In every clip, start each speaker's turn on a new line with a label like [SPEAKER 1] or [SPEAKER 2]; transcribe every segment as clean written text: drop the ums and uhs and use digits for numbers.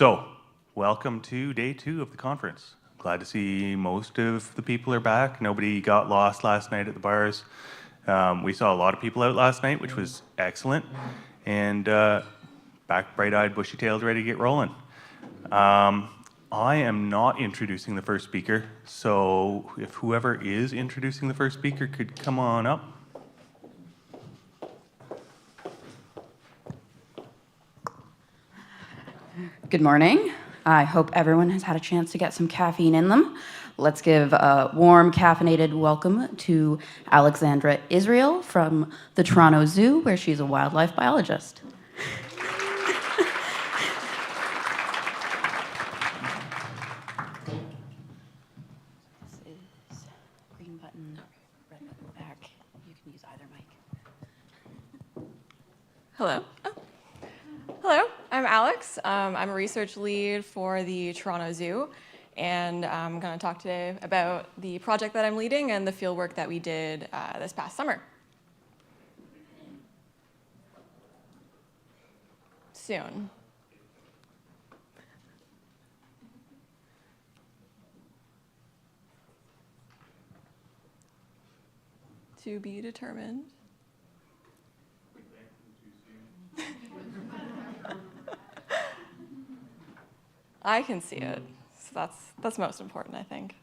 [SPEAKER 1] So, welcome to day 2 of the conference. Glad to see most of the people are back. Nobody got lost last night at the bars. We saw a lot of people out last night, which was excellent. And back bright-eyed, bushy-tailed, ready to get rolling. I am not introducing the first speaker, so if whoever is introducing the first speaker could come on up.
[SPEAKER 2] Good morning. I hope everyone has had a chance to get some caffeine in them. Let's give a warm, caffeinated welcome to Alexandra Israel from the Toronto Zoo, where she's a wildlife biologist. This is green button, red button back. You can use either mic.
[SPEAKER 3] Hello. Hello, I'm Alex. I'm a research lead for the Toronto Zoo, and I'm going to talk today about the project that I'm leading and the field work that we did this past summer. Soon. To be determined. I can see it, so that's most important, I think.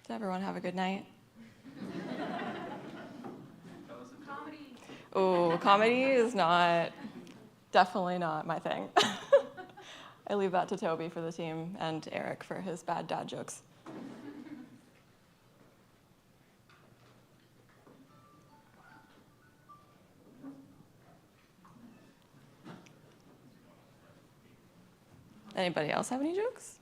[SPEAKER 3] Did everyone have a good night?
[SPEAKER 2] Comedy.
[SPEAKER 3] Oh, comedy is definitely not my thing. I leave that to Toby for the team and Eric for his bad dad jokes. Anybody else have any jokes?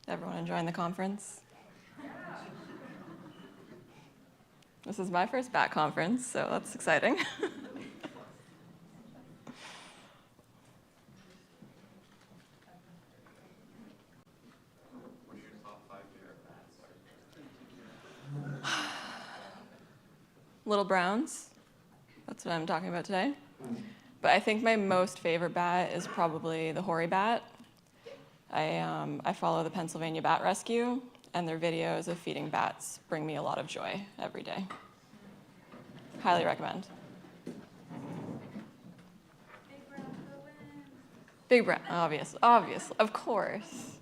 [SPEAKER 3] Everyone enjoying the conference? This is my first bat conference, so that's exciting. Little browns, that's what I'm talking about today. But I think my most favorite bat is probably the hoary bat. I follow the Pennsylvania Bat Rescue, and their videos of feeding bats bring me a lot of joy every day. Highly recommend. Big brown, obvious, of course.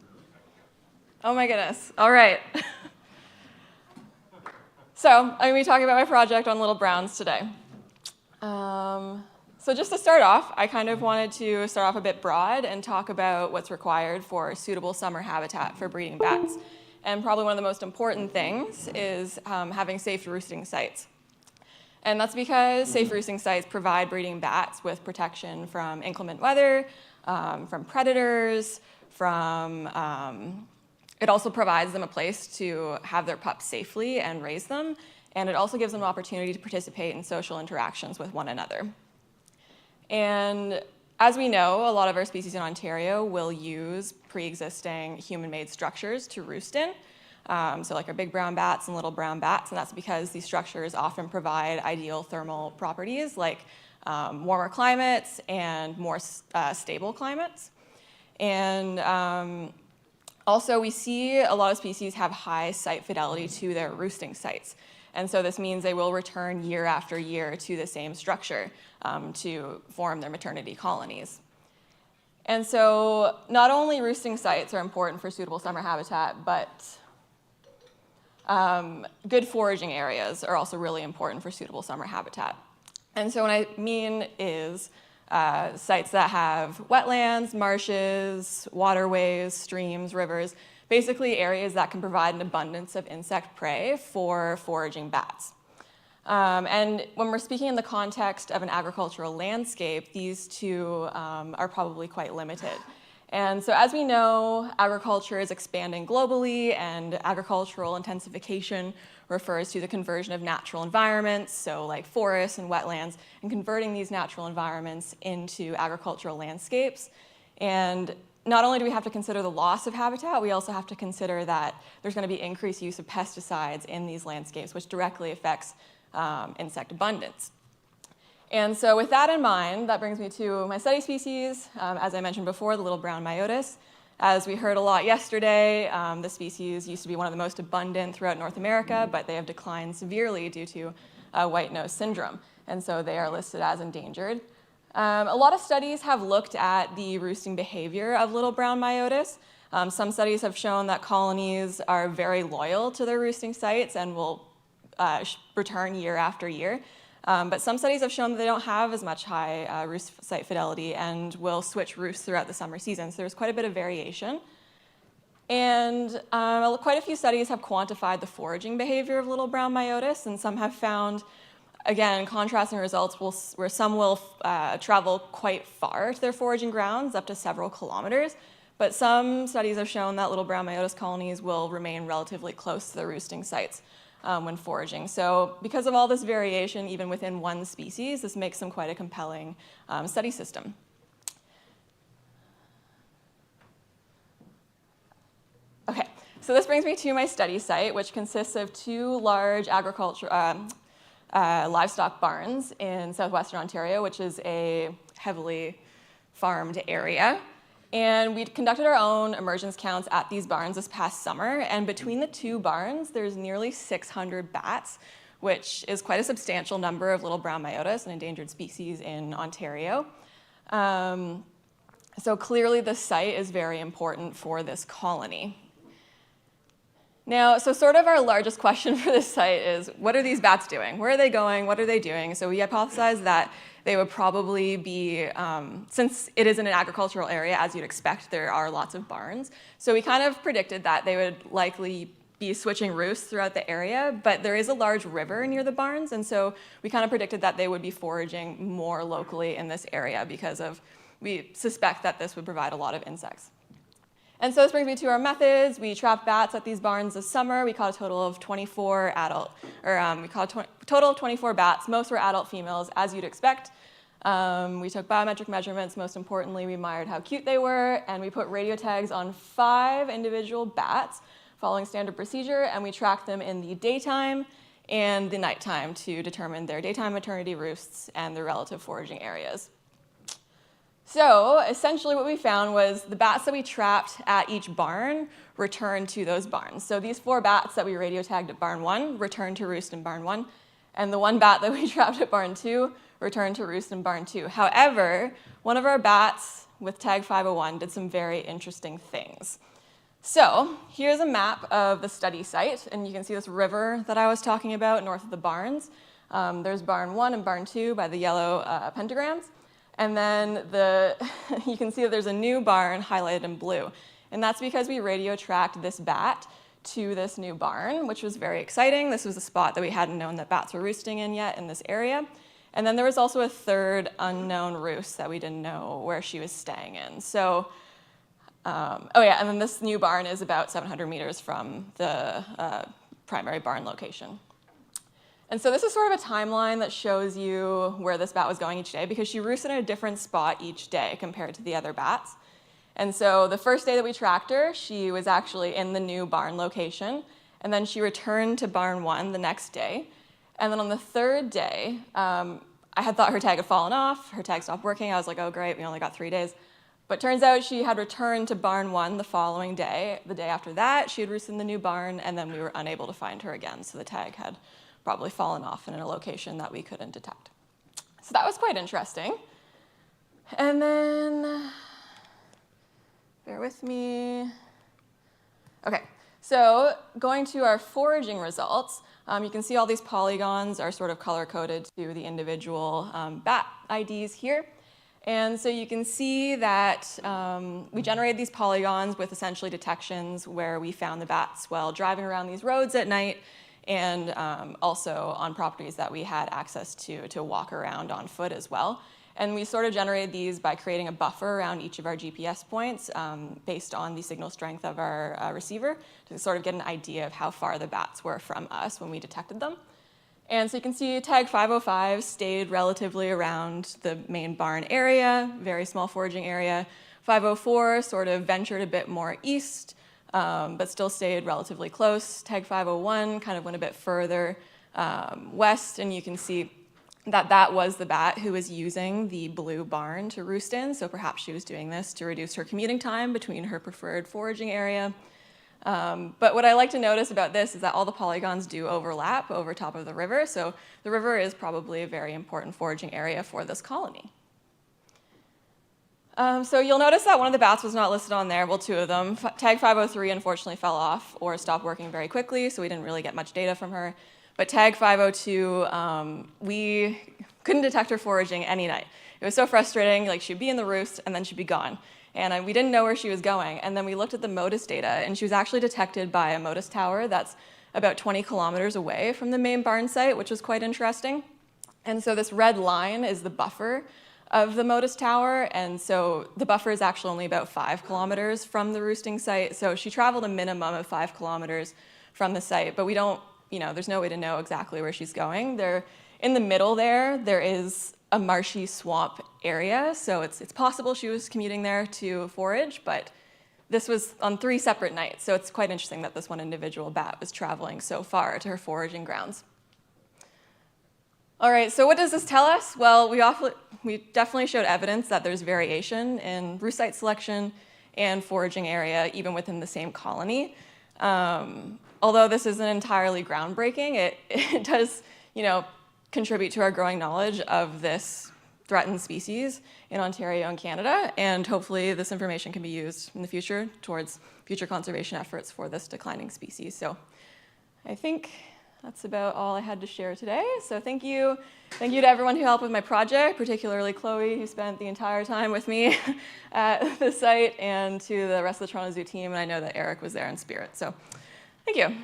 [SPEAKER 3] Oh my goodness, all right. So I'm going to be talking about my project on little browns today. So just to start off, I kind of wanted to start off a bit broad and talk about what's required for suitable summer habitat for breeding bats. And probably one of the most important things is having safe roosting sites. And that's because safe roosting sites provide breeding bats with protection from inclement weather, from predators, it also provides them a place to have their pups safely and raise them, and it also gives them an opportunity to participate in social interactions with one another. And as we know, a lot of our species in Ontario will use pre-existing human-made structures to roost in, so like our big brown bats and little brown bats, and that's because these structures often provide ideal thermal properties like warmer climates and more stable climates. And also, we see a lot of species have high site fidelity to their roosting sites. And so this means they will return year after year to the same structure to form their maternity colonies. And so not only roosting sites are important for suitable summer habitat, but good foraging areas are also really important for suitable summer habitat. And so what I mean is sites that have wetlands, marshes, waterways, streams, rivers, basically areas that can provide an abundance of insect prey for foraging bats. And when we're speaking in the context of an agricultural landscape, these two are probably quite limited. And so as we know, agriculture is expanding globally, and agricultural intensification refers to the conversion of natural environments, so like forests and wetlands, and converting these natural environments into agricultural landscapes. And not only do we have to consider the loss of habitat, we also have to consider that there's going to be increased use of pesticides in these landscapes, which directly affects insect abundance. And so with that in mind, that brings me to my study species. As I mentioned before, the little brown myotis. As we heard a lot yesterday, the species used to be one of the most abundant throughout North America, but they have declined severely due to white nose syndrome. And so they are listed as endangered. A lot of studies have looked at the roosting behavior of little brown myotis. Some studies have shown that colonies are very loyal to their roosting sites and will return year after year. But some studies have shown that they don't have as much high roost site fidelity and will switch roosts throughout the summer season. So there's quite a bit of variation. And quite a few studies have quantified the foraging behavior of little brown myotis, and some have found, again, contrasting results where some will travel quite far to their foraging grounds, up to several kilometers. But some studies have shown that little brown myotis colonies will remain relatively close to their roosting sites when foraging. So because of all this variation, even within one species, this makes them quite a compelling study system. Okay, so this brings me to my study site, which consists of two large livestock barns in southwestern Ontario, which is a heavily farmed area. And we conducted our own emergence counts at these barns this past summer, and between the two barns, there's nearly 600 bats, which is quite a substantial number of little brown myotis, an endangered species in Ontario. So clearly the site is very important for this colony. Now, so sort of our largest question for this site is, what are these bats doing? Where are they going? What are they doing? So we hypothesized that they would probably be, since it is in an agricultural area, as you'd expect, there are lots of barns. So we kind of predicted that they would likely be switching roosts throughout the area, but there is a large river near the barns, and so we kind of predicted that they would be foraging more locally in this area because we suspect that this would provide a lot of insects. And so this brings me to our methods. We trapped bats at these barns this summer. We caught a total of 24 total of 24 bats. Most were adult females, as you'd expect. We took biometric measurements. Most importantly, we admired how cute they were, and we put radio tags on 5 individual bats following standard procedure, and we tracked them in the daytime and the nighttime to determine their daytime maternity roosts and their relative foraging areas. So essentially what we found was the bats that we trapped at each barn returned to those barns. So these 4 bats that we radio tagged at barn 1 returned to roost in barn 1, and the 1 bat that we trapped at barn 2 returned to roost in barn 2. However, one of our bats with tag 501 did some very interesting things. So here's a map of the study site, and you can see this river that I was talking about north of the barns. There's barn 1 and barn 2 by the yellow pentagrams. And then you can see that there's a new barn highlighted in blue. And that's because we radio tracked this bat to this new barn, which was very exciting. This was a spot that we hadn't known that bats were roosting in yet in this area. And then there was also a third unknown roost that we didn't know where she was staying in. So, and then this new barn is about 700 meters from the primary barn location. And so this is sort of a timeline that shows you where this bat was going each day, because she roosted in a different spot each day compared to the other bats. And so the first day that we tracked her, she was actually in the new barn location, and then she returned to barn 1 the next day. And then on the third day, I had thought her tag had fallen off, her tag stopped working. I was like, oh great, we only got 3 days. But turns out she had returned to barn 1 the following day. The day after that, she had roosted in the new barn, and then we were unable to find her again, so the tag had probably fallen off in a location that we couldn't detect. So that was quite interesting. And then, bear with me. Okay, so going to our foraging results, you can see all these polygons are sort of color-coded to the individual bat IDs here. And so you can see that we generated these polygons with essentially detections where we found the bats while driving around these roads at night, and also on properties that we had access to walk around on foot as well. And we sort of generated these by creating a buffer around each of our GPS points based on the signal strength of our receiver to sort of get an idea of how far the bats were from us when we detected them. And so you can see tag 505 stayed relatively around the main barn area, very small foraging area. 504 sort of ventured a bit more east, but still stayed relatively close. Tag 501 kind of went a bit further west, and you can see that that was the bat who was using the blue barn to roost in, so perhaps she was doing this to reduce her commuting time between her preferred foraging area. But what I like to notice about this is that all the polygons do overlap over top of the river, so the river is probably a very important foraging area for this colony. So you'll notice that one of the bats was not listed on there, well, two of them. Tag 503 unfortunately fell off or stopped working very quickly, so we didn't really get much data from her. But tag 502, we couldn't detect her foraging any night. It was so frustrating, like she'd be in the roost and then she'd be gone. And we didn't know where she was going. And then we looked at the MODIS data, and she was actually detected by a MODIS tower that's about 20 kilometers away from the main barn site, which was quite interesting. And so this red line is the buffer of the MODIS tower, and so the buffer is actually only about 5 kilometers from the roosting site. So she traveled a minimum of 5 kilometers from the site, but we don't, there's no way to know exactly where she's going. In the middle there is a marshy swamp area, so it's possible she was commuting there to forage, but this was on 3 separate nights, so it's quite interesting that this one individual bat was traveling so far to her foraging grounds. All right, so what does this tell us? Well, we definitely showed evidence that there's variation in roost site selection and foraging area, even within the same colony. Although this isn't entirely groundbreaking, it does, contribute to our growing knowledge of this threatened species in Ontario and Canada, and hopefully this information can be used in the future towards future conservation efforts for this declining species. So I think that's about all I had to share today. So thank you to everyone who helped with my project, particularly Chloe, who spent the entire time with me at the site, and to the rest of the Toronto Zoo team, and I know that Eric was there in spirit. So thank you.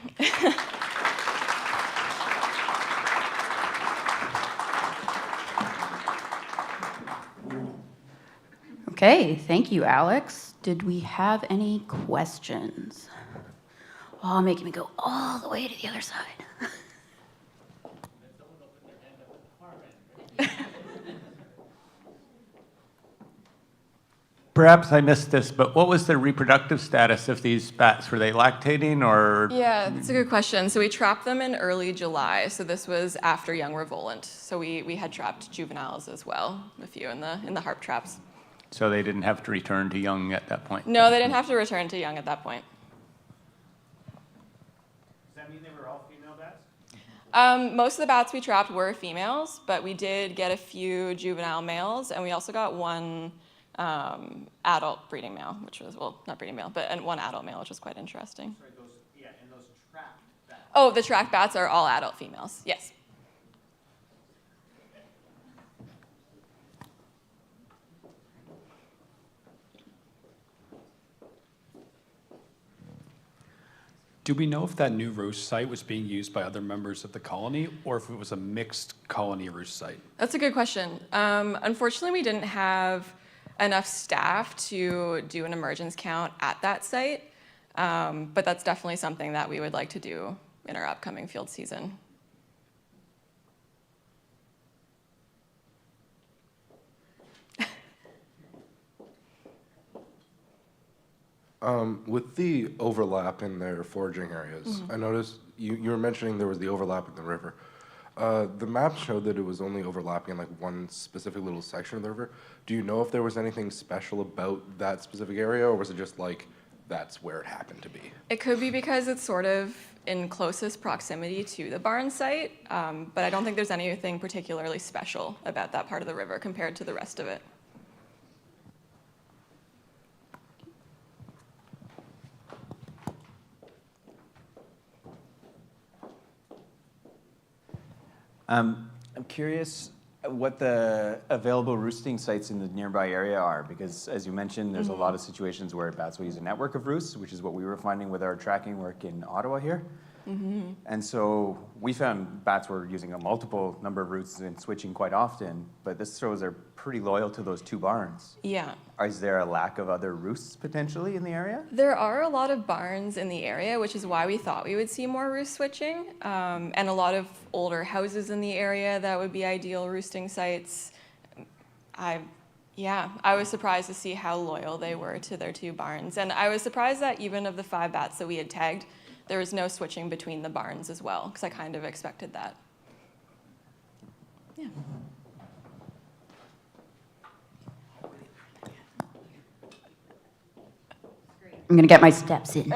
[SPEAKER 2] Okay, thank you, Alex. Did we have any questions? Oh, making me go all the way to the other side.
[SPEAKER 4] Perhaps I missed this, but what was the reproductive status of these bats? Were they lactating or?
[SPEAKER 3] Yeah, that's a good question. So we trapped them in early July. So this was after young revolant. So we had trapped juveniles as well, a few in the harp traps.
[SPEAKER 4] So they didn't have to return to young at that point?
[SPEAKER 3] No, they didn't have to return to young at that point.
[SPEAKER 4] Does that mean they were all female bats?
[SPEAKER 3] Most of the bats we trapped were females, but we did get a few juvenile males, and we also got one adult breeding male, which was, well, not breeding male, but one adult male, which was quite interesting.
[SPEAKER 4] Sorry, and those trapped bats.
[SPEAKER 3] Oh, the tracked bats are all adult females, yes.
[SPEAKER 5] Do we know if that new roost site was being used by other members of the colony, or if it was a mixed colony roost site?
[SPEAKER 3] That's a good question. Unfortunately, we didn't have enough staff to do an emergence count at that site, but that's definitely something that we would like to do in our upcoming field season.
[SPEAKER 6] With the overlap in their foraging areas, I noticed you were mentioning there was the overlap in the river. The map showed that it was only overlapping in like one specific little section of the river. Do you know if there was anything special about that specific area, or was it just like that's where it happened to be?
[SPEAKER 3] It could be because it's sort of in closest proximity to the barn site, but I don't think there's anything particularly special about that part of the river compared to the rest of it.
[SPEAKER 7] I'm curious what the available roosting sites in the nearby area are, because as you mentioned, there's a lot of situations where bats will use a network of roosts, which is what we were finding with our tracking work in Ottawa here. And so we found bats were using a multiple number of roosts and switching quite often, but this shows they're pretty loyal to those 2 barns.
[SPEAKER 3] Yeah.
[SPEAKER 7] Is there a lack of other roosts potentially in the area?
[SPEAKER 3] There are a lot of barns in the area, which is why we thought we would see more roost switching, and a lot of older houses in the area that would be ideal roosting sites. I was surprised to see how loyal they were to their 2 barns, and I was surprised that even of the 5 bats that we had tagged, there was no switching between the barns as well, because I kind of expected that. Yeah.
[SPEAKER 2] I'm gonna get my steps in.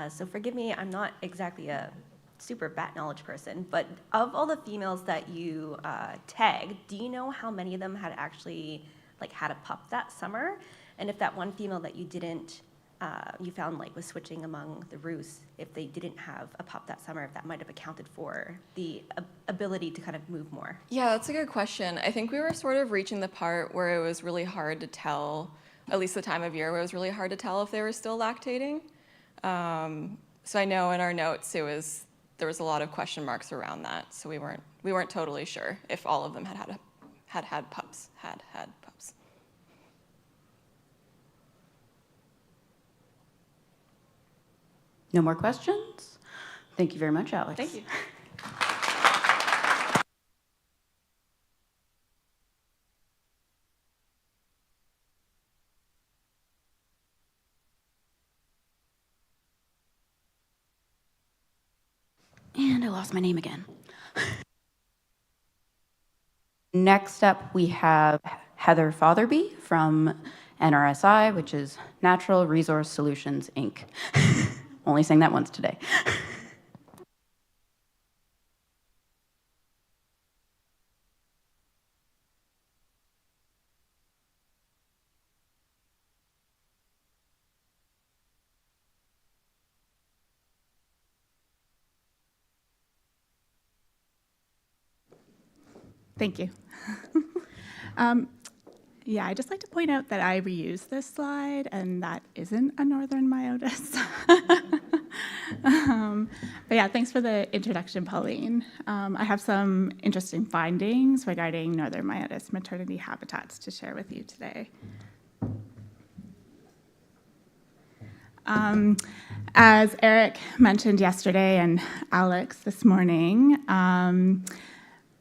[SPEAKER 8] So forgive me, I'm not exactly a super bat knowledge person, but of all the females that you tagged, do you know how many of them had actually had a pup that summer? And if that one female that you didn't, you found was switching among the roosts, if they didn't have a pup that summer, if that might have accounted for the ability to kind of move more?
[SPEAKER 3] Yeah, that's a good question. I think we were sort of reaching the part where it was really hard to tell, at least the time of year where it was really hard to tell if they were still lactating. So I know in our notes there was a lot of question marks around that. So we weren't totally sure if all of them had pups.
[SPEAKER 2] No more questions? Thank you very much, Alex.
[SPEAKER 3] Thank you.
[SPEAKER 2] And I lost my name again. Next up, we have Heather Fotherby from NRSI, which is Natural Resource Solutions, Inc. Only saying that once today.
[SPEAKER 9] Thank you. Yeah, I'd just like to point out that I reused this slide, and that isn't a northern myotis. But yeah, thanks for the introduction, Pauline. I have some interesting findings regarding northern myotis maternity habitats to share with you today. As Eric mentioned yesterday and Alex this morning,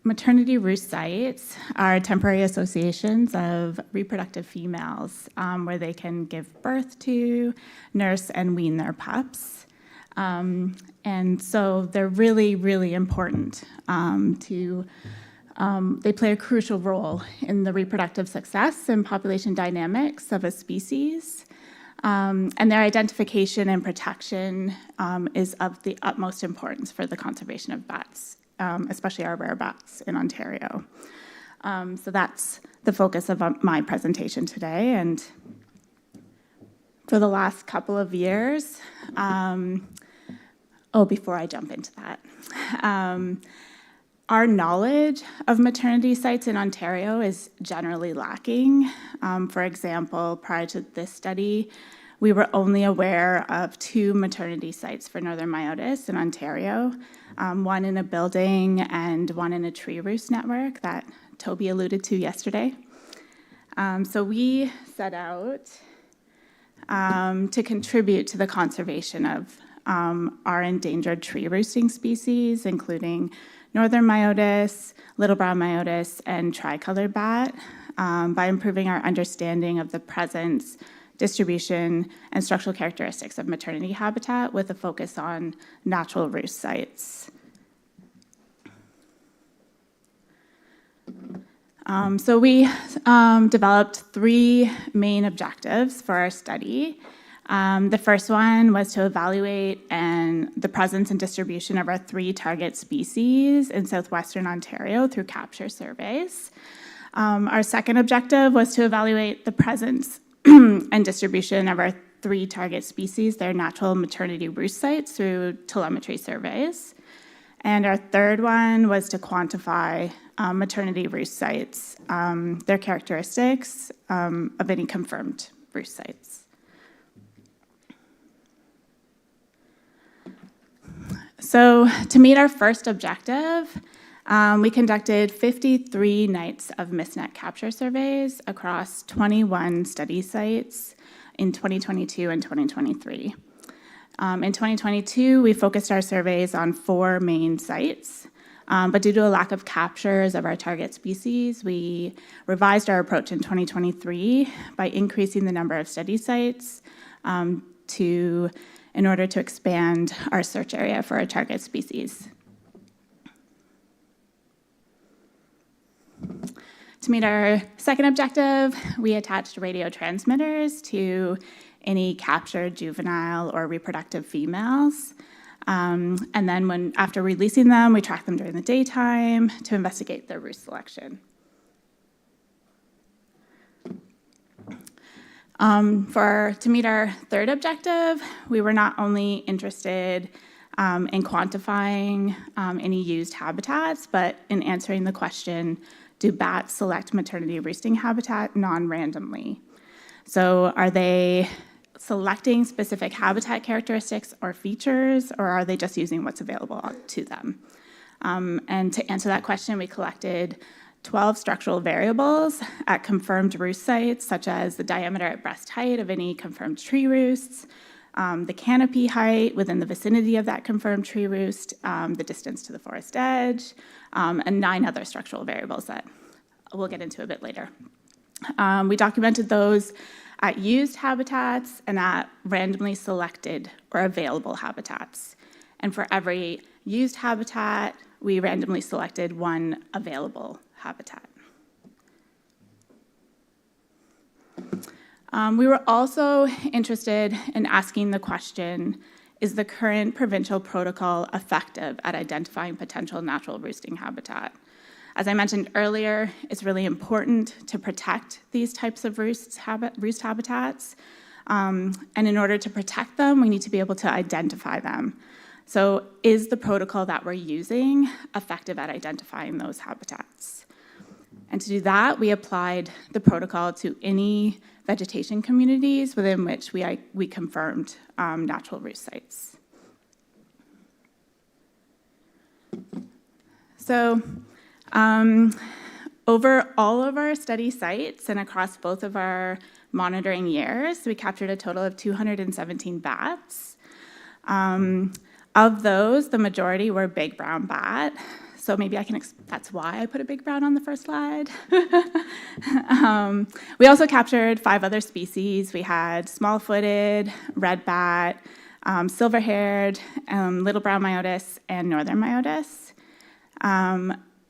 [SPEAKER 9] maternity roost sites are temporary associations of reproductive females where they can give birth to, nurse, and wean their pups. And so they're really, really important they play a crucial role in the reproductive success and population dynamics of a species. And their identification and protection is of the utmost importance for the conservation of bats, especially our rare bats in Ontario. So that's the focus of my presentation today. And for the last couple of years, before I jump into that, our knowledge of maternity sites in Ontario is generally lacking. For example, prior to this study, we were only aware of 2 maternity sites for northern myotis in Ontario, one in a building and one in a tree roost network that Toby alluded to yesterday. So we set out to contribute to the conservation of our endangered tree roosting species, including northern myotis, little brown myotis, and tricolored bat, by improving our understanding of the presence, distribution, and structural characteristics of maternity habitat with a focus on natural roost sites. So we developed 3 main objectives for our study. The first one was to evaluate the presence and distribution of our 3 target species in southwestern Ontario through capture surveys. Our second objective was to evaluate the presence and distribution of our 3 target species, their natural maternity roost sites, through telemetry surveys. And our third one was to quantify maternity roost sites, their characteristics of any confirmed roost sites. So to meet our first objective, we conducted 53 nights of mist-net capture surveys across 21 study sites in 2022 and 2023. In 2022, we focused our surveys on 4 main sites, but due to a lack of captures of our target species, we revised our approach in 2023 by increasing the number of study sites in order to expand our search area for our target species. To meet our second objective, we attached radio transmitters to any captured juvenile or reproductive females. And then after releasing them, we tracked them during the daytime to investigate their roost selection. To meet our third objective, we were not only interested in quantifying any used habitats, but in answering the question, do bats select maternity roosting habitat non-randomly? So are they selecting specific habitat characteristics or features, or are they just using what's available to them? And to answer that question, we collected 12 structural variables at confirmed roost sites, such as the diameter at breast height of any confirmed tree roosts, the canopy height within the vicinity of that confirmed tree roost, the distance to the forest edge, and 9 other structural variables that we'll get into a bit later. We documented those at used habitats and at randomly selected or available habitats. And for every used habitat, we randomly selected 1 available habitat. We were also interested in asking the question, is the current provincial protocol effective at identifying potential natural roosting habitat? As I mentioned earlier, it's really important to protect these types of roost habitats. And in order to protect them, we need to be able to identify them. So is the protocol that we're using effective at identifying those habitats? And to do that, we applied the protocol to any vegetation communities within which we confirmed natural roost sites. So over all of our study sites and across both of our monitoring years, we captured a total of 217 bats. Of those, the majority were big brown bat. So maybe that's why I put a big brown on the first slide. We also captured 5 other species. We had small-footed, red bat, silver-haired, little brown myotis, and northern myotis.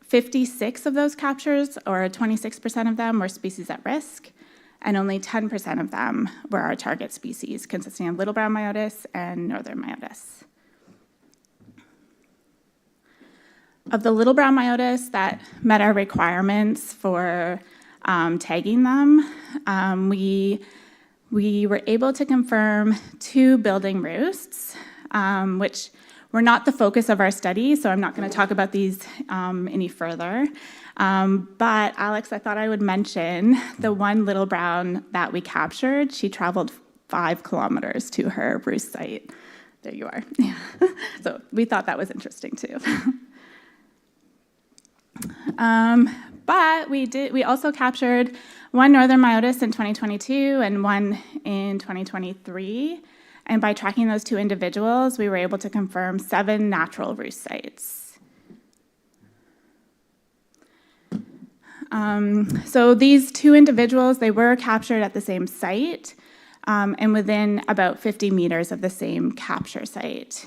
[SPEAKER 9] 56 of those captures, or 26% of them, were species at risk, and only 10% of them were our target species, consisting of little brown myotis and northern myotis. Of the little brown myotis that met our requirements for tagging them, we were able to confirm 2 building roosts, which were not the focus of our study, so I'm not going to talk about these any further. But Alex, I thought I would mention the one little brown that we captured. She traveled 5 kilometers to her roost site. There you are. Yeah. So we thought that was interesting too. But we also captured 1 northern myotis in 2022 and 1 in 2023. And by tracking those 2 individuals, we were able to confirm 7 natural roost sites. So these 2 individuals, they were captured at the same site and within about 50 meters of the same capture site.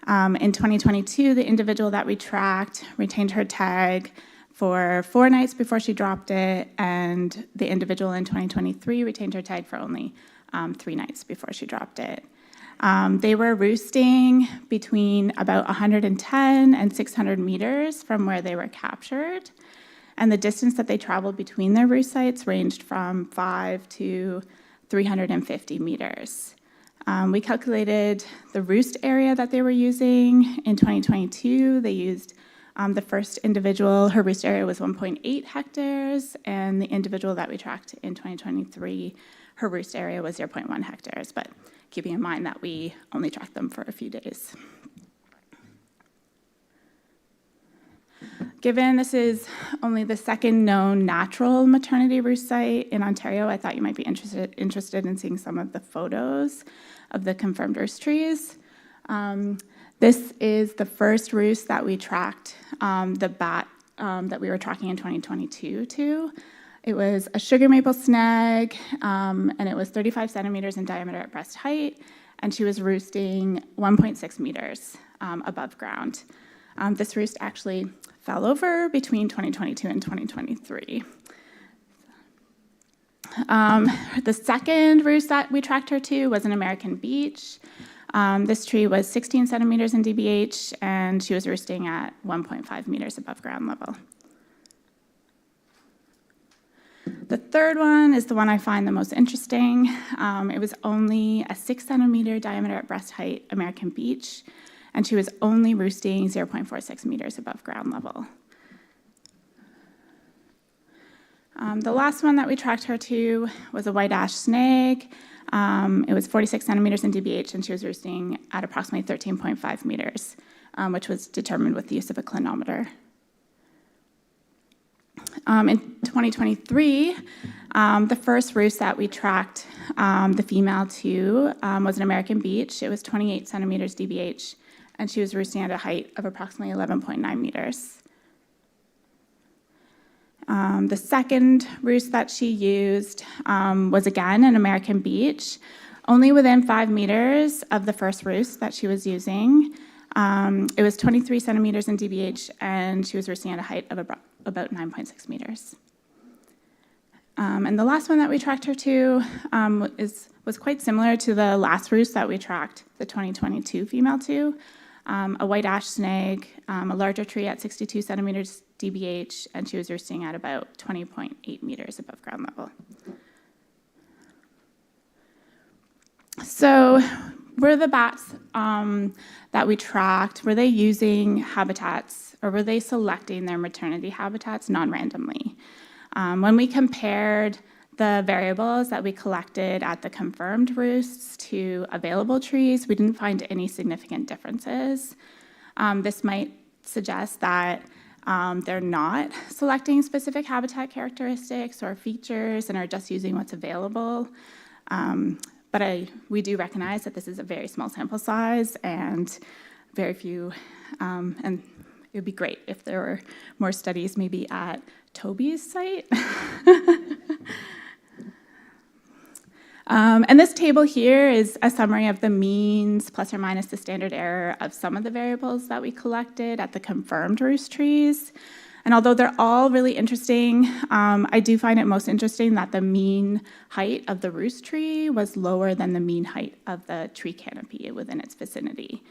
[SPEAKER 9] In 2022, the individual that we tracked retained her tag for 4 nights before she dropped it, and the individual in 2023 retained her tag for only 3 nights before she dropped it. They were roosting between about 110 and 600 meters from where they were captured, and the distance that they traveled between their roost sites ranged from 5 to 350 meters. We calculated the roost area that they were using. In 2022, they used the first individual, her roost area was 1.8 hectares, and the individual that we tracked in 2023, her roost area was 0.1 hectares, but keeping in mind that we only tracked them for a few days. Given this is only the second known natural maternity roost site in Ontario, I thought you might be interested in seeing some of the photos of the confirmed roost trees. This is the first roost that we tracked, the bat that we were tracking in 2022 to. It was a sugar maple snag, and it was 35 centimeters in diameter at breast height, and she was roosting 1.6 meters above ground. This roost actually fell over between 2022 and 2023. The second roost that we tracked her to was in American Beach. This tree was 16 centimeters in DBH, and she was roosting at 1.5 meters above ground level. The third one is the one I find the most interesting. It was only a 6 centimeter diameter at breast height, American Beach, and she was only roosting 0.46 meters above ground level. The last one that we tracked her to was a white ash snag. It was 46 centimeters in DBH, and she was roosting at approximately 13.5 meters, which was determined with the use of a clinometer. In 2023, the first roost that we tracked the female to was in American Beach. It was 28 centimeters DBH, and she was roosting at a height of approximately 11.9 meters. The second roost that she used was again in American Beach, only within 5 meters of the first roost that she was using. It was 23 centimeters in DBH, and she was roosting at a height of about 9.6 meters. And the last one that we tracked her to was quite similar to the last roost that we tracked the 2022 female to, a white ash snag, a larger tree at 62 centimeters DBH, and she was roosting at about 20.8 meters above ground level. So were the bats that we tracked, were they using habitats, or were they selecting their maternity habitats non-randomly? When we compared the variables that we collected at the confirmed roosts to available trees, we didn't find any significant differences. This might suggest that they're not selecting specific habitat characteristics or features and are just using what's available. But we do recognize that this is a very small sample size and very few, and it would be great if there were more studies maybe at Toby's site. And this table here is a summary of the means plus or minus the standard error of some of the variables that we collected at the confirmed roost trees. And although they're all really interesting, I do find it most interesting that the mean height of the roost tree was lower than the mean height of the tree canopy within its vicinity.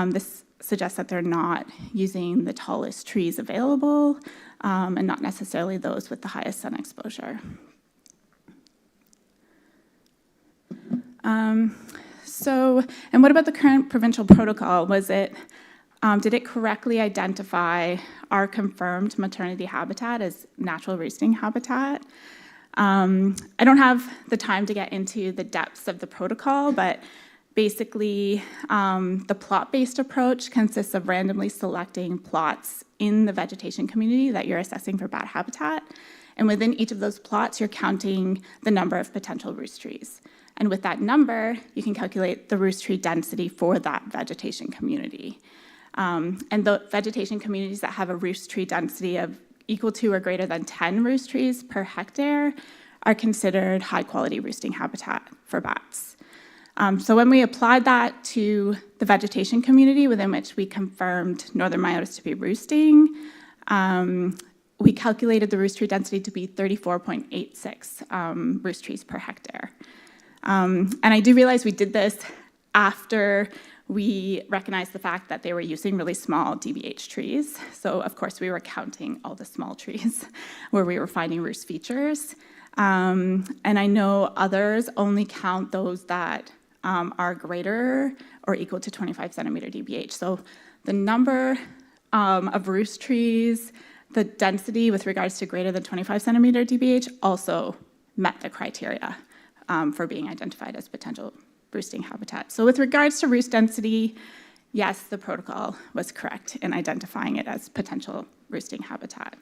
[SPEAKER 9] This suggests that they're not using the tallest trees available and not necessarily those with the highest sun exposure. And what about the current provincial protocol? Did it correctly identify our confirmed maternity habitat as natural roosting habitat? I don't have the time to get into the depths of the protocol, but basically the plot-based approach consists of randomly selecting plots in the vegetation community that you're assessing for bat habitat. And within each of those plots, you're counting the number of potential roost trees. And with that number, you can calculate the roost tree density for that vegetation community. And the vegetation communities that have a roost tree density of equal to or greater than 10 roost trees per hectare are considered high-quality roosting habitat for bats. So when we applied that to the vegetation community within which we confirmed northern myotis to be roosting, we calculated the roost tree density to be 34.86 roost trees per hectare. And I do realize we did this after we recognized the fact that they were using really small DBH trees. So of course we were counting all the small trees where we were finding roost features. And I know others only count those that are greater or equal to 25 centimeter DBH. So the number of roost trees, the density with regards to greater than 25 centimeter DBH also met the criteria for being identified as potential roosting habitat. So with regards to roost density, yes, the protocol was correct in identifying it as potential roosting habitat.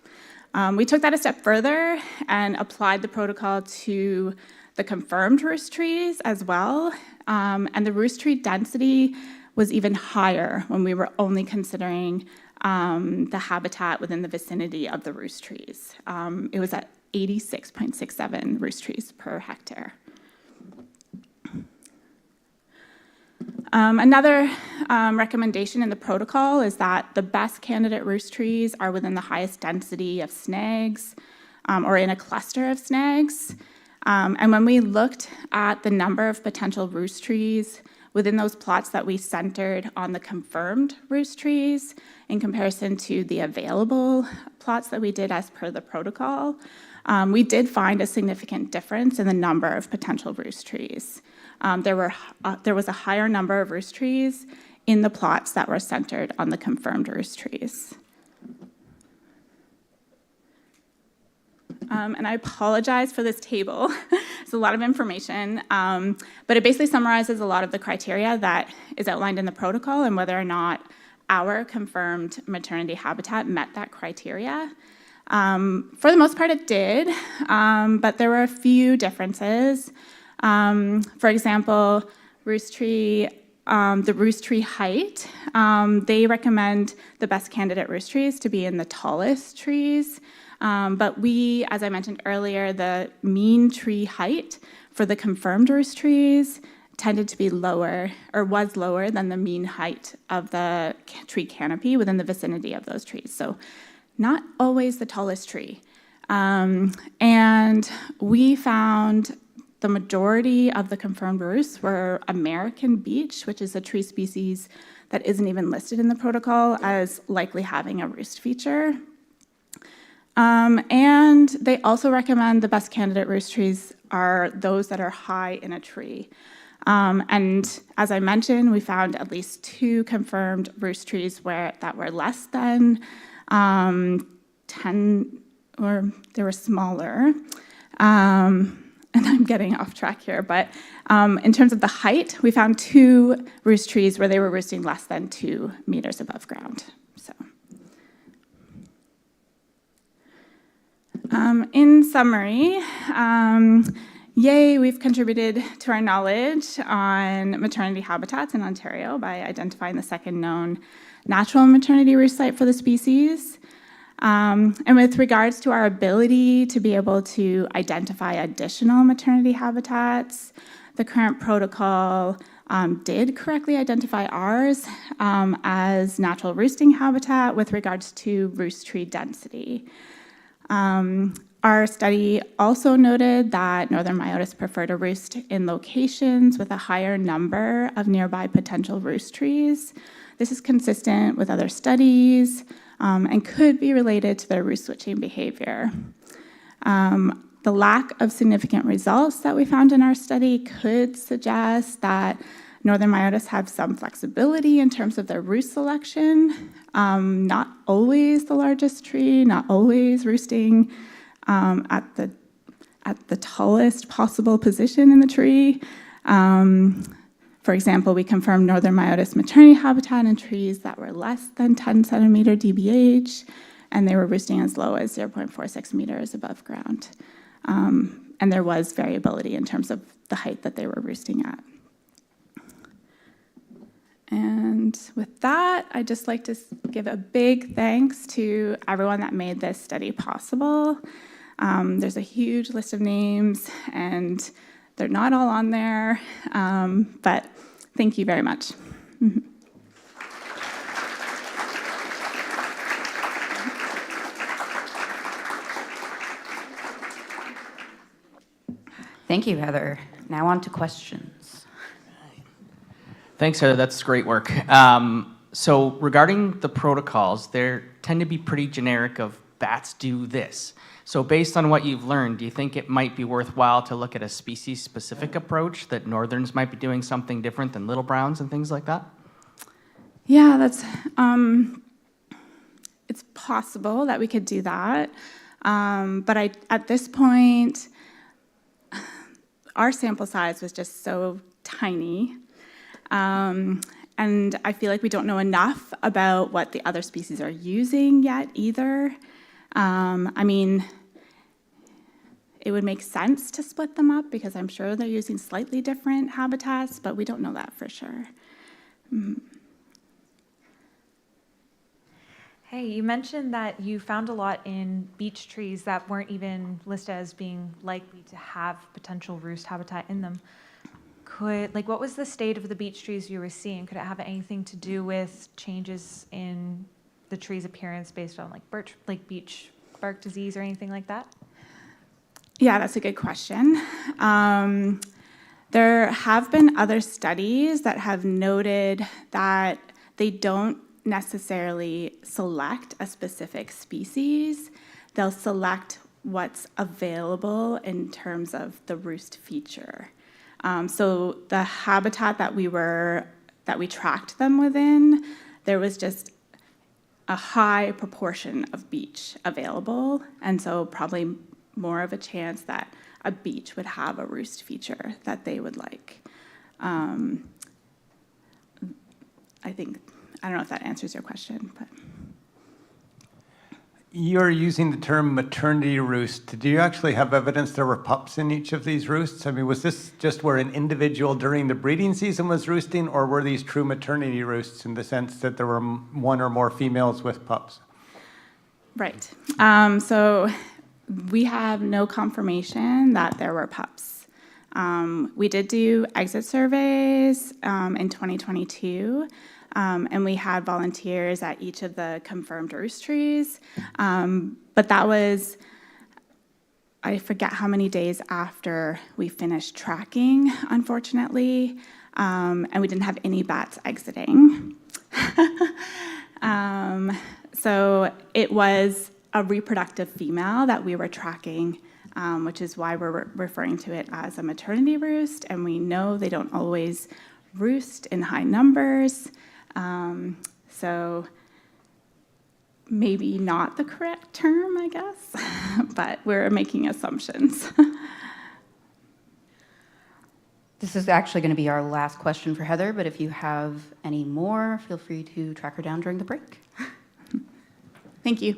[SPEAKER 9] We took that a step further and applied the protocol to the confirmed roost trees as well. And the roost tree density was even higher when we were only considering the habitat within the vicinity of the roost trees. It was at 86.67 roost trees per hectare. Another recommendation in the protocol is that the best candidate roost trees are within the highest density of snags or in a cluster of snags. And when we looked at the number of potential roost trees within those plots that we centered on the confirmed roost trees in comparison to the available plots that we did as per the protocol, we did find a significant difference in the number of potential roost trees. There was a higher number of roost trees in the plots that were centered on the confirmed roost trees. And I apologize for this table. It's a lot of information, but it basically summarizes a lot of the criteria that is outlined in the protocol and whether or not our confirmed maternity habitat met that criteria. For the most part, it did, but there were a few differences. For example, the roost tree height, they recommend the best candidate roost trees to be in the tallest trees. But we, as I mentioned earlier, the mean tree height for the confirmed roost trees tended to be lower, or was lower than the mean height of the tree canopy within the vicinity of those trees. So not always the tallest tree. And we found the majority of the confirmed roosts were American beech, which is a tree species that isn't even listed in the protocol as likely having a roost feature. And they also recommend the best candidate roost trees are those that are high in a tree. And as I mentioned, we found at least 2 confirmed roost trees that were less than 10, or they were smaller. And I'm getting off track here, but in terms of the height, we found 2 roost trees where they were roosting less than 2 meters above ground. So. In summary, yay, we've contributed to our knowledge on maternity habitats in Ontario by identifying the second known natural maternity roost site for the species. And with regards to our ability to be able to identify additional maternity habitats, the current protocol did correctly identify ours as natural roosting habitat with regards to roost tree density. Our study also noted that northern myotis prefer to roost in locations with a higher number of nearby potential roost trees. This is consistent with other studies and could be related to their roost switching behavior. The lack of significant results that we found in our study could suggest that northern myotis have some flexibility in terms of their roost selection. Not always the largest tree, not always roosting at the tallest possible position in the tree. For example, we confirmed northern myotis maternity habitat in trees that were less than 10 centimeter DBH, and they were roosting as low as 0.46 meters above ground. And there was variability in terms of the height that they were roosting at. And with that, I'd just like to give a big thanks to everyone that made this study possible. There's a huge list of names, and they're not all on there, but thank you very much.
[SPEAKER 2] Thank you, Heather. Now on to questions.
[SPEAKER 10] Thanks, Heather. That's great work. So regarding the protocols, they tend to be pretty generic of bats do this. So based on what you've learned, do you think it might be worthwhile to look at a species-specific approach, that northerns might be doing something different than little browns and things like that?
[SPEAKER 9] Yeah, it's possible that we could do that. But at this point, our sample size was just so tiny. And I feel like we don't know enough about what the other species are using yet either. I mean, it would make sense to split them up because I'm sure they're using slightly different habitats, but we don't know that for sure.
[SPEAKER 11] Hey, you mentioned that you found a lot in beech trees that weren't even listed as being likely to have potential roost habitat in them. What was the state of the beech trees you were seeing? Could it have anything to do with changes in the tree's appearance based on beech bark disease or anything like that?
[SPEAKER 9] Yeah, that's a good question. There have been other studies that have noted that they don't necessarily select a specific species. They'll select what's available in terms of the roost feature. So the habitat that we tracked them within, there was just a high proportion of beech available, and so probably more of a chance that a beech would have a roost feature that they would like. I don't know if that answers your question, but.
[SPEAKER 4] You're using the term maternity roost. Do you actually have evidence there were pups in each of these roosts? I mean, was this just where an individual during the breeding season was roosting, or were these true maternity roosts in the sense that there were one or more females with pups?
[SPEAKER 9] Right. So we have no confirmation that there were pups. We did do exit surveys in 2022. And we had volunteers at each of the confirmed roost trees. But that was, I forget how many days after we finished tracking, unfortunately. And we didn't have any bats exiting. So it was a reproductive female that we were tracking, which is why we're referring to it as a maternity roost. And we know they don't always roost in high numbers. So maybe not the correct term, I guess, but we're making assumptions.
[SPEAKER 2] This is actually going to be our last question for Heather, but if you have any more, feel free to track her down during the break.
[SPEAKER 9] Thank you.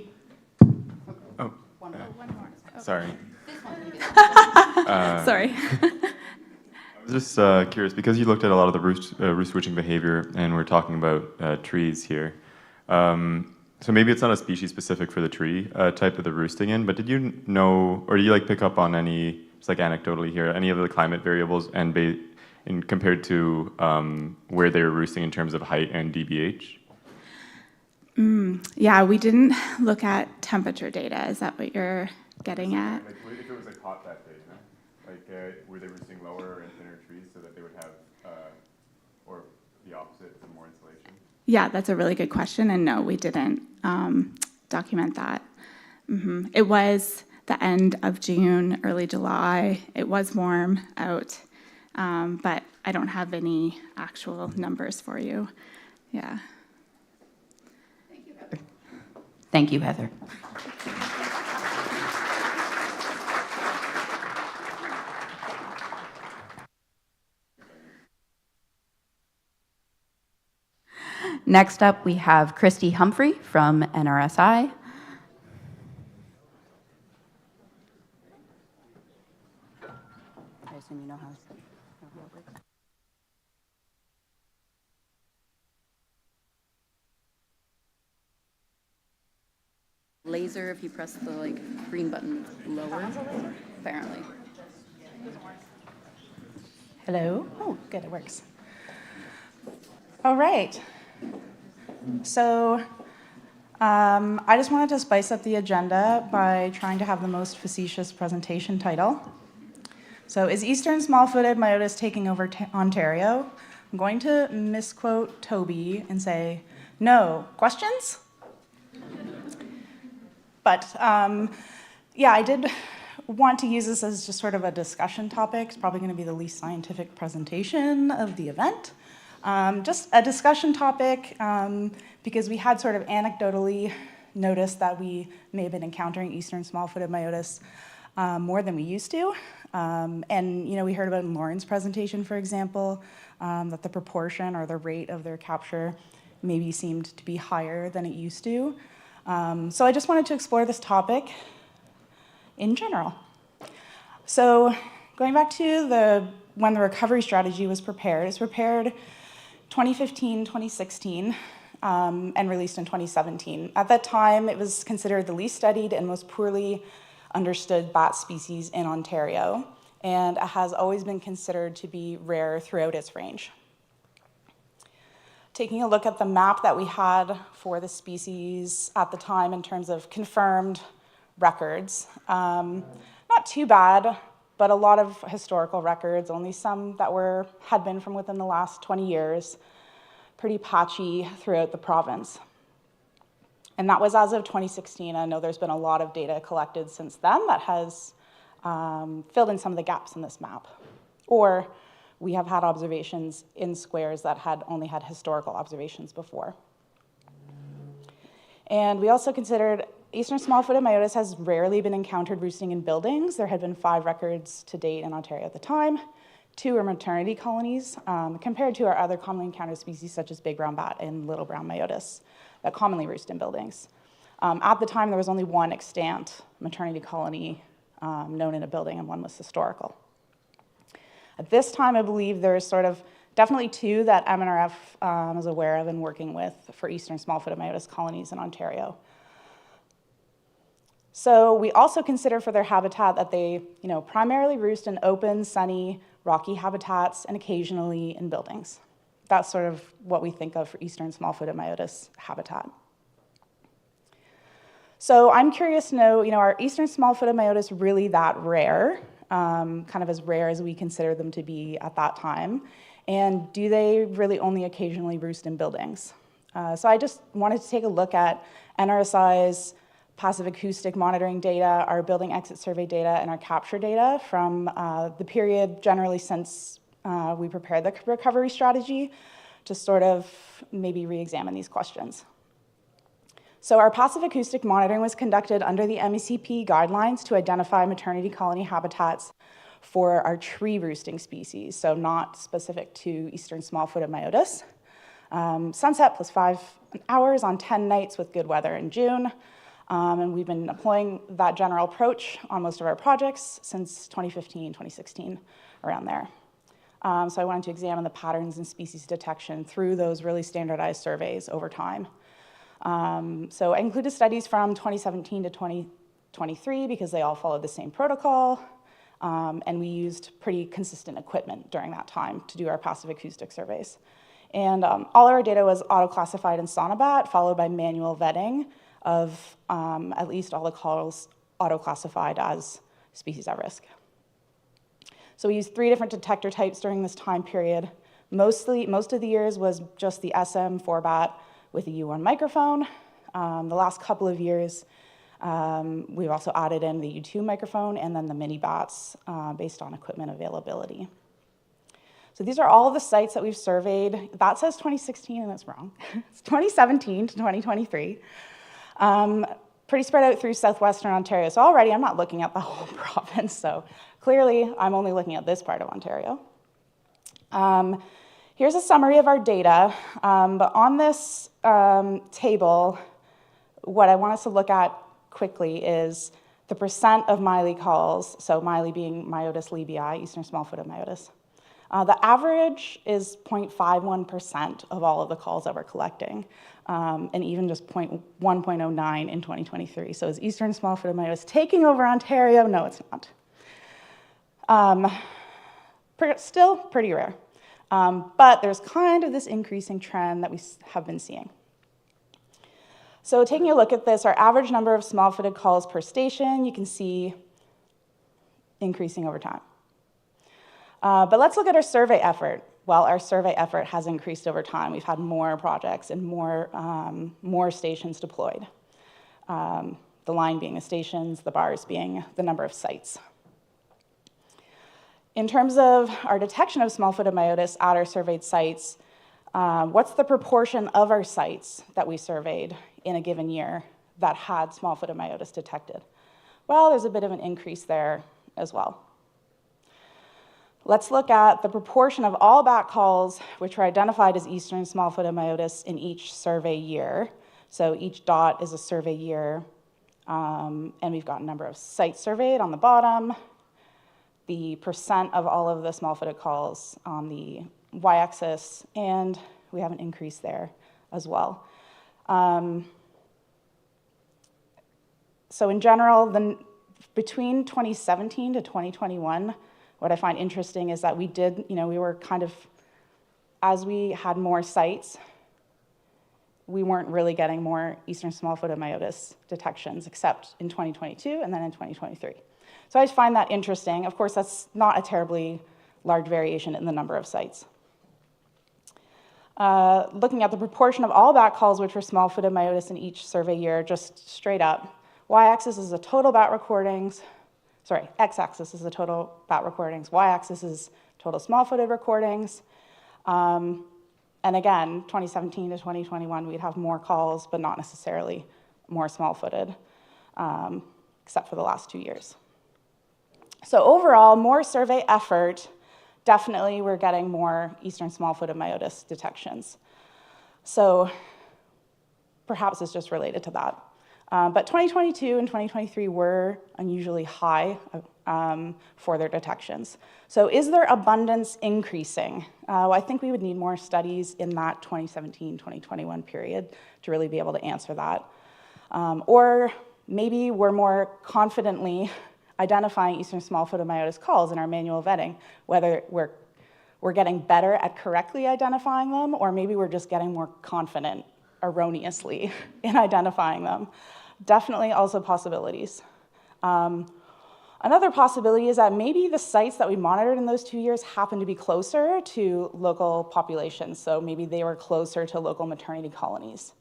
[SPEAKER 7] Oh,
[SPEAKER 2] One more.
[SPEAKER 7] sorry.
[SPEAKER 2] This one.
[SPEAKER 9] Sorry.
[SPEAKER 12] I was just curious, because you looked at a lot of the roost switching behavior, and we're talking about trees here. So maybe it's not a species specific for the tree type of the roosting in, but did you know, or do you pick up on any, just anecdotally here, any of the climate variables and compared to where they were roosting in terms of height and DBH?
[SPEAKER 9] Yeah, we didn't look at temperature data. Is that what you're getting at?
[SPEAKER 12] If it was hot that day, were they roosting lower and thinner trees so that they would have, or the opposite, some more insulation?
[SPEAKER 9] Yeah, that's a really good question, and no, we didn't document that. It was the end of June, early July. It was warm out, but I don't have any actual numbers for you. Yeah.
[SPEAKER 2] Thank you, Heather. Next up, we have Christy Humphrey from NRSI. I assume you know how it works. Laser, if you press the green button lower, apparently.
[SPEAKER 13] Hello? Oh, good, it works. All right. So I just wanted to spice up the agenda by trying to have the most facetious presentation title. So, is Eastern small-footed myotis taking over Ontario? I'm going to misquote Toby and say, no. Questions? But yeah, I did want to use this as just sort of a discussion topic. It's probably going to be the least scientific presentation of the event. Just a discussion topic because we had sort of anecdotally noticed that we may have been encountering eastern small-footed myotis more than we used to. And we heard about in Lauren's presentation, for example, that the proportion or the rate of their capture maybe seemed to be higher than it used to. So I just wanted to explore this topic in general. So going back to when the recovery strategy was prepared, it's prepared 2015, 2016, and released in 2017. At that time, it was considered the least studied and most poorly understood bat species in Ontario, and it has always been considered to be rare throughout its range. Taking a look at the map that we had for the species at the time in terms of confirmed records, not too bad, but a lot of historical records, only some that had been from within the last 20 years, pretty patchy throughout the province. And that was as of 2016. I know there's been a lot of data collected since then that has filled in some of the gaps in this map. Or we have had observations in squares that had only had historical observations before. And we also considered eastern small-footed myotis has rarely been encountered roosting in buildings. There had been 5 records to date in Ontario at the time. 2 are maternity colonies, compared to our other commonly encountered species such as big brown bat and little brown myotis that commonly roost in buildings. At the time, there was only 1 extant maternity colony known in a building, and 1 was historical. At this time, I believe there's sort of definitely 2 that MNRF is aware of and working with for eastern small-footed myotis colonies in Ontario. So we also consider for their habitat that they, primarily roost in open, sunny, rocky habitats and occasionally in buildings. That's sort of what we think of for eastern small-footed myotis habitat. So I'm curious to know, are eastern small-footed myotis really that rare, kind of as rare as we consider them to be at that time? And do they really only occasionally roost in buildings? So I just wanted to take a look at NRSI's passive acoustic monitoring data, our building exit survey data, and our capture data from the period generally since we prepared the recovery strategy to sort of maybe re-examine these questions. So our passive acoustic monitoring was conducted under the MECP guidelines to identify maternity colony habitats for our tree roosting species, so not specific to eastern small-footed myotis. Sunset plus 5 hours on 10 nights with good weather in June. And we've been employing that general approach on most of our projects since 2015, 2016, around there. So I wanted to examine the patterns in species detection through those really standardized surveys over time. So I included studies from 2017 to 2023 because they all followed the same protocol. And we used pretty consistent equipment during that time to do our passive acoustic surveys. And all our data was auto-classified in Sonobat, followed by manual vetting of at least all the calls auto-classified as species at risk. So we used 3 different detector types during this time period. Most of the years was just the SM4BAT with a U1 microphone. The last couple of years, we've also added in the U2 microphone and then the mini bats based on equipment availability. So these are all of the sites that we've surveyed. That says 2016 and it's wrong. It's 2017 to 2023. Pretty spread out through southwestern Ontario. So already I'm not looking at the whole province, so clearly I'm only looking at this part of Ontario. Here's a summary of our data, but on this table, what I want us to look at quickly is the percent of Miley calls, so Miley being Myotis libii, eastern small-footed myotis. The average is 0.51% of all of the calls that we're collecting, and even just 1.09 in 2023. So is eastern small-footed myotis taking over Ontario? No, it's not. Still pretty rare, but there's kind of this increasing trend that we have been seeing. So taking a look at this, our average number of small-footed calls per station, you can see increasing over time. But let's look at our survey effort. Well, our survey effort has increased over time. We've had more projects and more stations deployed. the line being the stations, the bars being the number of sites. In terms of our detection of small-footed myotis at our surveyed sites, what's the proportion of our sites that we surveyed in a given year that had small-footed myotis detected? Well, there's a bit of an increase there as well. Let's look at the proportion of all bat calls which were identified as eastern small-footed myotis in each survey year. So each dot is a survey year, and we've got a number of sites surveyed on the bottom, the percent of all of the small-footed calls on the y-axis, and we have an increase there as well. So in general, between 2017 to 2021, what I find interesting is that we were kind of, as we had more sites, we weren't really getting more eastern small-footed myotis detections, except in 2022 and then in 2023. So I just find that interesting. Of course, that's not a terribly large variation in the number of sites. Looking at the proportion of all bat calls which were small-footed myotis in each survey year, just straight up, y-axis is the total bat recordings, sorry, x-axis is the total bat recordings, y-axis is total small-footed recordings. And again, 2017 to 2021, we'd have more calls, but not necessarily more small-footed, except for the last 2 years. So overall, more survey effort, definitely we're getting more eastern small-footed myotis detections. So perhaps it's just related to that. But 2022 and 2023 were unusually high for their detections. So is their abundance increasing? Well, I think we would need more studies in that 2017-2021 period to really be able to answer that. Or maybe we're more confidently identifying eastern small-footed myotis calls in our manual vetting, whether we're getting better at correctly identifying them, or maybe we're just getting more confident erroneously in identifying them. Definitely also possibilities. Another possibility is that maybe the sites that we monitored in those 2 years happened to be closer to local populations, so maybe they were closer to local maternity colonies.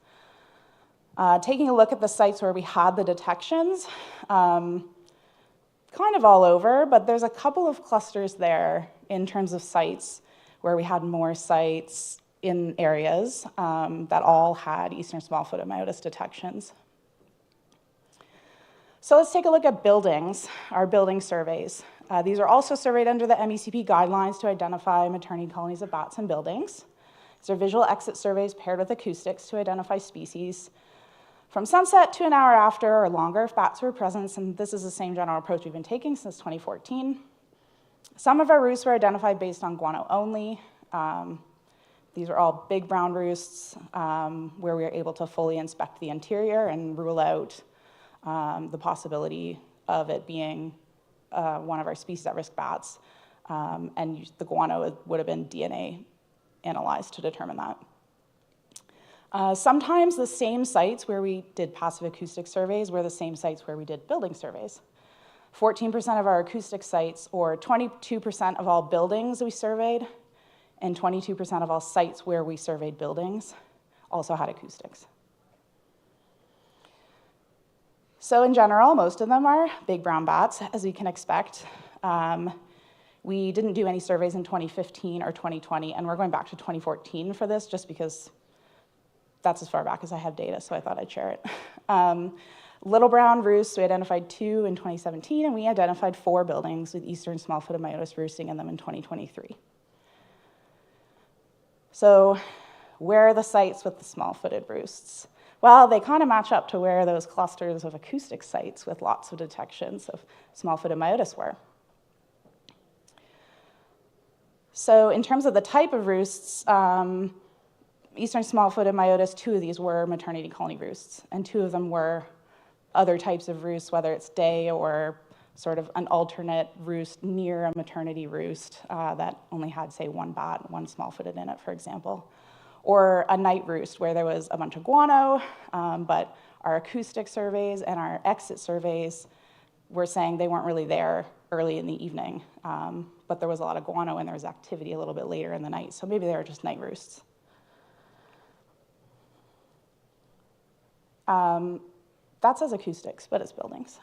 [SPEAKER 13] Taking a look at the sites where we had the detections, kind of all over, but there's a couple of clusters there in terms of sites where we had more sites in areas that all had eastern small-footed myotis detections. So let's take a look at buildings, our building surveys. These are also surveyed under the MECP guidelines to identify maternity colonies of bats in buildings. These are visual exit surveys paired with acoustics to identify species from sunset to an hour after or longer if bats were present, and this is the same general approach we've been taking since 2014. Some of our roosts were identified based on guano only. These are all big brown roosts where we are able to fully inspect the interior and rule out the possibility of it being one of our species at-risk bats. And the guano would have been DNA analyzed to determine that. Sometimes the same sites where we did passive acoustic surveys were the same sites where we did building surveys. 14% of our acoustic sites, or 22% of all buildings we surveyed, and 22% of all sites where we surveyed buildings also had acoustics. So in general, most of them are big brown bats, as you can expect. We didn't do any surveys in 2015 or 2020, and we're going back to 2014 for this just because that's as far back as I have data, so I thought I'd share it. Little brown roosts, we identified 2 in 2017, and we identified 4 buildings with eastern small-footed myotis roosting in them in 2023. So where are the sites with the small-footed roosts? Well, they kind of match up to where those clusters of acoustic sites with lots of detections of small-footed myotis were. So in terms of the type of roosts, eastern small-footed myotis, 2 of these were maternity colony roosts, and 2 of them were other types of roosts, whether it's day or sort of an alternate roost near a maternity roost that only had, say, 1 bat, 1 small-footed in it, for example. Or a night roost where there was a bunch of guano, but our acoustic surveys and our exit surveys were saying they weren't really there early in the evening, but there was a lot of guano and there was activity a little bit later in the night, so maybe they were just night roosts. that says acoustics, but it's buildings.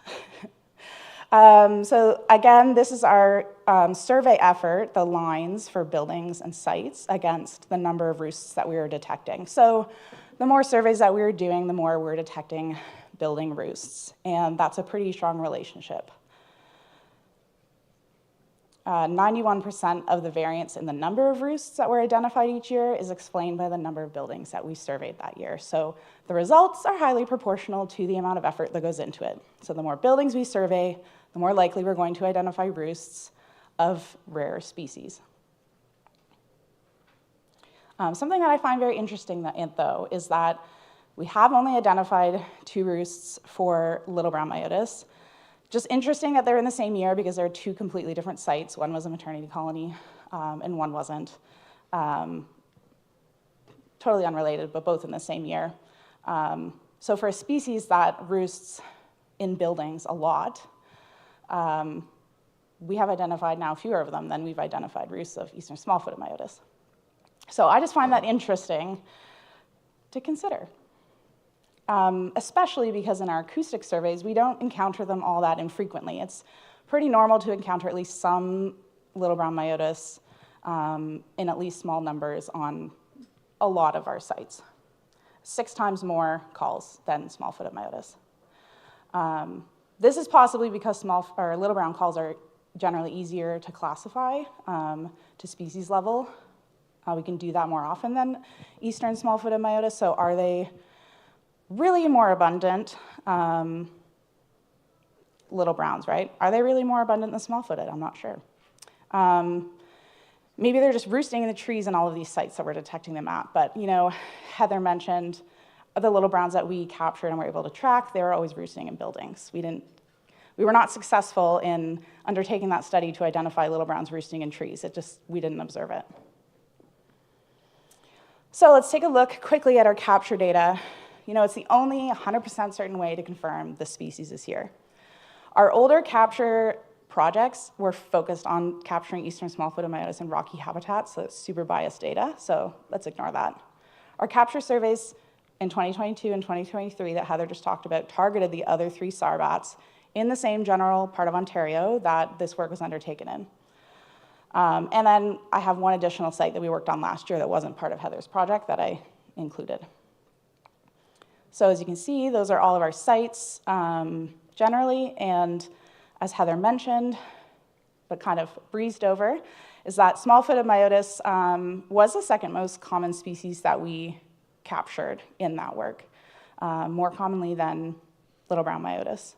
[SPEAKER 13] So again, this is our survey effort, the lines for buildings and sites against the number of roosts that we were detecting. So the more surveys that we were doing, the more we're detecting building roosts, and that's a pretty strong relationship. 91% of the variance in the number of roosts that were identified each year is explained by the number of buildings that we surveyed that year. So the results are highly proportional to the amount of effort that goes into it. So the more buildings we survey, the more likely we're going to identify roosts of rare species. Something that I find very interesting, though, is that we have only identified 2 roosts for little brown myotis. Just interesting that they're in the same year because they're 2 completely different sites. One was a maternity colony and one wasn't. Totally unrelated, but both in the same year. So for a species that roosts in buildings a lot, we have identified now fewer of them than we've identified roosts of eastern small-footed myotis. So I just find that interesting to consider. Especially because in our acoustic surveys, we don't encounter them all that infrequently. It's pretty normal to encounter at least some little brown myotis in at least small numbers on a lot of our sites. 6 times more calls than small-footed myotis. This is possibly because little brown calls are generally easier to classify to species level. We can do that more often than eastern small-footed myotis, so are they really more abundant? Little browns, right? Are they really more abundant than small-footed? I'm not sure. Maybe they're just roosting in the trees in all of these sites that we're detecting them at. But, you know, Heather mentioned the little browns that we captured and were able to track, they were always roosting in buildings. We were not successful in undertaking that study to identify little browns roosting in trees. We didn't observe it. So let's take a look quickly at our capture data. You know, it's the only 100% certain way to confirm the species is here. Our older capture projects were focused on capturing eastern small-footed myotis in rocky habitats, so it's super biased data, so let's ignore that. Our capture surveys in 2022 and 2023 that Heather just talked about targeted the other 3 sarbats in the same general part of Ontario that this work was undertaken in. And then I have one additional site that we worked on last year that wasn't part of Heather's project that I included. So as you can see, those are all of our sites generally, and as Heather mentioned, but kind of breezed over, is that small-footed myotis was the 2nd most common species that we captured in that work, more commonly than little brown myotis.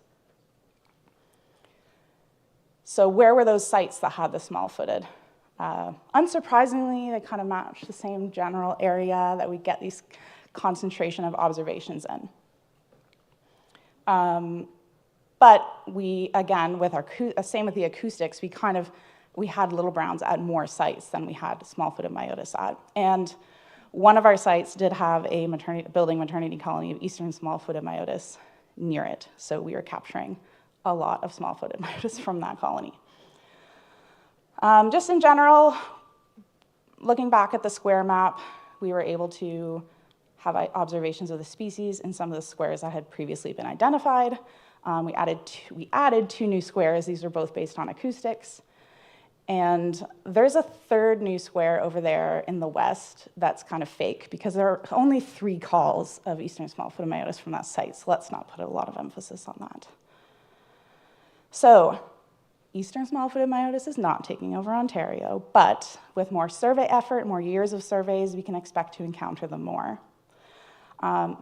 [SPEAKER 13] So where were those sites that had the small-footed? Unsurprisingly, they kind of match the same general area that we get these concentration of observations in. But we, again, with same with the acoustics, we had little browns at more sites than we had small-footed myotis at. And one of our sites did have a building maternity colony of eastern small-footed myotis near it. So we were capturing a lot of small-footed myotis from that colony. Just in general, looking back at the square map, we were able to have observations of the species in some of the squares that had previously been identified. We added 2 new squares. These are both based on acoustics. And there's a 3rd new square over there in the west that's kind of fake because there are only 3 calls of eastern small-footed myotis from that site, so let's not put a lot of emphasis on that. So eastern small-footed myotis is not taking over Ontario, but with more survey effort, more years of surveys, we can expect to encounter them more.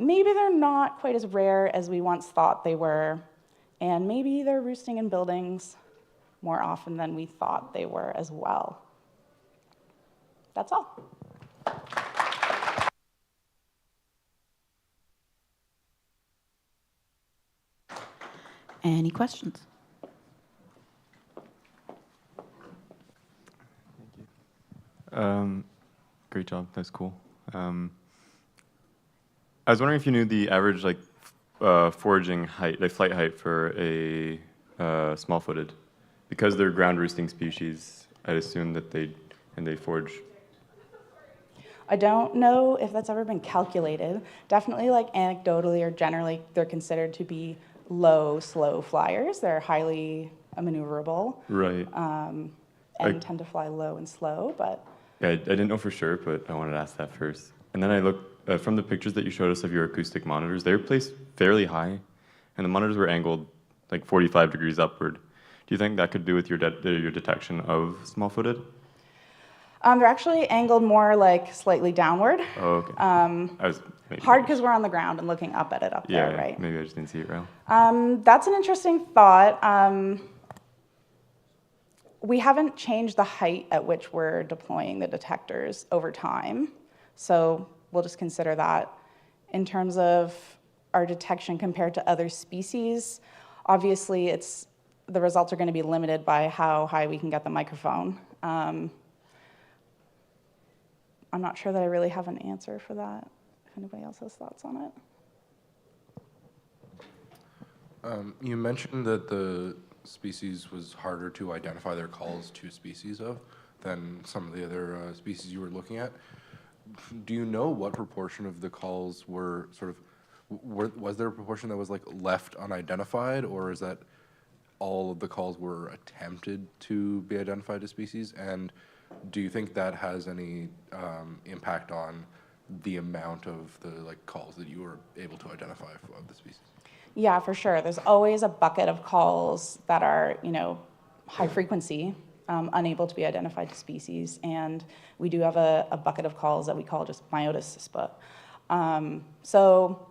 [SPEAKER 13] Maybe they're not quite as rare as we once thought they were, and maybe they're roosting in buildings more often than we thought they were as well. That's all.
[SPEAKER 2] Any questions?
[SPEAKER 12] Great job. That's cool. I was wondering if you knew the average foraging height, flight height for a small-footed, because they're ground roosting species. I'd assume that they forage.
[SPEAKER 13] I don't know if that's ever been calculated. Definitely, like anecdotally or generally, they're considered to be low, slow flyers. They're highly maneuverable.
[SPEAKER 12] Right.
[SPEAKER 13] And tend to fly low and slow, but.
[SPEAKER 12] Yeah, I didn't know for sure, but I wanted to ask that first. And then I looked from the pictures that you showed us of your acoustic monitors, they were placed fairly high, and the monitors were angled like 45 degrees upward. Do you think that could do with your detection of small-footed?
[SPEAKER 13] They're actually angled more like slightly downward.
[SPEAKER 12] Oh, okay. I was
[SPEAKER 13] hard because we're on the ground and looking up at it up
[SPEAKER 12] yeah,
[SPEAKER 13] there, right?
[SPEAKER 12] Maybe I just didn't see it well.
[SPEAKER 13] That's an interesting thought. We haven't changed the height at which we're deploying the detectors over time, so we'll just consider that. In terms of our detection compared to other species, obviously the results are going to be limited by how high we can get the microphone. I'm not sure that I really have an answer for that, if anybody else has thoughts on it.
[SPEAKER 6] You mentioned that the species was harder to identify their calls to species of than some of the other species you were looking at. Do you know what proportion of the calls were was there a proportion that was like left unidentified, or is that all of the calls were attempted to be identified as species? And do you think that has any impact on the amount of the calls that you were able to identify of the species?
[SPEAKER 13] Yeah, for sure. There's always a bucket of calls that are, high frequency, unable to be identified to species, and we do have a bucket of calls that we call just myotis. So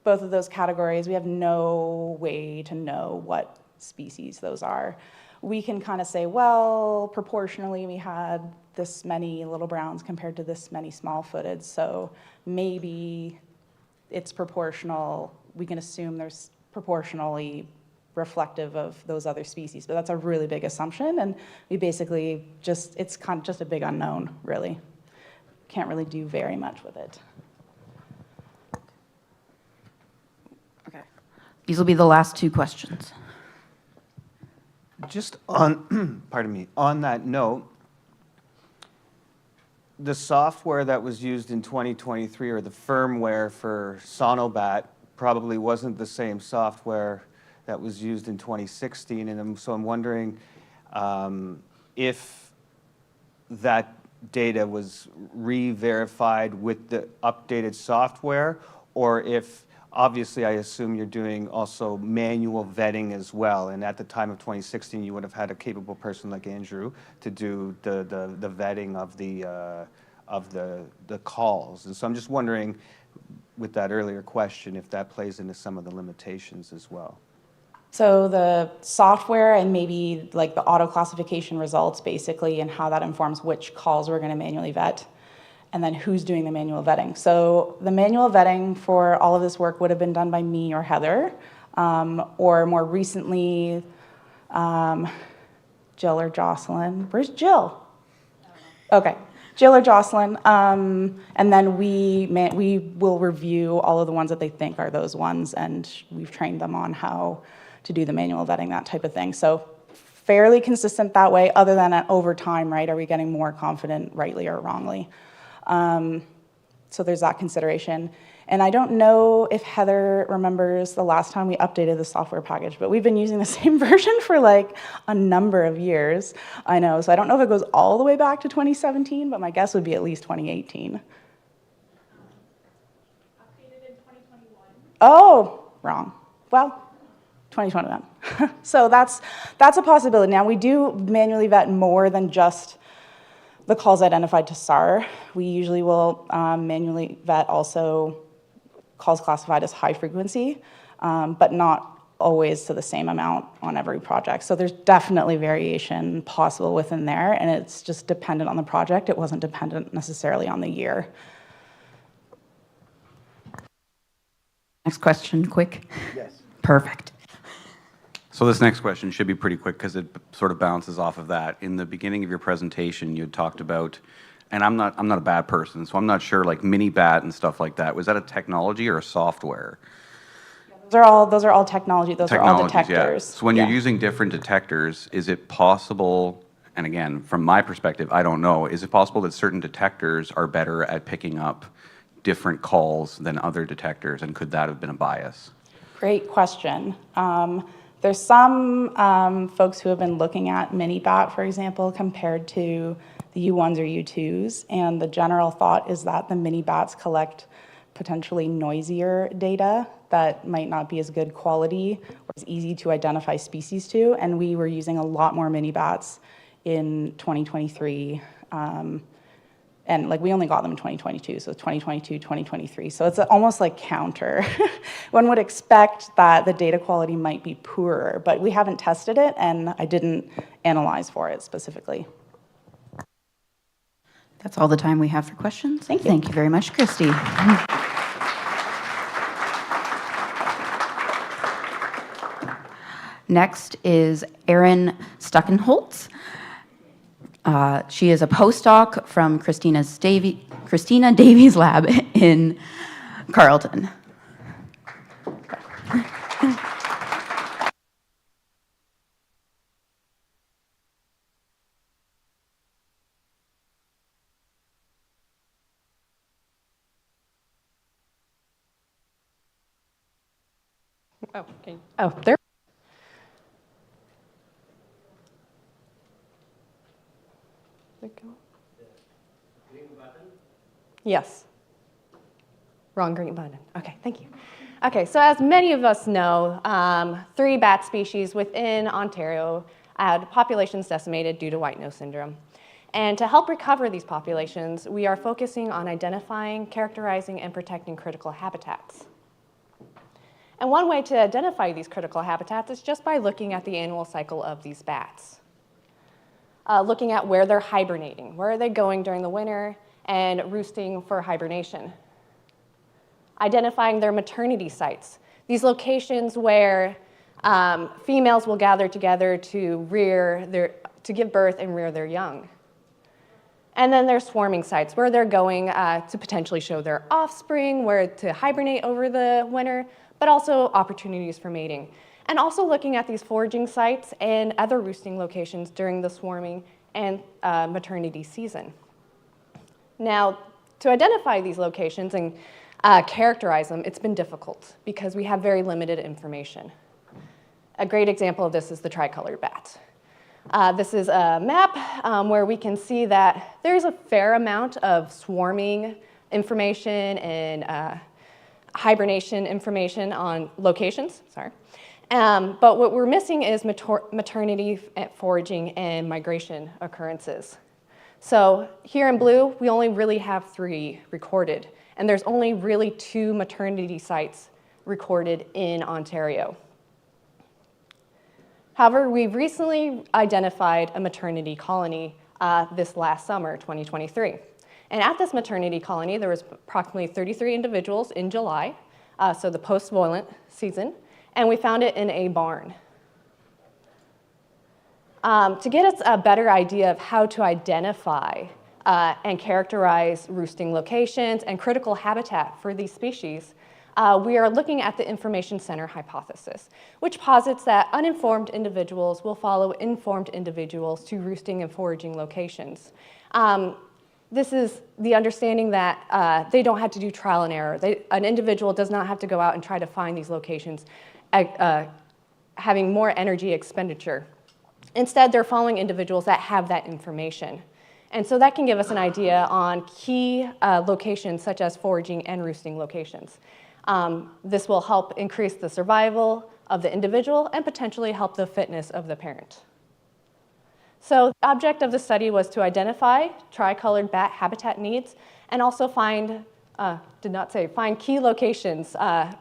[SPEAKER 13] both of those categories, we have no way to know what species those are. We can kind of say, well, proportionally, we had this many little browns compared to this many small-footed, so maybe it's proportional. We can assume there's proportionally reflective of those other species, but that's a really big assumption, and we basically it's kind of just a big unknown, really. Can't really do very much with it.
[SPEAKER 2] Okay. These will be the last two questions.
[SPEAKER 14] Just on, pardon me, on that note, the software that was used in 2023, or the firmware for Sonobat, probably wasn't the same software that was used in 2016, and so I'm wondering if that data was re-verified with the updated software, or if, obviously I assume you're doing also manual vetting as well, and at the time of 2016 you would have had a capable person like Andrew to do the vetting of the calls. And so I'm just wondering, with that earlier question, if that plays into some of the limitations as well.
[SPEAKER 13] So the software and maybe like the auto classification results basically, and how that informs which calls we're going to manually vet, and then who's doing the manual vetting. So the manual vetting for all of this work would have been done by me or Heather, or more recently, Jill or Jocelyn. Where's Jill? Okay. Jill or Jocelyn, and then we will review all of the ones that they think are those ones, and we've trained them on how to do the manual vetting, that type of thing. So fairly consistent that way, other than over time, right? Are we getting more confident, rightly or wrongly? So there's that consideration. And I don't know if Heather remembers the last time we updated the software package, but we've been using the same version for like a number of years. I know, so I don't know if it goes all the way back to 2017, but my guess would be at least 2018. Updated in 2021. Oh, wrong. Well, 2021. So that's a possibility. Now, we do manually vet more than just the calls identified to SAR. We usually will manually vet also calls classified as high frequency, but not always to the same amount on every project. So there's definitely variation possible within there, and it's just dependent on the project. It wasn't dependent necessarily on the year.
[SPEAKER 2] Next question, quick.
[SPEAKER 14] Yes.
[SPEAKER 2] Perfect.
[SPEAKER 15] So this next question should be pretty quick because it sort of bounces off of that. In the beginning of your presentation, you had talked about, and I'm not a bad person, so I'm not sure, like mini bat and stuff like that. Was that a technology or a software?
[SPEAKER 13] Those are all technology. Those are all detectors.
[SPEAKER 15] Yeah. So when you're using different detectors, is it possible, and again, from my perspective, I don't know, is it possible that certain detectors are better at picking up different calls than other detectors, and could that have been a bias?
[SPEAKER 13] Great question. There's some folks who have been looking at mini-bat, for example, compared to the U1s or U2s, and the general thought is that the mini-bats collect potentially noisier data that might not be as good quality or as easy to identify species to, and we were using a lot more mini-bats in 2023, and like we only got them in 2022, so 2022, 2023. So it's almost like counter. One would expect that the data quality might be poorer, but we haven't tested it and I didn't analyze for it specifically.
[SPEAKER 2] That's all the time we have for questions.
[SPEAKER 13] Thank you.
[SPEAKER 2] Thank you very much, Christy. Next is Erin Stuckenholtz. She is a postdoc from Christina Davies' lab in Carleton.
[SPEAKER 16] Oh, okay. Oh, there. Yes. Wrong green button. Okay, thank you. Okay, so as many of us know, 3 bat species within Ontario had populations decimated due to white nose syndrome. And to help recover these populations, we are focusing on identifying, characterizing, and protecting critical habitats. And one way to identify these critical habitats is just by looking at the annual cycle of these bats. Looking at where they're hibernating, where are they going during the winter, and roosting for hibernation. Identifying their maternity sites, these locations where females will gather together to give birth and rear their young. And then their swarming sites, where they're going to potentially show their offspring, where to hibernate over the winter, but also opportunities for mating. And also looking at these foraging sites and other roosting locations during the swarming and maternity season. Now, to identify these locations and characterize them, it's been difficult because we have very limited information. A great example of this is the tricolored bat. This is a map where we can see that there's a fair amount of swarming information and hibernation information on locations, but what we're missing is maternity, foraging, and migration occurrences. So here in blue, we only really have 3 recorded, and there's only really 2 maternity sites recorded in Ontario. However, we've recently identified a maternity colony this last summer, 2023. And at this maternity colony, there was approximately 33 individuals in July, so the post-volant season, and we found it in a barn. To get us a better idea of how to identify and characterize roosting locations and critical habitat for these species, we are looking at the information center hypothesis, which posits that uninformed individuals will follow informed individuals to roosting and foraging locations. This is the understanding that they don't have to do trial and error. An individual does not have to go out and try to find these locations, having more energy expenditure. Instead, they're following individuals that have that information. And so that can give us an idea on key locations such as foraging and roosting locations. This will help increase the survival of the individual and potentially help the fitness of the parent. So the object of the study was to identify tricolored bat habitat needs and also find key locations,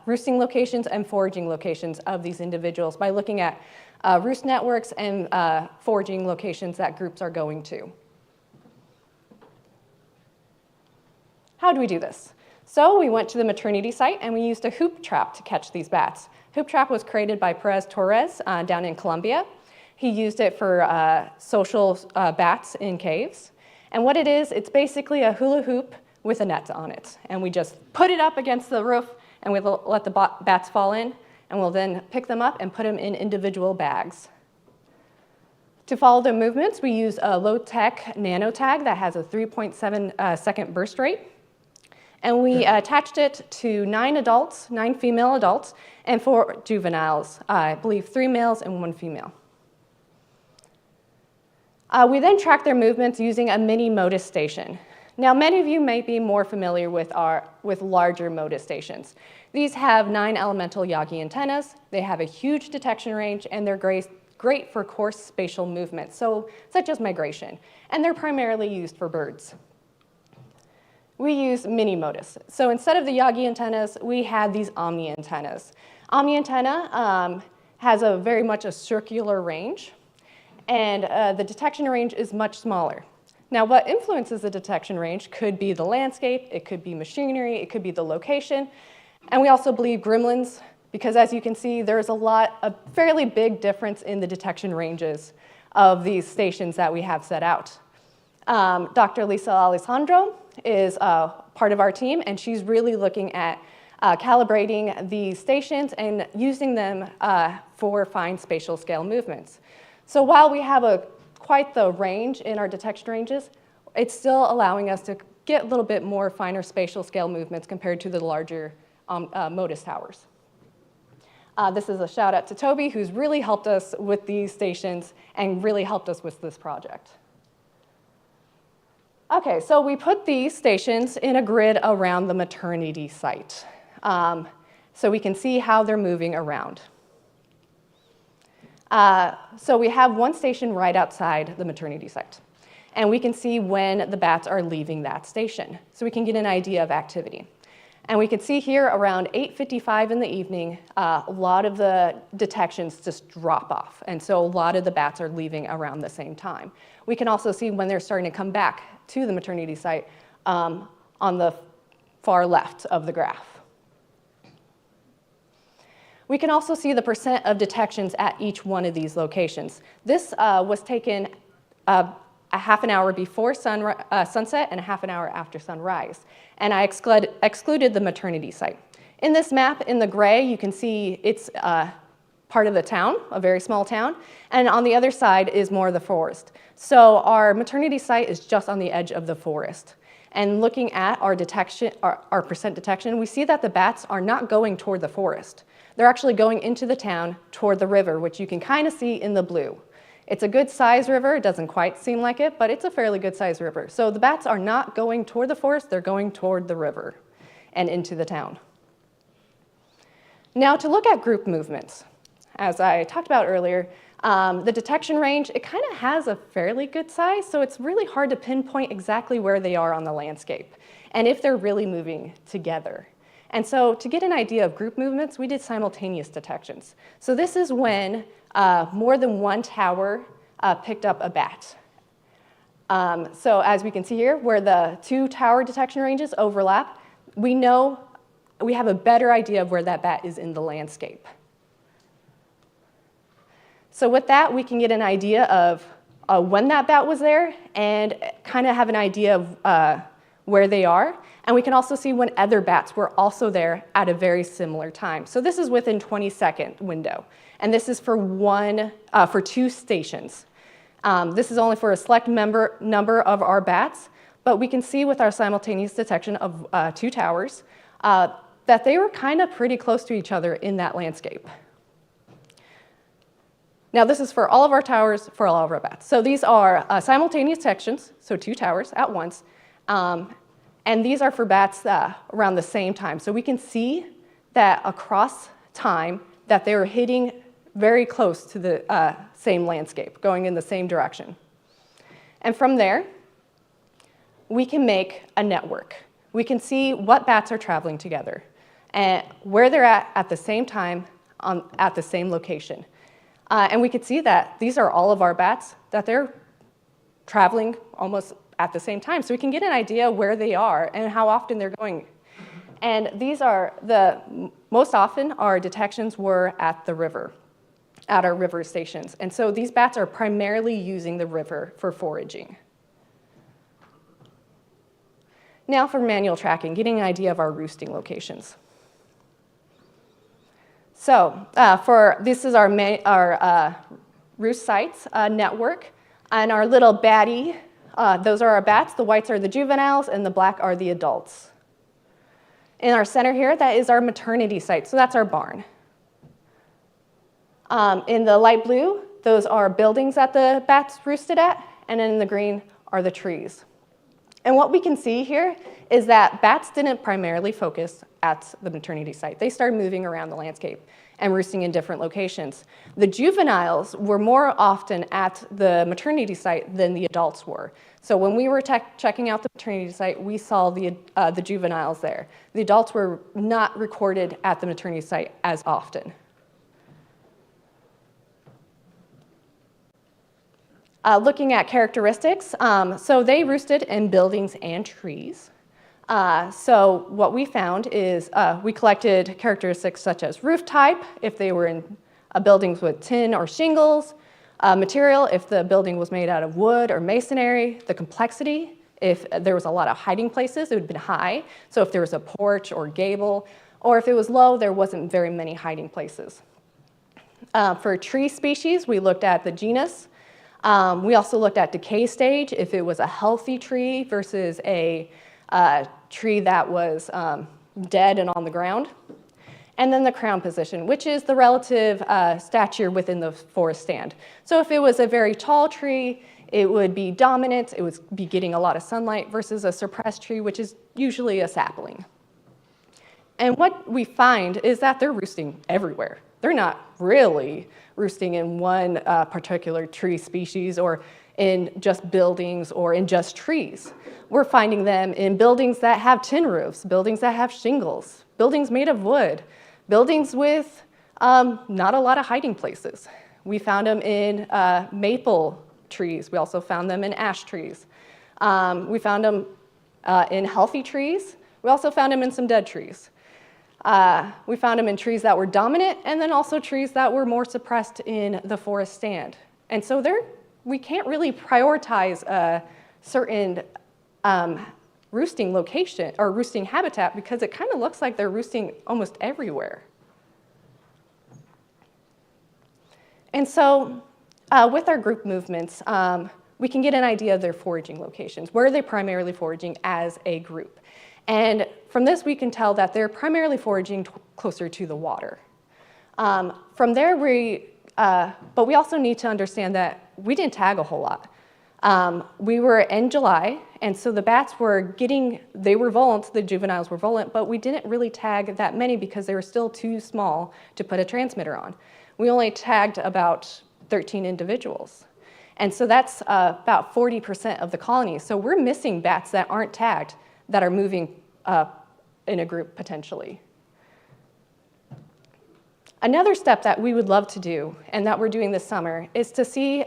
[SPEAKER 16] roosting locations and foraging locations of these individuals by looking at roost networks and foraging locations that groups are going to. How do we do this? So we went to the maternity site and we used a hoop trap to catch these bats. Hoop trap was created by Perez Torres down in Colombia. He used it for social bats in caves. And what it is, it's basically a hula hoop with a net on it. And we just put it up against the roof and we let the bats fall in, and we'll then pick them up and put them in individual bags. To follow the movements, we use a low-tech nano tag that has a 3.7 second burst rate. And we attached it to 9 female adults, and 4 juveniles, I believe 3 males and 1 female. We then track their movements using a mini MODIS station. Now, many of you may be more familiar with larger MODIS stations. These have 9 elemental Yagi antennas, they have a huge detection range, and they're great for coarse spatial movements, such as migration, and they're primarily used for birds. We use mini MODIS. So instead of the Yagi antennas, we had these Omni antennas. Omni antenna has very much a circular range, and the detection range is much smaller. Now, what influences the detection range could be the landscape, it could be machinery, it could be the location, and we also believe gremlins, because as you can see, there's a fairly big difference in the detection ranges of these stations that we have set out. Dr. Lisa Alessandro is part of our team, and she's really looking at calibrating these stations and using them for fine spatial scale movements. So while we have quite the range in our detection ranges, it's still allowing us to get a little bit more finer spatial scale movements compared to the larger MODIS towers. This is a shout out to Toby, who's really helped us with these stations and really helped us with this project. Okay, so we put these stations in a grid around the maternity site so we can see how they're moving around. So we have one station right outside the maternity site, and we can see when the bats are leaving that station, so we can get an idea of activity. And we can see here around 8:55 in the evening, a lot of the detections just drop off, and so a lot of the bats are leaving around the same time. We can also see when they're starting to come back to the maternity site on the far left of the graph. We can also see the percent of detections at each one of these locations. This was taken a half an hour before sunset and a half an hour after sunrise. And I excluded the maternity site. In this map, in the gray, you can see it's part of the town, a very small town, and on the other side is more of the forest. So our maternity site is just on the edge of the forest. And looking at our detection, our percent detection, we see that the bats are not going toward the forest. They're actually going into the town toward the river, which you can kind of see in the blue. It's a good size river. It doesn't quite seem like it, but it's a fairly good size river. So the bats are not going toward the forest, they're going toward the river and into the town. Now to look at group movements. As I talked about earlier, the detection range, it kind of has a fairly good size, so it's really hard to pinpoint exactly where they are on the landscape and if they're really moving together. And so to get an idea of group movements, we did simultaneous detections. So this is when more than one tower picked up a bat. So as we can see here, where the 2 tower detection ranges overlap, we have a better idea of where that bat is in the landscape. So with that, we can get an idea of when that bat was there and kind of have an idea of where they are. And we can also see when other bats were also there at a very similar time. So this is within 20-second window. And this is for 2 stations. This is only for a select number of our bats, but we can see with our simultaneous detection of 2 towers that they were kind of pretty close to each other in that landscape. Now this is for all of our towers, for all of our bats. So these are simultaneous detections, so 2 towers at once, and these are for bats around the same time. So we can see that across time that they were hitting very close to the same landscape, going in the same direction. And from there, we can make a network. We can see what bats are traveling together and where they're at the same time at the same location. And we could see that these are all of our bats, that they're traveling almost at the same time. So we can get an idea where they are and how often they're going. And these are most often our detections were at the river, at our river stations. And so these bats are primarily using the river for foraging. Now for manual tracking, getting an idea of our roosting locations. So this is our roost sites network. And our little baddie, those are our bats. The whites are the juveniles, and the black are the adults. In our center here, that is our maternity site, so that's our barn. In the light blue, those are buildings that the bats roosted at, and in the green are the trees. And what we can see here is that bats didn't primarily focus at the maternity site. They started moving around the landscape and roosting in different locations. The juveniles were more often at the maternity site than the adults were. So when we were checking out the maternity site, we saw the juveniles there. The adults were not recorded at the maternity site as often. Looking at characteristics, so they roosted in buildings and trees. So what we found is we collected characteristics such as roof type, if they were in buildings with tin or shingles, material, if the building was made out of wood or masonry, the complexity, if there was a lot of hiding places, it would have been high. So if there was a porch or gable, or if it was low, there wasn't very many hiding places. For tree species, we looked at the genus. We also looked at decay stage, if it was a healthy tree versus a tree that was dead and on the ground. And then the crown position, which is the relative stature within the forest stand. So if it was a very tall tree, it would be dominant, it would be getting a lot of sunlight versus a suppressed tree, which is usually a sapling. And what we find is that they're roosting everywhere. They're not really roosting in one particular tree species or in just buildings or in just trees. We're finding them in buildings that have tin roofs, buildings that have shingles, buildings made of wood, buildings with not a lot of hiding places. We found them in maple trees. We also found them in ash trees. We found them in healthy trees. We also found them in some dead trees. We found them in trees that were dominant and then also trees that were more suppressed in the forest stand. And so we can't really prioritize a certain roosting location or roosting habitat because it kind of looks like they're roosting almost everywhere. And so with our group movements, we can get an idea of their foraging locations. Where are they primarily foraging as a group? And from this, we can tell that they're primarily foraging closer to the water. From there, but we also need to understand that we didn't tag a whole lot. We were in July, and so the bats they were volant, the juveniles were volant, but we didn't really tag that many because they were still too small to put a transmitter on. We only tagged about 13 individuals. And so that's about 40% of the colony. So we're missing bats that aren't tagged that are moving in a group potentially. Another step that we would love to do, and that we're doing this summer, is to see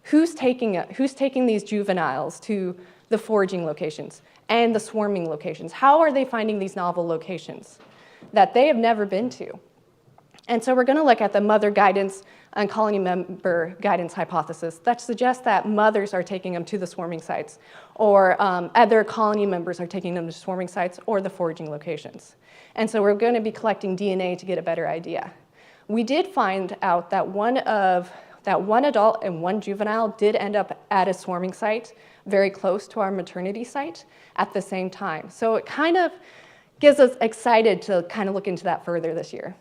[SPEAKER 16] who's taking these juveniles to the foraging locations and the swarming locations. How are they finding these novel locations that they have never been to? And so we're going to look at the mother guidance and colony member guidance hypothesis that suggests that mothers are taking them to the swarming sites, or other colony members are taking them to swarming sites or the foraging locations. And so we're going to be collecting DNA to get a better idea. We did find out that one adult and one juvenile did end up at a swarming site very close to our maternity site at the same time. So it kind of gets us excited to kind of look into that further this year.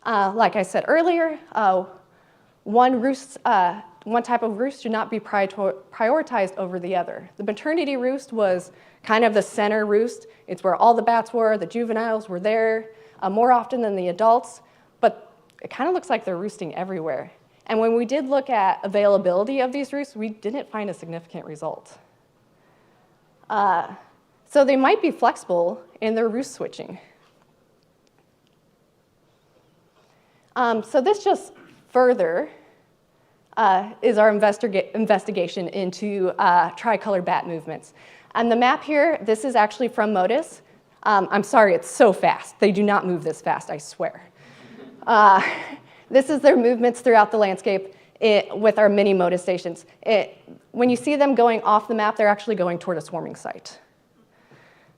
[SPEAKER 16] Like I said earlier, one type of roost should not be prioritized over the other. The maternity roost was kind of the center roost. It's where all the bats were, the juveniles were there more often than the adults, but it kind of looks like they're roosting everywhere. And when we did look at availability of these roosts, we didn't find a significant result. So they might be flexible in their roost switching. So this just further is our investigation into tricolor bat movements. On the map here, this is actually from MODIS. I'm sorry, it's so fast. They do not move this fast, I swear. This is their movements throughout the landscape with our mini MODIS stations. When you see them going off the map, they're actually going toward a swarming site.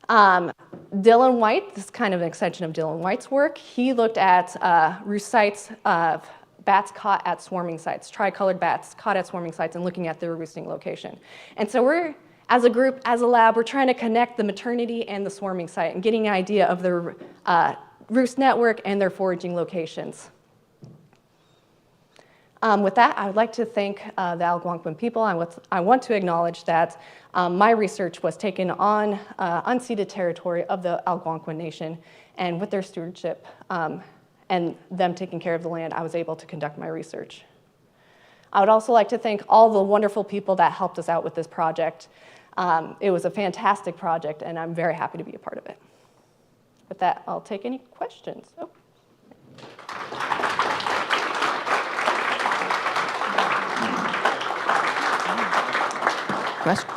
[SPEAKER 16] Dylan White, this is kind of an extension of Dylan White's work. He looked at roost sites of bats caught at swarming sites, tricolored bats caught at swarming sites and looking at their roosting location. And so we're, as a group, as a lab, we're trying to connect the maternity and the swarming site and getting an idea of their roost network and their foraging locations. With that, I would like to thank the Algonquin people. I want to acknowledge that my research was taken on unceded territory of the Algonquin Nation, and with their stewardship and them taking care of the land, I was able to conduct my research. I would also like to thank all the wonderful people that helped us out with this project. It was a fantastic project, and I'm very happy to be a part of it. With that, I'll take any questions. Oh.
[SPEAKER 10] Questions?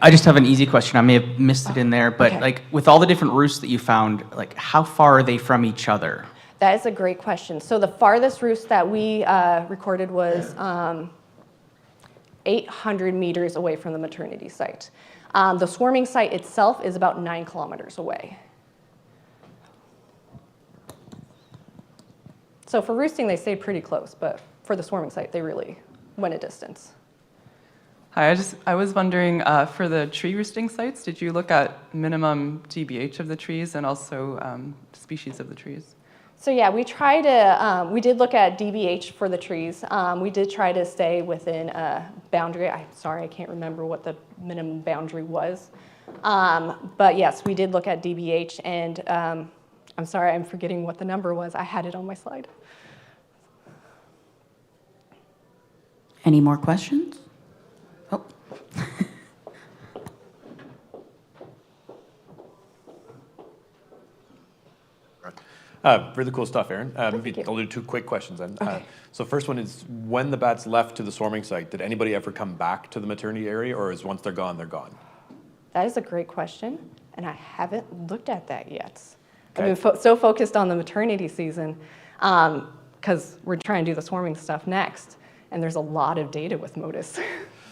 [SPEAKER 10] I just have an easy question. I may have missed it in there, but
[SPEAKER 16] Okay.
[SPEAKER 10] like with all the different roosts that you found, like how far are they from each other?
[SPEAKER 16] That is a great question. So the farthest roost that we recorded was 800 meters away from the maternity site. The swarming site itself is about 9 kilometers away. So for roosting, they stayed pretty close, but for the swarming site, they really went a distance.
[SPEAKER 17] Hi, I was wondering, for the tree roosting sites, did you look at minimum DBH of the trees and also species of the trees?
[SPEAKER 16] So yeah, we did look at DBH for the trees. We did try to stay within a boundary. I'm sorry, I can't remember what the minimum boundary was. But yes, we did look at DBH, and I'm sorry, I'm forgetting what the number was. I had it on my slide.
[SPEAKER 2] Any more questions? Oh.
[SPEAKER 18] Really cool stuff, Aaron. I'll do 2 quick questions then.
[SPEAKER 16] Okay.
[SPEAKER 18] So first one is, when the bats left to the swarming site, did anybody ever come back to the maternity area, or is once they're gone, they're gone?
[SPEAKER 16] That is a great question, and I haven't looked at that yet.
[SPEAKER 18] Okay.
[SPEAKER 16] I've been so focused on the maternity season because we're trying to do the swarming stuff next, and there's a lot of data with MODIS.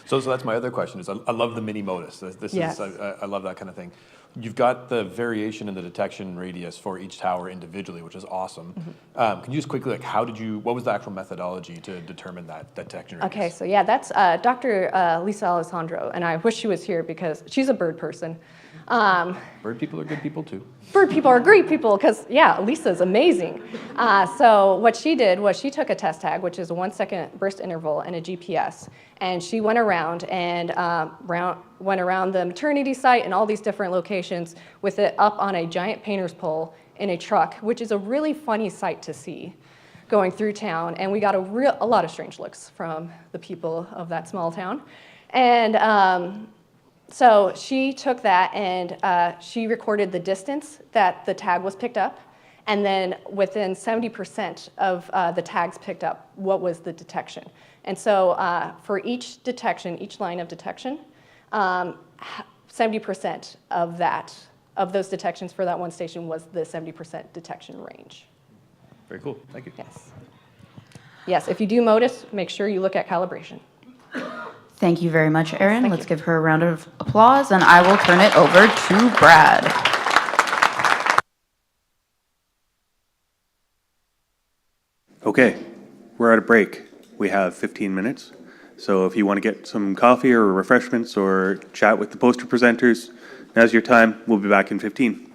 [SPEAKER 18] So that's my other question is, I love the mini MODIS.
[SPEAKER 16] Yes.
[SPEAKER 18] I love that kind of thing. You've got the variation in the detection radius for each tower individually, which is awesome.
[SPEAKER 16] Mm-hmm.
[SPEAKER 18] Can you just quickly, what was the actual methodology to determine that detection radius?
[SPEAKER 16] Okay, so yeah, that's Dr. Lisa Alessandro, and I wish she was here because she's a bird person.
[SPEAKER 18] Bird people are good people too.
[SPEAKER 16] Bird people are great people because, yeah, Lisa's amazing. So what she did was she took a test tag, which is a 1-second burst interval and a GPS, and she went around and went around the maternity site and all these different locations with it up on a giant painter's pole in a truck, which is a really funny sight to see going through town. And we got a lot of strange looks from the people of that small town. And so she took that and she recorded the distance that the tag was picked up, and then within 70% of the tags picked up, what was the detection. And so for each detection, each line of detection, 70% of those detections for that one station was the 70% detection range.
[SPEAKER 18] Very cool, thank you.
[SPEAKER 16] Yes. Yes, if you do MODIS, make sure you look at calibration.
[SPEAKER 2] Thank you very much, Erin. Let's give her a round of applause, and I will turn it over to Brad.
[SPEAKER 1] Okay, we're at a break. We have 15 minutes. So if you want to get some coffee or refreshments or chat with the poster presenters, now's your time. We'll be back in 15.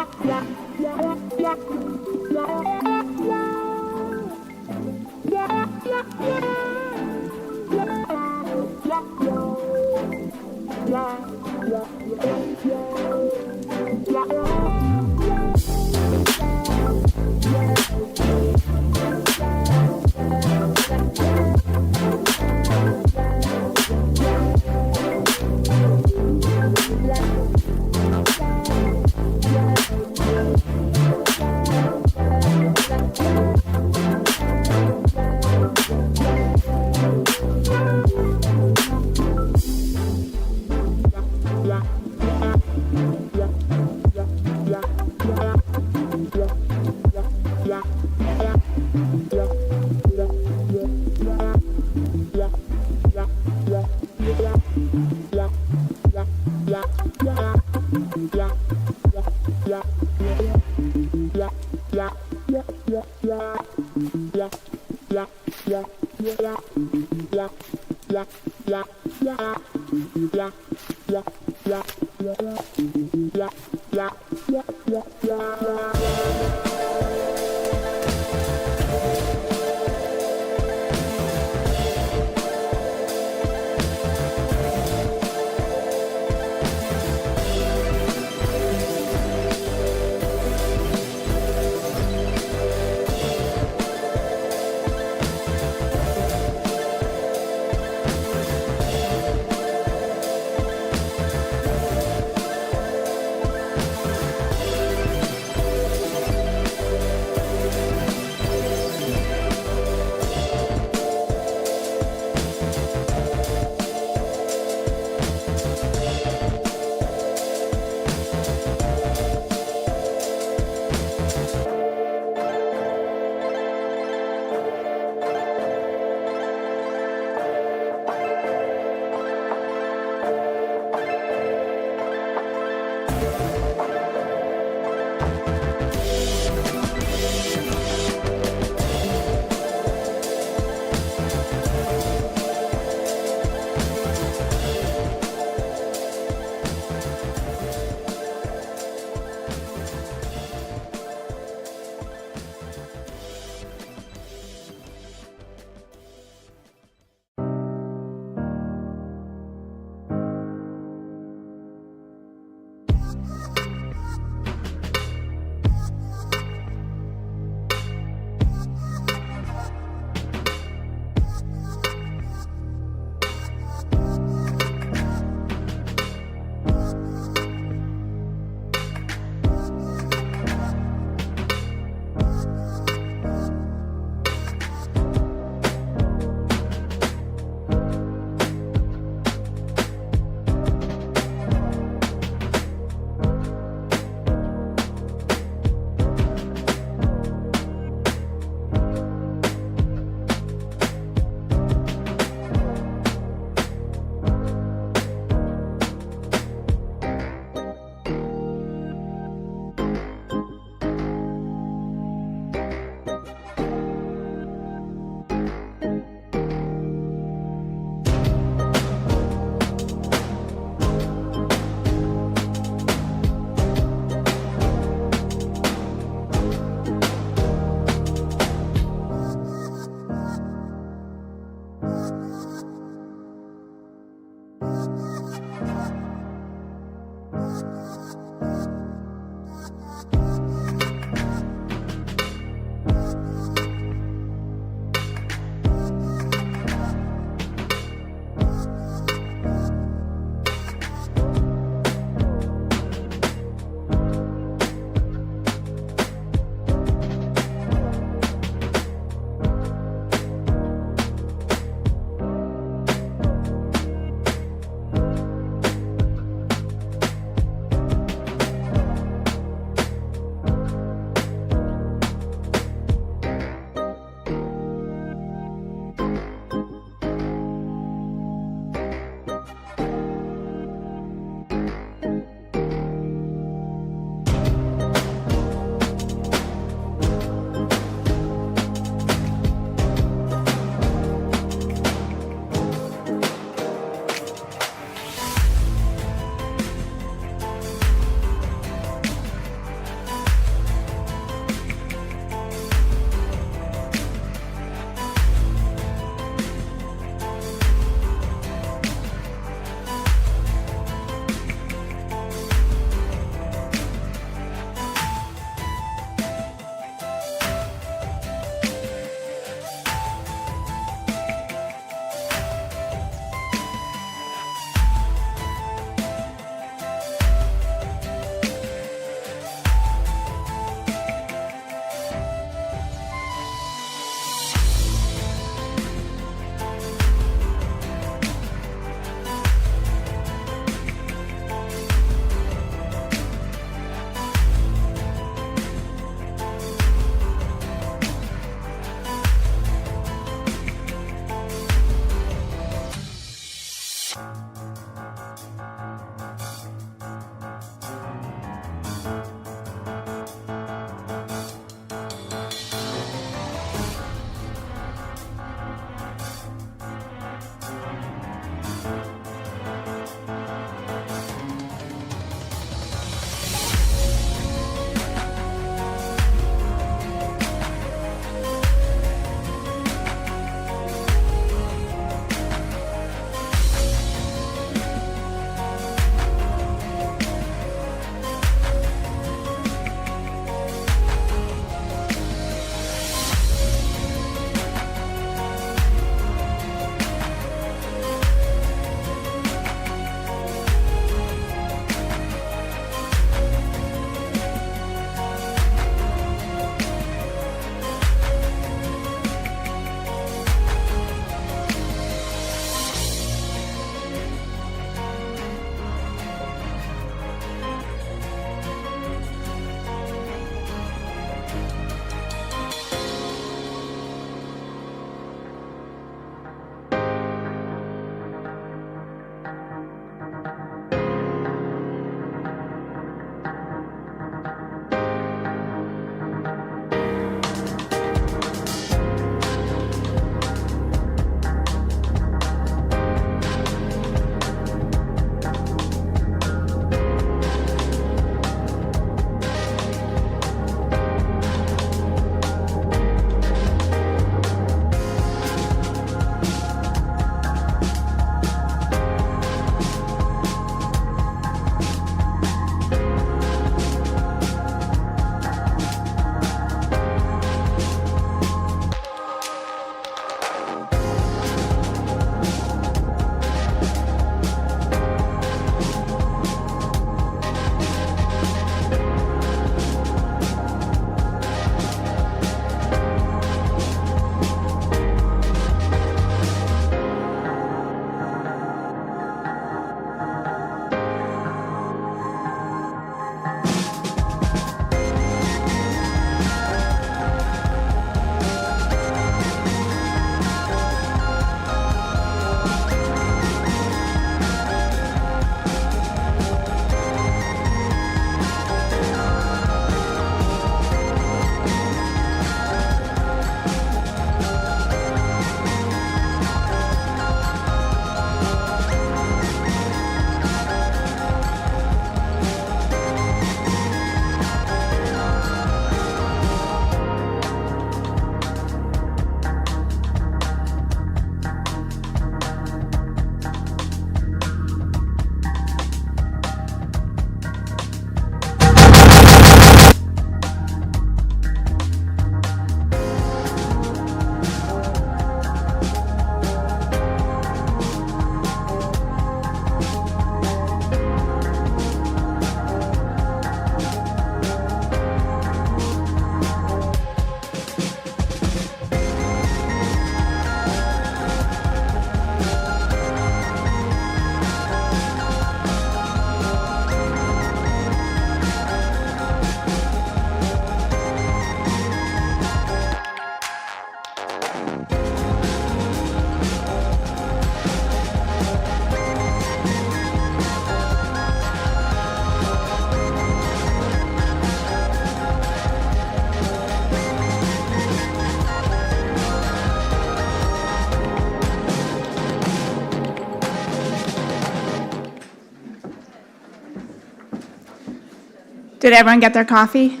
[SPEAKER 9] Did everyone get their coffee?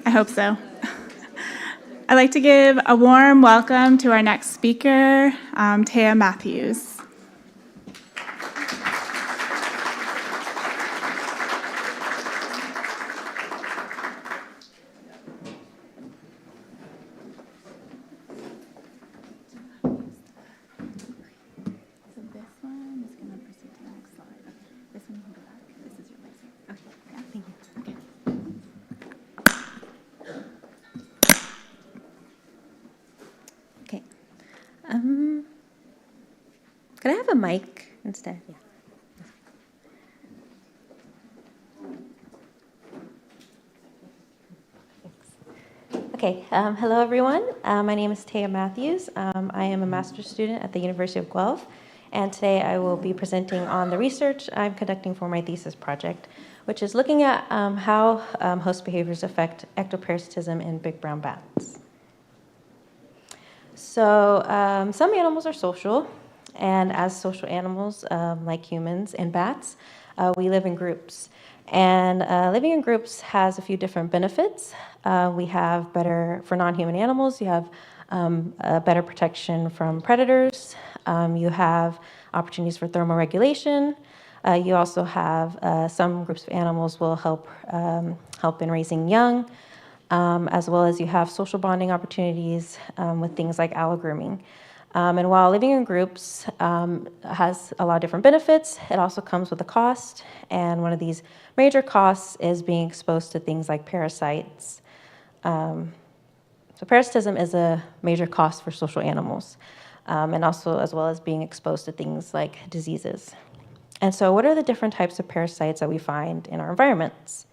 [SPEAKER 9] I hope so. I'd like to give a warm welcome to our next speaker, Taya Matthews.
[SPEAKER 8] Okay. Could I have a mic instead? Yeah. Okay, hello everyone. My name is Taya Matthews. I am a master's student at the University of Guelph, and today I will be presenting on the research I'm conducting for my thesis project, which is looking at how host behaviors affect ectoparasitism in big brown bats. So some animals are social, and as social animals, like humans and bats, we live in groups. And living in groups has a few different benefits. We have better, for non-human animals, you have a better protection from predators. You have opportunities for thermoregulation. You also have some groups of animals will help in raising young, as well as you have social bonding opportunities with things like allogrooming. And while living in groups has a lot of different benefits, it also comes with a cost. And one of these major costs is being exposed to things like parasites. So parasitism is a major cost for social animals, and also as well as being exposed to things like diseases. And so what are the different types of parasites that we find in our environments?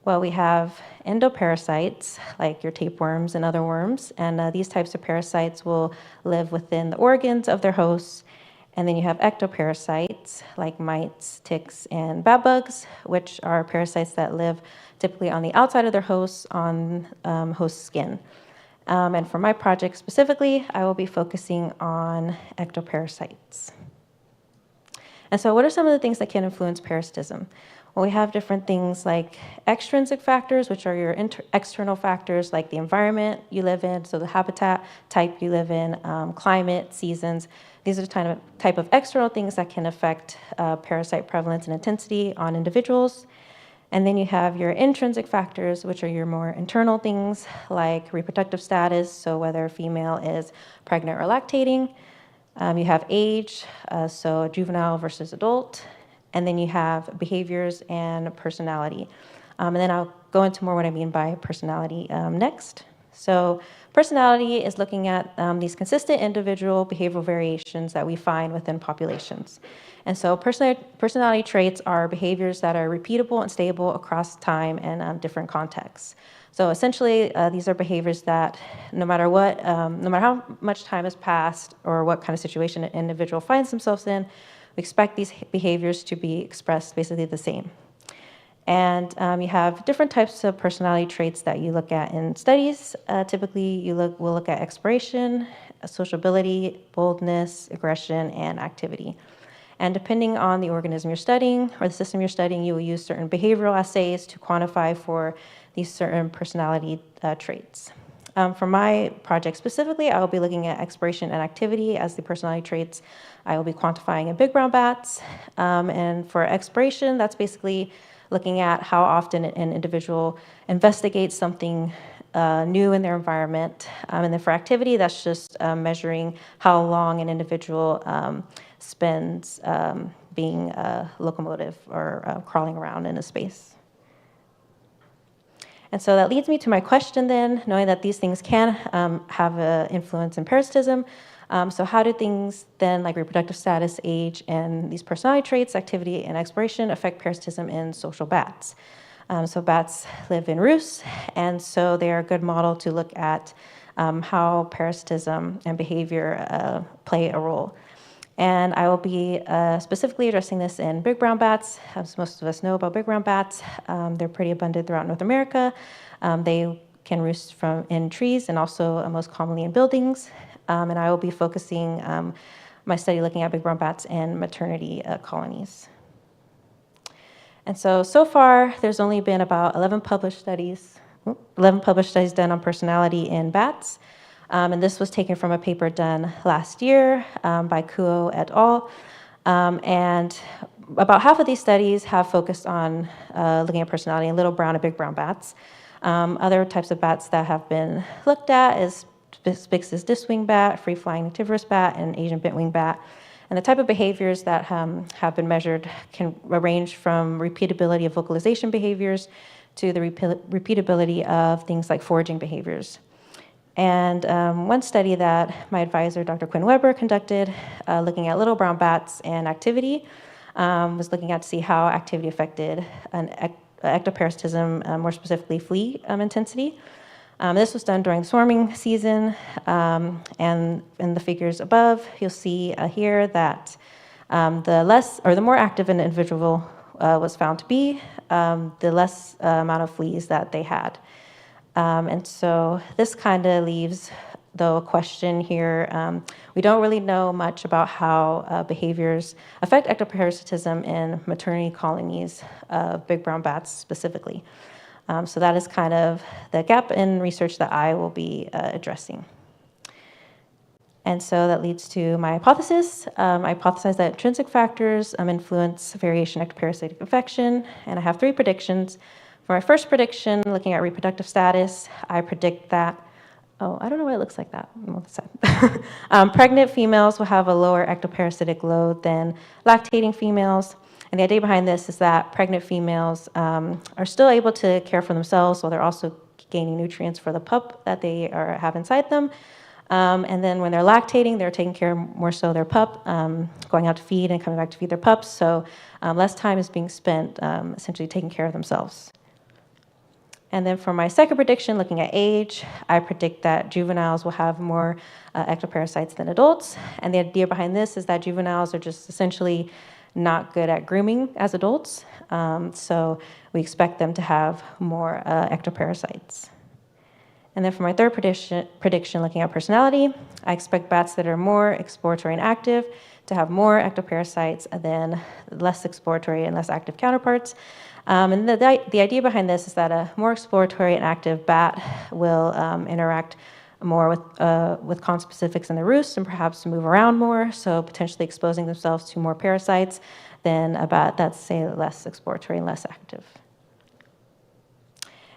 [SPEAKER 8] Well, we have endoparasites, like your tapeworms and other worms, and these types of parasites will live within the organs of their hosts. And then you have ectoparasites, like mites, ticks, and bat bugs, which are parasites that live typically on the outside of their hosts on host skin. And for my project specifically, I will be focusing on ectoparasites. And so what are some of the things that can influence parasitism? Well, we have different things like extrinsic factors, which are your external factors like the environment you live in, so the habitat type you live in, climate, seasons. These are the type of external things that can affect parasite prevalence and intensity on individuals. And then you have your intrinsic factors, which are your more internal things like reproductive status, so whether a female is pregnant or lactating. You have age, so juvenile versus adult. And then you have behaviors and personality. And then I'll go into more what I mean by personality next. So personality is looking at these consistent individual behavioral variations that we find within populations. And so personality traits are behaviors that are repeatable and stable across time and different contexts. So essentially, these are behaviors that no matter what, no matter how much time has passed or what kind of situation an individual finds themselves in, we expect these behaviors to be expressed basically the same. And you have different types of personality traits that you look at in studies. Typically, we'll look at exploration, sociability, boldness, aggression, and activity. And depending on the organism you're studying or the system you're studying, you will use certain behavioral assays to quantify for these certain personality traits. For my project specifically, I will be looking at exploration and activity as the personality traits I will be quantifying in big brown bats. And for exploration, that's basically looking at how often an individual investigates something new in their environment. And then for activity, that's just measuring how long an individual spends being locomotive or crawling around in a space. And so that leads me to my question then, knowing that these things can have an influence in parasitism. So how do things then like reproductive status, age, and these personality traits, activity, and exploration affect parasitism in social bats? So bats live in roosts, and so they are a good model to look at how parasitism and behavior play a role. And I will be specifically addressing this in big brown bats. As most of us know about big brown bats, they're pretty abundant throughout North America. They can roost in trees and also most commonly in buildings. And I will be focusing my study looking at big brown bats and maternity colonies.
[SPEAKER 19] And so far, there's only been about 11 published studies done on personality in bats. And this was taken from a paper done last year by Kuo et al. And about half of these studies have focused on looking at personality in little brown and big brown bats. Other types of bats that have been looked at is Spix's discwing bat, free-flying nectivorous bat, and Asian bentwing bat. And the type of behaviors that have been measured can range from repeatability of vocalization behaviors to the repeatability of things like foraging behaviors. And one study that my advisor, Dr. Quinn Weber, conducted looking at little brown bats and activity was looking at to see how activity affected an ectoparasitism, more specifically flea intensity. This was done during the swarming season, and in the figures above, you'll see here that the more active an individual was found to be, the less amount of fleas that they had. And so this kind of leaves, though, a question here. We don't really know much about how behaviors affect ectoparasitism in maternity colonies of big brown bats specifically. So that is kind of the gap in research that I will be addressing. And so that leads to my hypothesis. I hypothesize that intrinsic factors influence variation in ectoparasitic infection, and I have 3 predictions. For my first prediction, looking at reproductive status, I predict that, I don't know why it looks like that. Pregnant females will have a lower ectoparasitic load than lactating females. And the idea behind this is that pregnant females are still able to care for themselves while they're also gaining nutrients for the pup that they have inside them. And then when they're lactating, they're taking care more so of their pup, going out to feed and coming back to feed their pups. So less time is being spent essentially taking care of themselves. And then for my second prediction, looking at age, I predict that juveniles will have more ectoparasites than adults. And the idea behind this is that juveniles are just essentially not good at grooming as adults. So we expect them to have more ectoparasites. And then for my third prediction, looking at personality, I expect bats that are more exploratory and active to have more ectoparasites than less exploratory and less active counterparts. And the idea behind this is that a more exploratory and active bat will interact more with conspecifics in the roost and perhaps move around more, so potentially exposing themselves to more parasites than a bat that's, say, less exploratory and less active.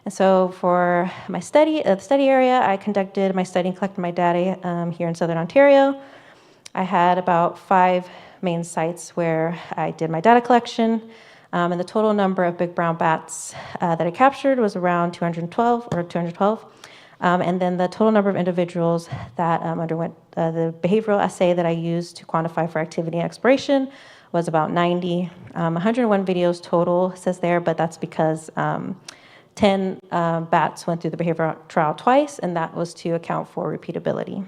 [SPEAKER 19] And so for my study area, I conducted my study and collected my data here in Southern Ontario. I had about 5 main sites where I did my data collection. And the total number of big brown bats that I captured was around 212. And then the total number of individuals that underwent the behavioral assay that I used to quantify for activity and exploration was about 90. 101 videos total, it says there, but that's because 10 bats went through the behavioral trial twice, and that was to account for repeatability.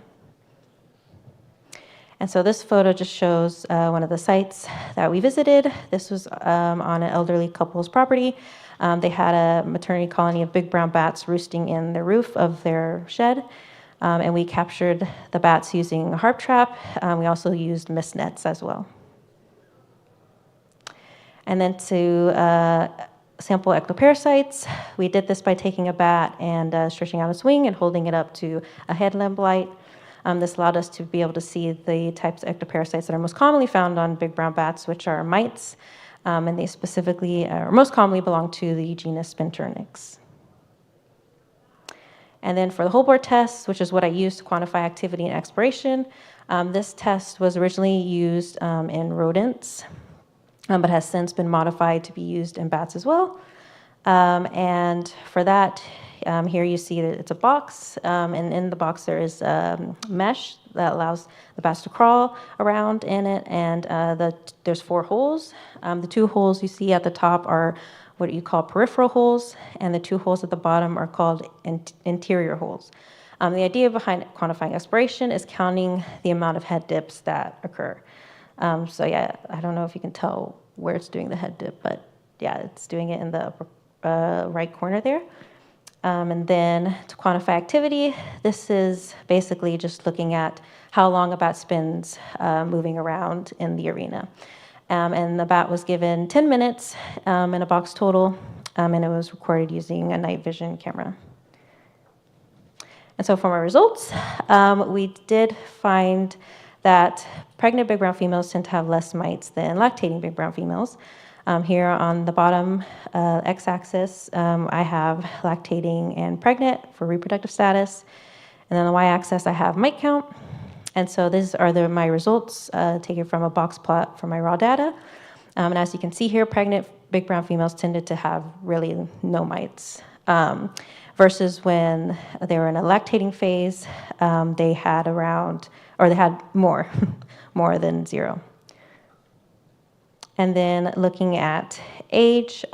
[SPEAKER 19] And so this photo just shows one of the sites that we visited. This was on an elderly couple's property. They had a maternity colony of big brown bats roosting in the roof of their shed. And we captured the bats using a harp trap. We also used mist nets as well. And then to sample ectoparasites, we did this by taking a bat and stretching out its wing and holding it up to a headlamp light. This allowed us to be able to see the types of ectoparasites that are most commonly found on big brown bats, which are mites, and they specifically, or most commonly belong to the genus Spinturnix. And then for the whole board test, which is what I used to quantify activity and expiration, this test was originally used in rodents, but has since been modified to be used in bats as well. And for that, here you see that it's a box, and in the box there is mesh that allows the bats to crawl around in it, and there's 4 holes. The 2 holes you see at the top are what you call peripheral holes, and the 2 holes at the bottom are called interior holes. The idea behind quantifying expiration is counting the amount of head dips that occur. So yeah, I don't know if you can tell where it's doing the head dip, but yeah, it's doing it in the upper right corner there. And then to quantify activity, this is basically just looking at how long a bat spends moving around in the arena. And the bat was given 10 minutes in a box total, and it was recorded using a night vision camera. And so from our results, we did find that pregnant big brown females tend to have less mites than lactating big brown females. Here on the bottom x-axis, I have lactating and pregnant for reproductive status. And then on the y-axis, I have mite count. And so these are my results taken from a box plot from my raw data. And as you can see here, pregnant big brown females tended to have really no mites. Versus when they were in a lactating phase, they had around, or they had more, more than 0. And then looking at age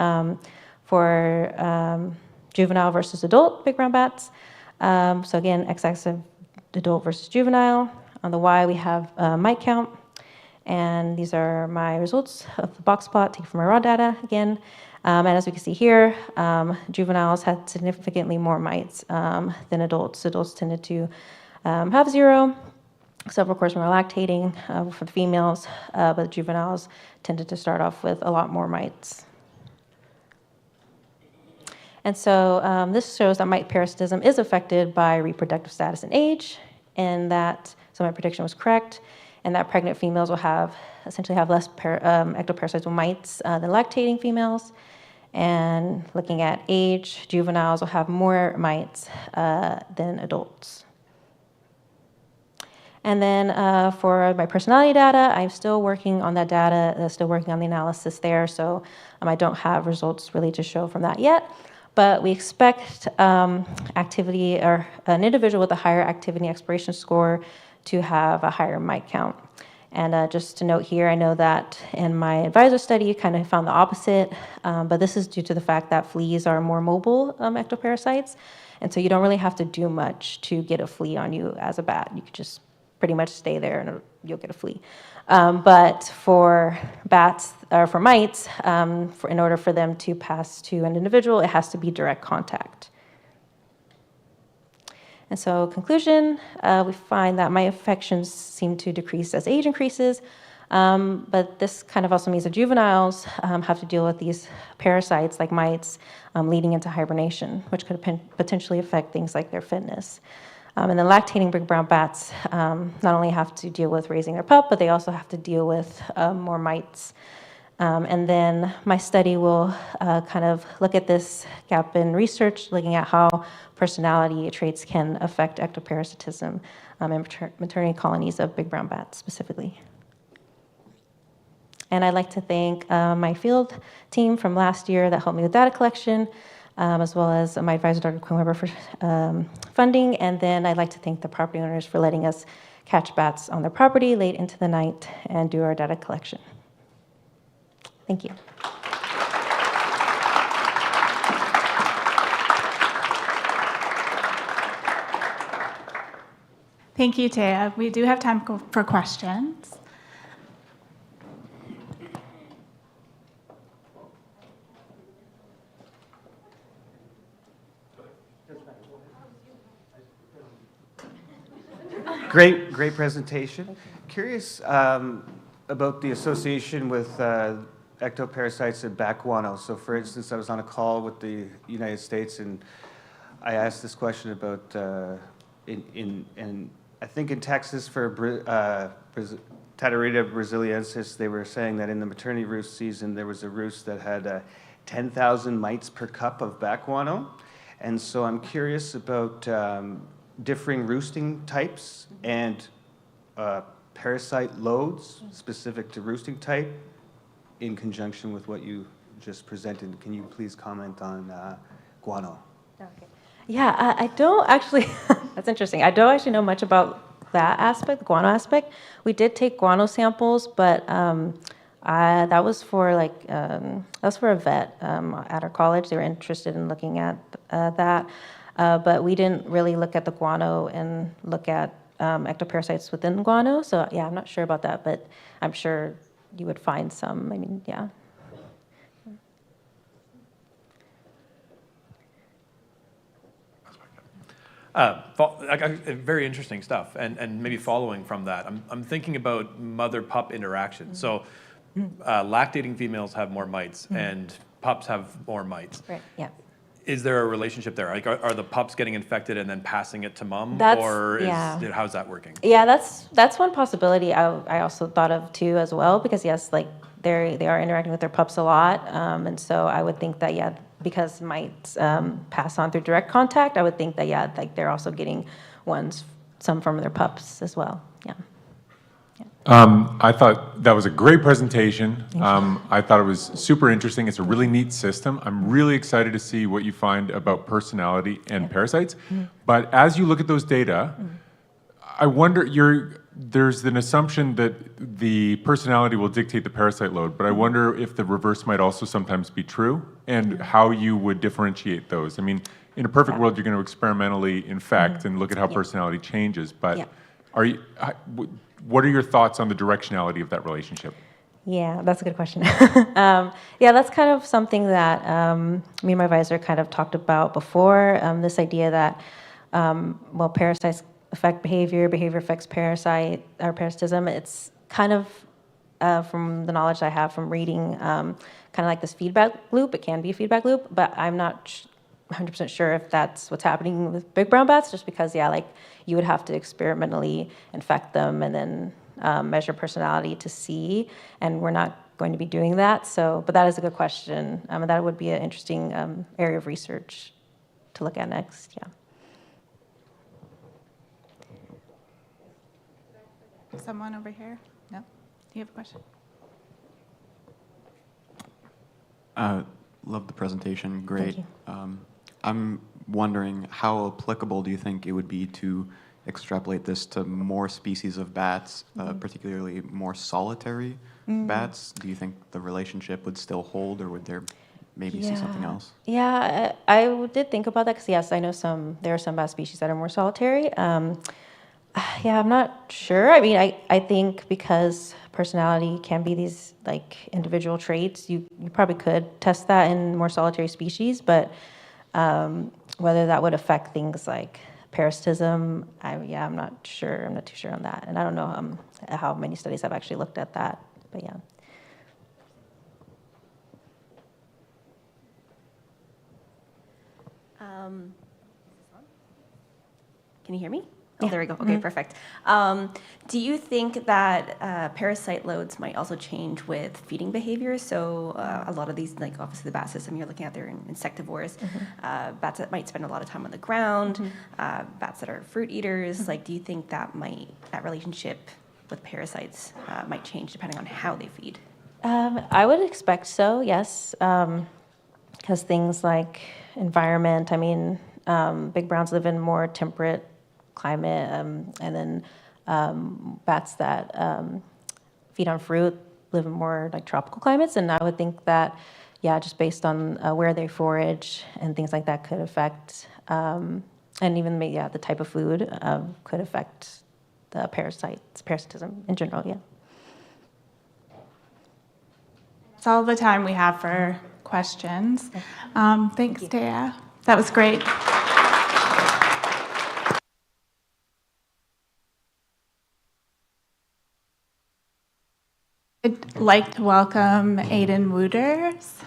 [SPEAKER 19] for juvenile versus adult big brown bats. So again, x-axis adult versus juvenile. On the Y, we have mite count. And these are my results of the box plot taken from my raw data again. And as we can see here, juveniles had significantly more mites than adults. Adults tended to have 0, except of course when we're lactating for the females, but juveniles tended to start off with a lot more mites. And so this shows that mite parasitism is affected by reproductive status and age, and that, so my prediction was correct, and that pregnant females will essentially have less ectoparasitoid mites than lactating females. And looking at age, juveniles will have more mites than adults. And then for my personality data, I'm still working on that data, still working on the analysis there, so I don't have results really to show from that yet. But we expect activity, or an individual with a higher activity expiration score to have a higher mite count. And just to note here, I know that in my advisor study, you kind of found the opposite, but this is due to the fact that fleas are more mobile ectoparasites, and so you don't really have to do much to get a flea on you as a bat. You could just pretty much stay there and you'll get a flea. But for bats, or for mites, in order for them to pass to an individual, it has to be direct contact. And so conclusion, we find that mite infections seem to decrease as age increases, but this kind of also means that juveniles have to deal with these parasites like mites leading into hibernation, which could potentially affect things like their fitness. And then lactating big brown bats not only have to deal with raising their pup, but they also have to deal with more mites. And then my study will kind of look at this gap in research, looking at how personality traits can affect ectoparasitism in maternity colonies of big brown bats specifically. And I'd like to thank my field team from last year that helped me with data collection, as well as my advisor, Dr. Quinn Weber, for funding. And then I'd like to thank the property owners for letting us catch bats on their property late into the night and do our data collection. Thank you.
[SPEAKER 9] Thank you, Taya. We do have time for questions.
[SPEAKER 14] Great presentation. Curious about the association with ectoparasites and bat guano. So for instance, I was on a call with the United States and I asked this question about, I think in Texas for Tatarita brasiliensis, they were saying that in the maternity roost season, there was a roost that had 10,000 mites per cup of bat guano. And so I'm curious about differing roosting types and parasite loads specific to roosting type in conjunction with what you just presented. Can you please comment on guano?
[SPEAKER 19] Okay. Yeah, I don't actually, that's interesting. I don't actually know much about that aspect, the guano aspect. We did take guano samples, but that was for a vet at our college. They were interested in looking at that. But we didn't really look at the guano and look at ectoparasites within guano. So yeah, I'm not sure about that, but I'm sure you would find some. I mean, yeah.
[SPEAKER 18] Very interesting stuff, and maybe following from that, I'm thinking about mother-pup interaction. So lactating females have more mites and pups have more mites.
[SPEAKER 19] Right, yeah.
[SPEAKER 18] Is there a relationship there? Like, are the pups getting infected and then passing it to mom,
[SPEAKER 19] That's-
[SPEAKER 18] or
[SPEAKER 19] yeah.
[SPEAKER 18] how's that working?
[SPEAKER 19] Yeah, that's one possibility I also thought of too as well, because yes, like they are interacting with their pups a lot, and so I would think that because mites pass on through direct contact, I would think that like they're also getting some from their pups as well. Yeah.
[SPEAKER 20] I thought that was a great presentation. I thought it was super interesting. It's a really neat system. I'm really excited to see what you find about personality and parasites. But as you look at those data, I wonder, there's an assumption that the personality will dictate the parasite load, but I wonder if the reverse might also sometimes be true, and how you would differentiate those. I mean, in a perfect world, you're going to experimentally infect and look at how personality changes, but what are your thoughts on the directionality of that relationship?
[SPEAKER 19] Yeah, that's a good question. Yeah, that's kind of something that me and my advisor kind of talked about before, this idea that, parasites affect behavior, behavior affects parasitism. It's kind of, from the knowledge I have from reading, kind of like this feedback loop. It can be a feedback loop, but I'm not 100% sure if that's what's happening with big brown bats, just because, like you would have to experimentally infect them and then measure personality to see, and we're not going to be doing that. So, but that is a good question, and that would be an interesting area of research to look at next. Yeah.
[SPEAKER 9] Someone over here? No? Do you have a question?
[SPEAKER 21] Love the presentation. Great.
[SPEAKER 19] Thank you.
[SPEAKER 21] I'm wondering, how applicable do you think it would be to extrapolate this to more species of bats, particularly more solitary bats? Do you think the relationship would still hold, or would there maybe see something else?
[SPEAKER 19] Yeah, I did think about that, because yes, I know there are some bat species that are more solitary. Yeah, I'm not sure. I mean, I think because personality can be these like individual traits, you probably could test that in more solitary species, but whether that would affect things like parasitism, I'm not sure. I'm not too sure on that, and I don't know how many studies have actually looked at that. But yeah.
[SPEAKER 8] Can you hear me? Oh, there we go. Okay, perfect. Do you think that parasite loads might also change with feeding behavior? So a lot of these, like obviously the bat system you're looking at, they're insectivores. Bats that might spend a lot of time on the ground, bats that are fruit eaters. Like, do you think that relationship with parasites might change depending on how they feed?
[SPEAKER 19] I would expect so, yes, because things like environment. I mean, big browns live in more temperate climate, and then bats that feed on fruit live in more like tropical climates, and I would think that, just based on where they forage and things like that could affect, and even the type of food could affect the parasitism in general. Yeah.
[SPEAKER 9] That's all the time we have for questions. Thanks, Dea. That was great. I'd like to welcome Aidan Wooters.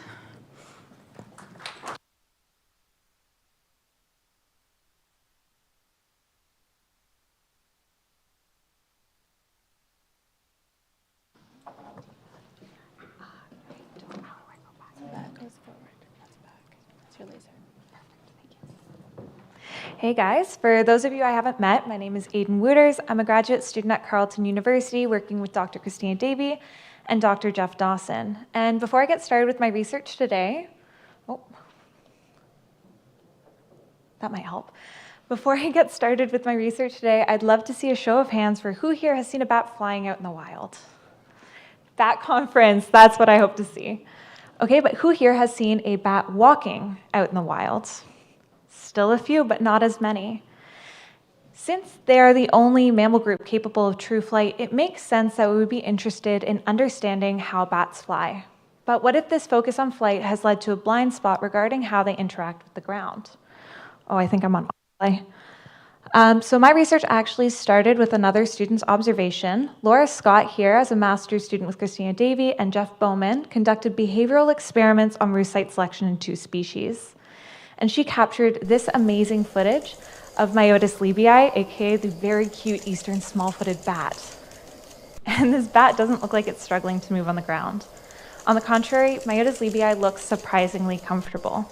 [SPEAKER 11] Hey guys, for those of you I haven't met, my name is Aidan Wooters. I'm a graduate student at Carleton University working with Dr. Christina Davey and Dr. Jeff Dawson. And before I get started with my research today, that might help. Before I get started with my research today, I'd love to see a show of hands for who here has seen a bat flying out in the wild. Bat conference, that's what I hope to see. Okay, but who here has seen a bat walking out in the wild? Still a few, but not as many. Since they are the only mammal group capable of true flight, it makes sense that we would be interested in understanding how bats fly. But what if this focus on flight has led to a blind spot regarding how they interact with the ground? Oh, I think I'm on play. So my research actually started with another student's observation. Laura Scott here, as a master's student with Christina Davey, and Jeff Bowman conducted behavioral experiments on roost site selection in 2 species. And she captured this amazing footage of Myotis libii, aka the very cute eastern small-footed bat. And this bat doesn't look like it's struggling to move on the ground. On the contrary, Myotis libii looks surprisingly comfortable.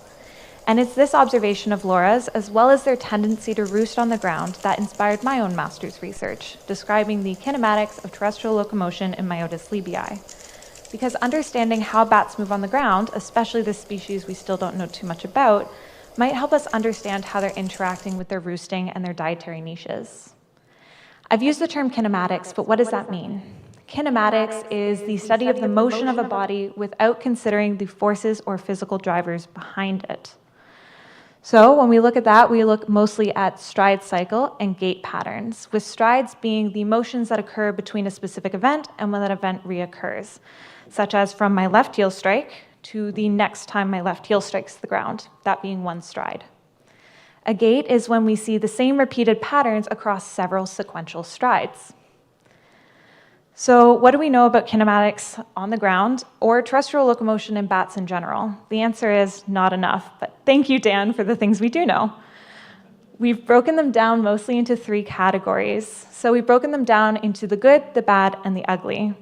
[SPEAKER 11] And it's this observation of Laura's, as well as their tendency to roost on the ground, that inspired my own master's research, describing the kinematics of terrestrial locomotion in Myotis libii. Because understanding how bats move on the ground, especially this species we still don't know too much about, might help us understand how they're interacting with their roosting and their dietary niches. I've used the term kinematics, but what does that mean? Kinematics is the study of the motion of a body without considering the forces or physical drivers behind it. So when we look at that, we look mostly at stride cycle and gait patterns, with strides being the motions that occur between a specific event and when that event reoccurs, such as from my left heel strike to the next time my left heel strikes the ground, that being 1 stride. A gait is when we see the same repeated patterns across several sequential strides. So what do we know about kinematics on the ground or terrestrial locomotion in bats in general? The answer is not enough, but thank you, Dan, for the things we do know. We've broken them down mostly into 3 categories. So we've broken them down into the good, the bad, and the ugly.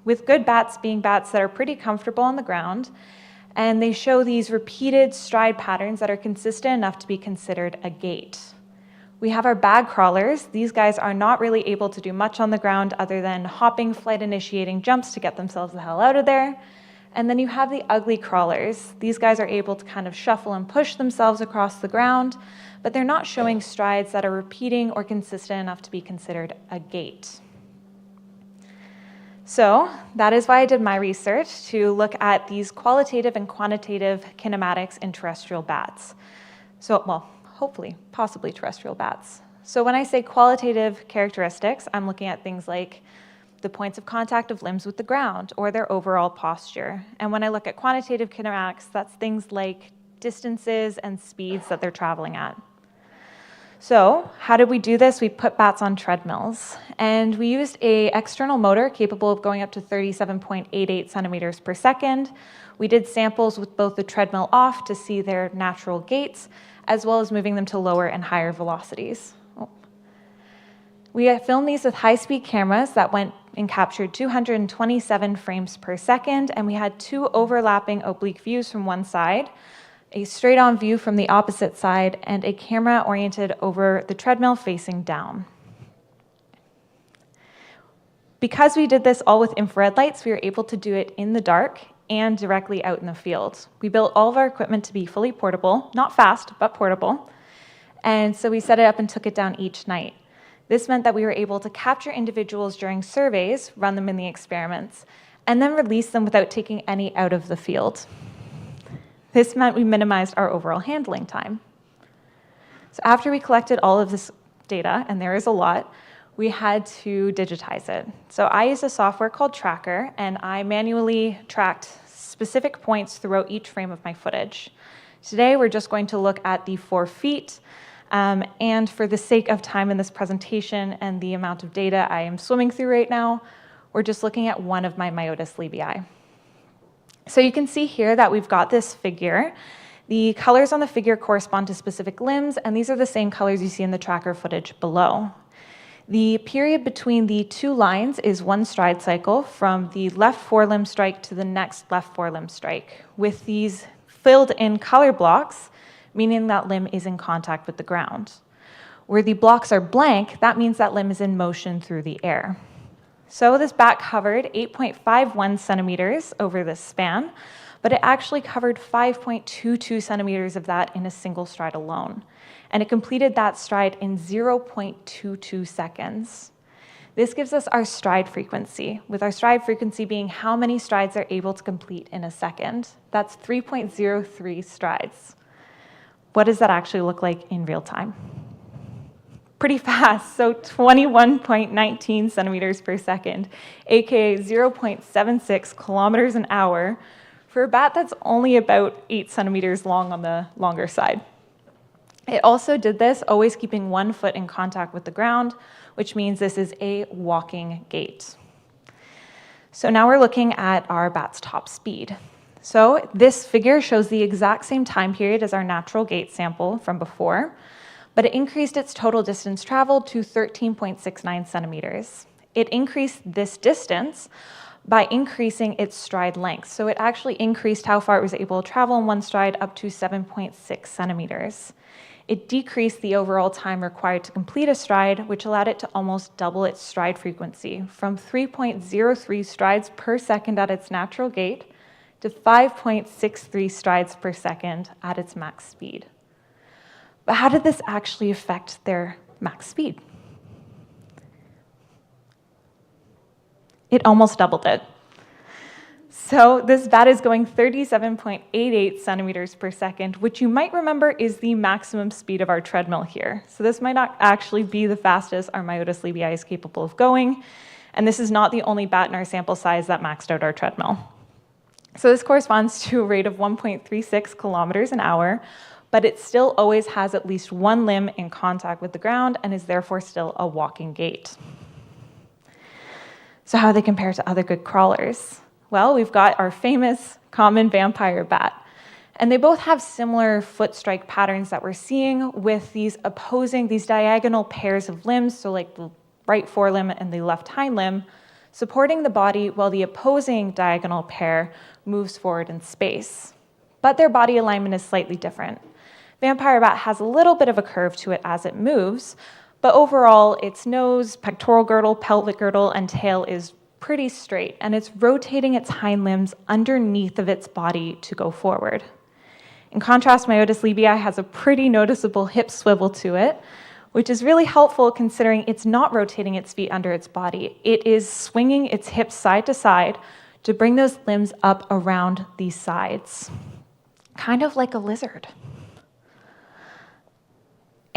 [SPEAKER 11] With good bats being bats that are pretty comfortable on the ground, and they show these repeated stride patterns that are consistent enough to be considered a gait. We have our bag crawlers. These guys are not really able to do much on the ground other than hopping, flight-initiating jumps to get themselves the hell out of there. And then you have the ugly crawlers. These guys are able to kind of shuffle and push themselves across the ground, but they're not showing strides that are repeating or consistent enough to be considered a gait. So that is why I did my research, to look at these qualitative and quantitative kinematics in terrestrial bats. So, well, hopefully, possibly terrestrial bats. So when I say qualitative characteristics, I'm looking at things like the points of contact of limbs with the ground or their overall posture. And when I look at quantitative kinematics, that's things like distances and speeds that they're traveling at. So how did we do this? We put bats on treadmills, and we used an external motor capable of going up to 37.88 centimeters per second. We did samples with both the treadmill off to see their natural gaits, as well as moving them to lower and higher velocities. We filmed these with high-speed cameras that went and captured 227 frames per second, and we had 2 overlapping oblique views from one side, a straight-on view from the opposite side, and a camera oriented over the treadmill facing down. Because we did this all with infrared lights, we were able to do it in the dark and directly out in the field. We built all of our equipment to be fully portable, not fast, but portable. And so we set it up and took it down each night. This meant that we were able to capture individuals during surveys, run them in the experiments, and then release them without taking any out of the field. This meant we minimized our overall handling time. So after we collected all of this data, and there is a lot, we had to digitize it. So I used a software called Tracker, and I manually tracked specific points throughout each frame of my footage. Today, we're just going to look at the 4 feet, and for the sake of time in this presentation and the amount of data I am swimming through right now, we're just looking at one of my Myotis libii. So you can see here that we've got this figure. The colors on the figure correspond to specific limbs, and these are the same colors you see in the tracker footage below. The period between the 2 lines is 1 stride cycle from the left forelimb strike to the next left forelimb strike, with these filled in color blocks, meaning that limb is in contact with the ground. Where the blocks are blank, that means that limb is in motion through the air. So this bat covered 8.51 centimeters over this span, but it actually covered 5.22 centimeters of that in a single stride alone. And it completed that stride in 0.22 seconds. This gives us our stride frequency, with our stride frequency being how many strides they're able to complete in a second. That's 3.03 strides. What does that actually look like in real time? Pretty fast, so 21.19 centimeters per second, aka 0.76 kilometers an hour, for a bat that's only about 8 centimeters long on the longer side. It also did this always keeping 1 foot in contact with the ground, which means this is a walking gait. So now we're looking at our bat's top speed. So this figure shows the exact same time period as our natural gait sample from before, but it increased its total distance traveled to 13.69 centimeters. It increased this distance by increasing its stride length. So it actually increased how far it was able to travel in one stride up to 7.6 centimeters. It decreased the overall time required to complete a stride, which allowed it to almost double its stride frequency from 3.03 strides per second at its natural gait to 5.63 strides per second at its max speed. But how did this actually affect their max speed? It almost doubled it. So this bat is going 37.88 centimeters per second, which you might remember is the maximum speed of our treadmill here. So this might not actually be the fastest our Myotis libii is capable of going, and this is not the only bat in our sample size that maxed out our treadmill. So this corresponds to a rate of 1.36 kilometers an hour, but it still always has at least one limb in contact with the ground and is therefore still a walking gait. So how do they compare to other good crawlers? Well, we've got our famous common vampire bat, and they both have similar foot strike patterns that we're seeing with these diagonal pairs of limbs, so like the right forelimb and the left hind limb, supporting the body while the opposing diagonal pair moves forward in space. But their body alignment is slightly different. Vampire bat has a little bit of a curve to it as it moves, but overall its nose, pectoral girdle, pelvic girdle, and tail is pretty straight, and it's rotating its hind limbs underneath of its body to go forward. In contrast, Myotis libii has a pretty noticeable hip swivel to it, which is really helpful considering it's not rotating its feet under its body. It is swinging its hips side to side to bring those limbs up around these sides, kind of like a lizard.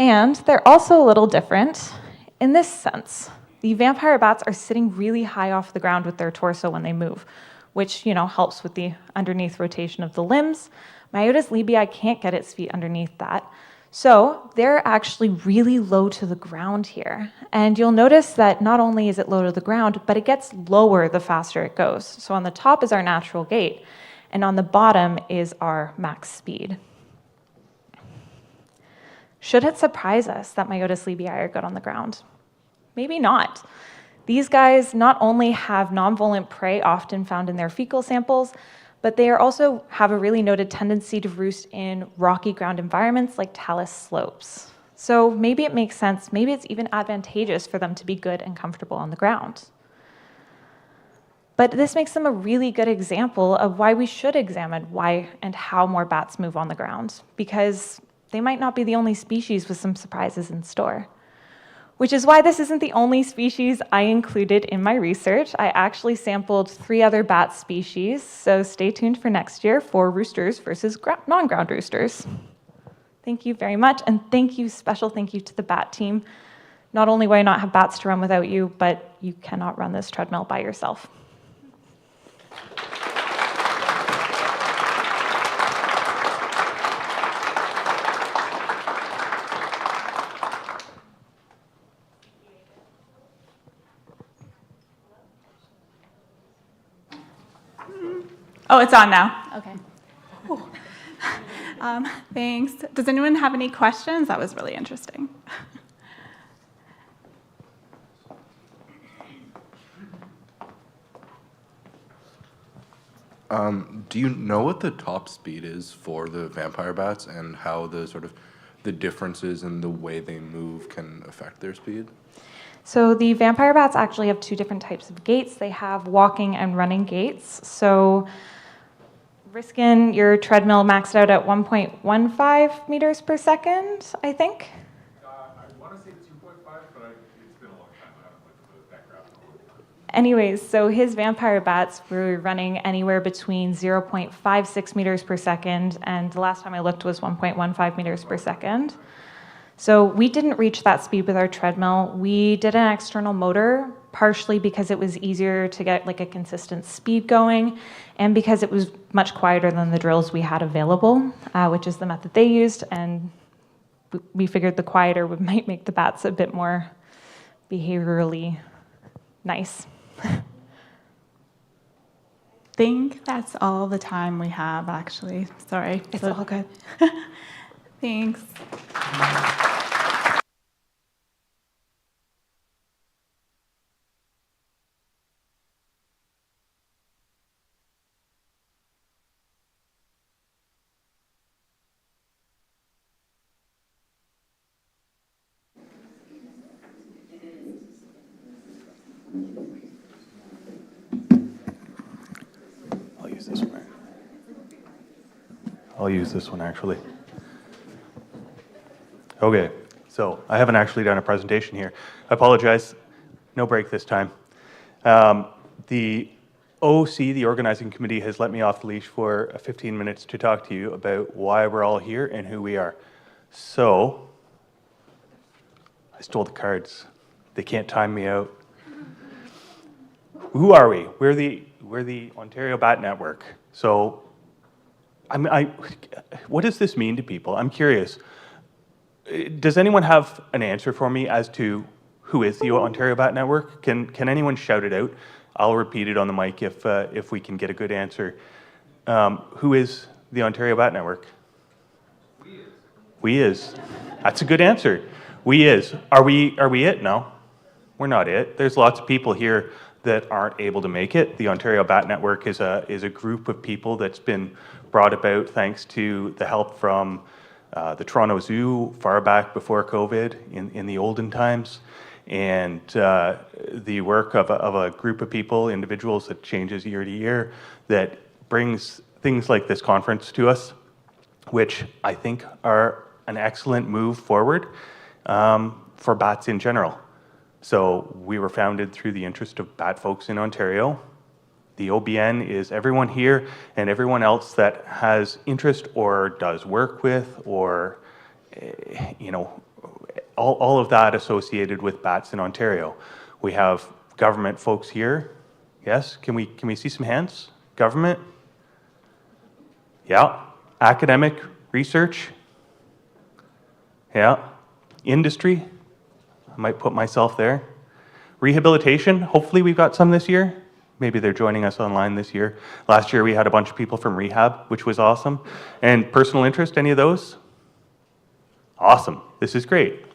[SPEAKER 11] And they're also a little different in this sense. The vampire bats are sitting really high off the ground with their torso when they move, which, helps with the underneath rotation of the limbs. Myotis libii can't get its feet underneath that. So they're actually really low to the ground here. And you'll notice that not only is it low to the ground, but it gets lower the faster it goes. So on the top is our natural gait, and on the bottom is our max speed. Should it surprise us that Myotis libii are good on the ground? Maybe not. These guys not only have non-volant prey often found in their fecal samples, but they also have a really noted tendency to roost in rocky ground environments like talus slopes. So maybe it makes sense, maybe it's even advantageous for them to be good and comfortable on the ground. But this makes them a really good example of why we should examine why and how more bats move on the ground, because they might not be the only species with some surprises in store. Which is why this isn't the only species I included in my research. I actually sampled 3 other bat species, so stay tuned for next year for roosters versus non-ground roosters. Thank you very much, and special thank you to the bat team. Not only will I not have bats to run without you, but you cannot run this treadmill by yourself.
[SPEAKER 13] Oh, it's on now. Okay. Thanks. Does anyone have any questions? That was really interesting.
[SPEAKER 6] Do you know what the top speed is for the vampire bats and how the differences in the way they move can affect their speed?
[SPEAKER 11] So the vampire bats actually have 2 different types of gaits. They have walking and running gaits. So Riskin, your treadmill maxed out at 1.15 meters per second, I think.
[SPEAKER 20] I want to say 2.5, but it's been a long time. I haven't looked at that graph in a long time.
[SPEAKER 11] Anyways, so his vampire bats were running anywhere between 0.56 meters per second, and the last time I looked was 1.15 meters per second. So we didn't reach that speed with our treadmill. We did an external motor, partially because it was easier to get like a consistent speed going, and because it was much quieter than the drills we had available, which is the method they used, and we figured the quieter might make the bats a bit more behaviorally nice.
[SPEAKER 9] Think that's all the time we have, actually. Sorry.
[SPEAKER 11] It's all good.
[SPEAKER 9] Thanks.
[SPEAKER 1] I'll use this one. I'll use this one, actually. Okay, so I haven't actually done a presentation here. I apologize. No break this time. The OC, the organizing committee, has let me off the leash for 15 minutes to talk to you about why we're all here and who we are. So, I stole the cards. They can't time me out. Who are we? We're the Ontario Bat Network. So, what does this mean to people? I'm curious. Does anyone have an answer for me as to who is the Ontario Bat Network? Can anyone shout it out? I'll repeat it on the mic if we can get a good answer. Who is the Ontario Bat Network? We is. That's a good answer. We is. Are we it? No, we're not it. There's lots of people here that aren't able to make it. The Ontario Bat Network is a group of people that's been brought about thanks to the help from the Toronto Zoo far back before COVID in the olden times, and the work of a group of people, individuals that changes year to year, that brings things like this conference to us, which I think are an excellent move forward for bats in general. So we were founded through the interest of bat folks in Ontario. The OBN is everyone here and everyone else that has interest or does work with or, all of that associated with bats in Ontario. We have government folks here. Yes, can we see some hands? Government? Yeah. Academic research? Yeah. Industry? I might put myself there. Rehabilitation? Hopefully we've got some this year. Maybe they're joining us online this year. Last year we had a bunch of people from rehab, which was awesome. And personal interest, any of those? Awesome. This is great.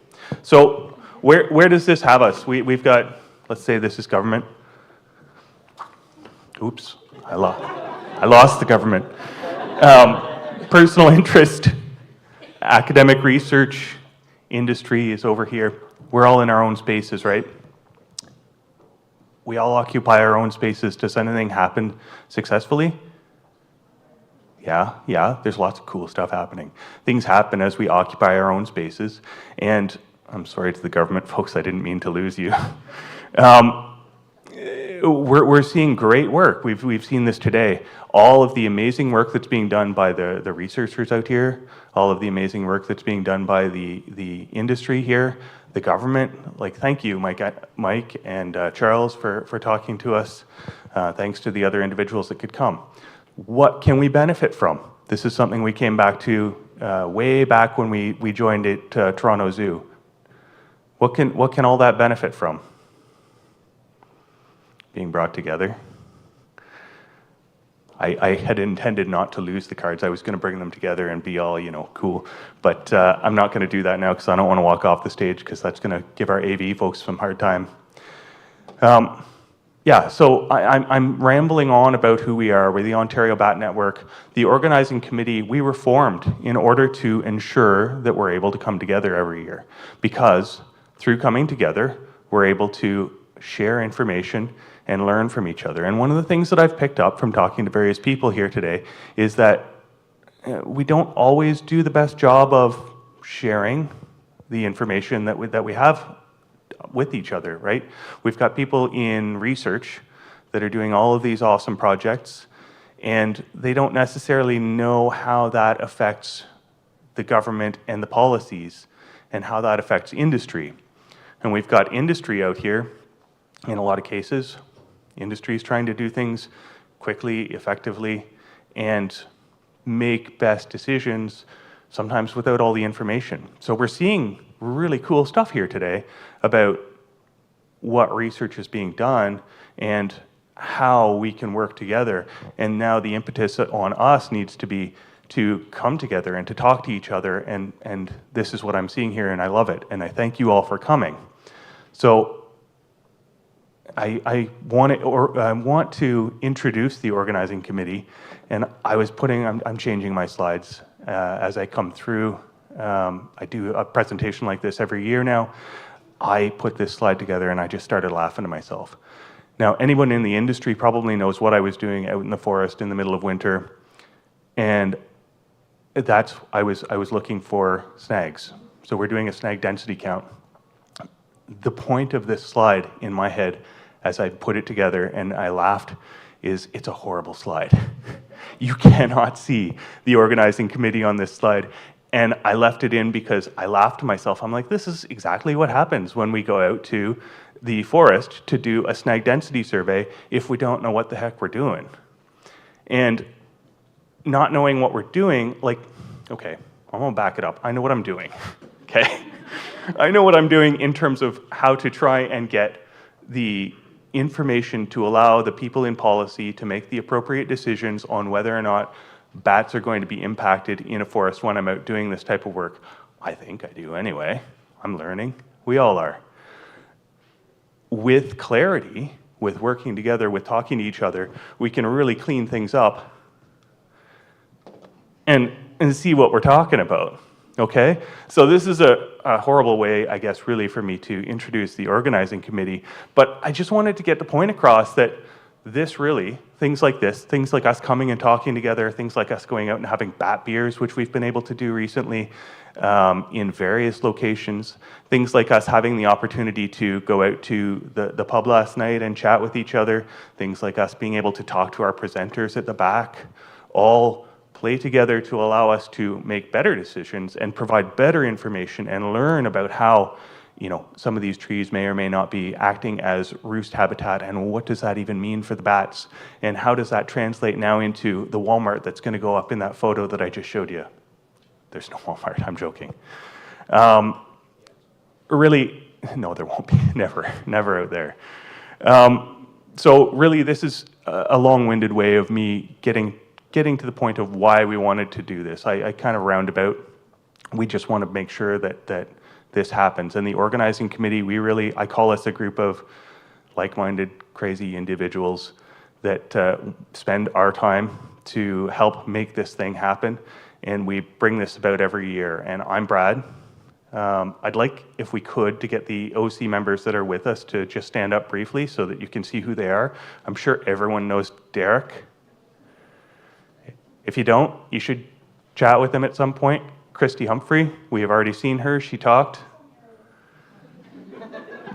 [SPEAKER 1] So where does this have us? We've got, let's say this is government. Oops, I lost the government. Personal interest, academic research, industry is over here. We're all in our own spaces, right? We all occupy our own spaces. Does anything happen successfully? Yeah, there's lots of cool stuff happening. Things happen as we occupy our own spaces. And I'm sorry to the government folks, I didn't mean to lose you. We're seeing great work. We've seen this today. All of the amazing work that's being done by the researchers out here, all of the amazing work that's being done by the industry here, the government. Thank you, Mike and Charles, for talking to us. Thanks to the other individuals that could come. What can we benefit from? This is something we came back to way back when we joined at Toronto Zoo. What can all that benefit from? Being brought together. I had intended not to lose the cards. I was going to bring them together and be all, cool. But I'm not going to do that now because I don't want to walk off the stage because that's going to give our AV folks some hard time. So I'm rambling on about who we are. We're the Ontario Bat Network. The organizing committee, we were formed in order to ensure that we're able to come together every year. Because through coming together, we're able to share information and learn from each other. And one of the things that I've picked up from talking to various people here today is that we don't always do the best job of sharing the information that we have with each other, right? We've got people in research that are doing all of these awesome projects, and they don't necessarily know how that affects the government and the policies and how that affects industry. And we've got industry out here in a lot of cases. Industry is trying to do things quickly, effectively, and make best decisions sometimes without all the information. So we're seeing really cool stuff here today about what research is being done and how we can work together. And now the impetus on us needs to be to come together and to talk to each other. And this is what I'm seeing here, and I love it. And I thank you all for coming. So I want to introduce the organizing committee. And I'm changing my slides as I come through. I do a presentation like this every year now. I put this slide together and I just started laughing to myself. Now, anyone in the industry probably knows what I was doing out in the forest in the middle of winter, and I was looking for snags. So we're doing a snag density count. The point of this slide in my head, as I put it together and I laughed, is it's a horrible slide. You cannot see the organizing committee on this slide. And I left it in because I laughed to myself. I'm like, this is exactly what happens when we go out to the forest to do a snag density survey if we don't know what the heck we're doing. And not knowing what we're doing, like, okay, I'm gonna back it up. I know what I'm doing, okay? I know what I'm doing in terms of how to try and get the information to allow the people in policy to make the appropriate decisions on whether or not bats are going to be impacted in a forest when I'm out doing this type of work. I think I do anyway. I'm learning. We all are. With clarity, with working together, with talking to each other, we can really clean things up and see what we're talking about, okay? So this is a horrible way, I guess, really for me to introduce the organizing committee, but I just wanted to get the point across that this really, things like this, things like us coming and talking together, things like us going out and having bat beers, which we've been able to do recently in various locations, things like us having the opportunity to go out to the pub last night and chat with each other, things like us being able to talk to our presenters at the back, all play together to allow us to make better decisions and provide better information and learn about how some of these trees may or may not be acting as roost habitat, and what does that even mean for the bats, and how does that translate now into the Walmart that's going to go up in that photo that I just showed you. There's no Walmart, I'm joking. Really, no, there won't be, never out there. So really, this is a long-winded way of me getting to the point of why we wanted to do this. I kind of roundabout. We just want to make sure that this happens. And the organizing committee, I call us a group of like-minded, crazy individuals that spend our time to help make this thing happen. And we bring this about every year. And I'm Brad. I'd like, if we could, to get the OC members that are with us to just stand up briefly so that you can see who they are. I'm sure everyone knows Derek. If you don't, you should chat with them at some point. Christy Humphrey, we have already seen her, she talked.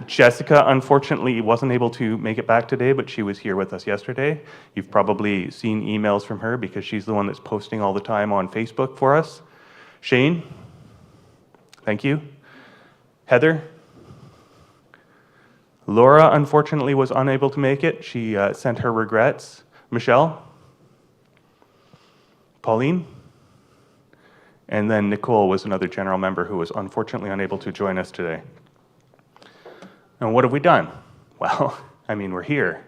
[SPEAKER 1] Jessica, unfortunately, wasn't able to make it back today, but she was here with us yesterday. You've probably seen emails from her because she's the one that's posting all the time on Facebook for us. Shane, thank you. Heather. Laura, unfortunately, was unable to make it. She sent her regrets. Michelle. Pauline. And then Nicole was another general member who was unfortunately unable to join us today. And what have we done? Well, I mean, we're here.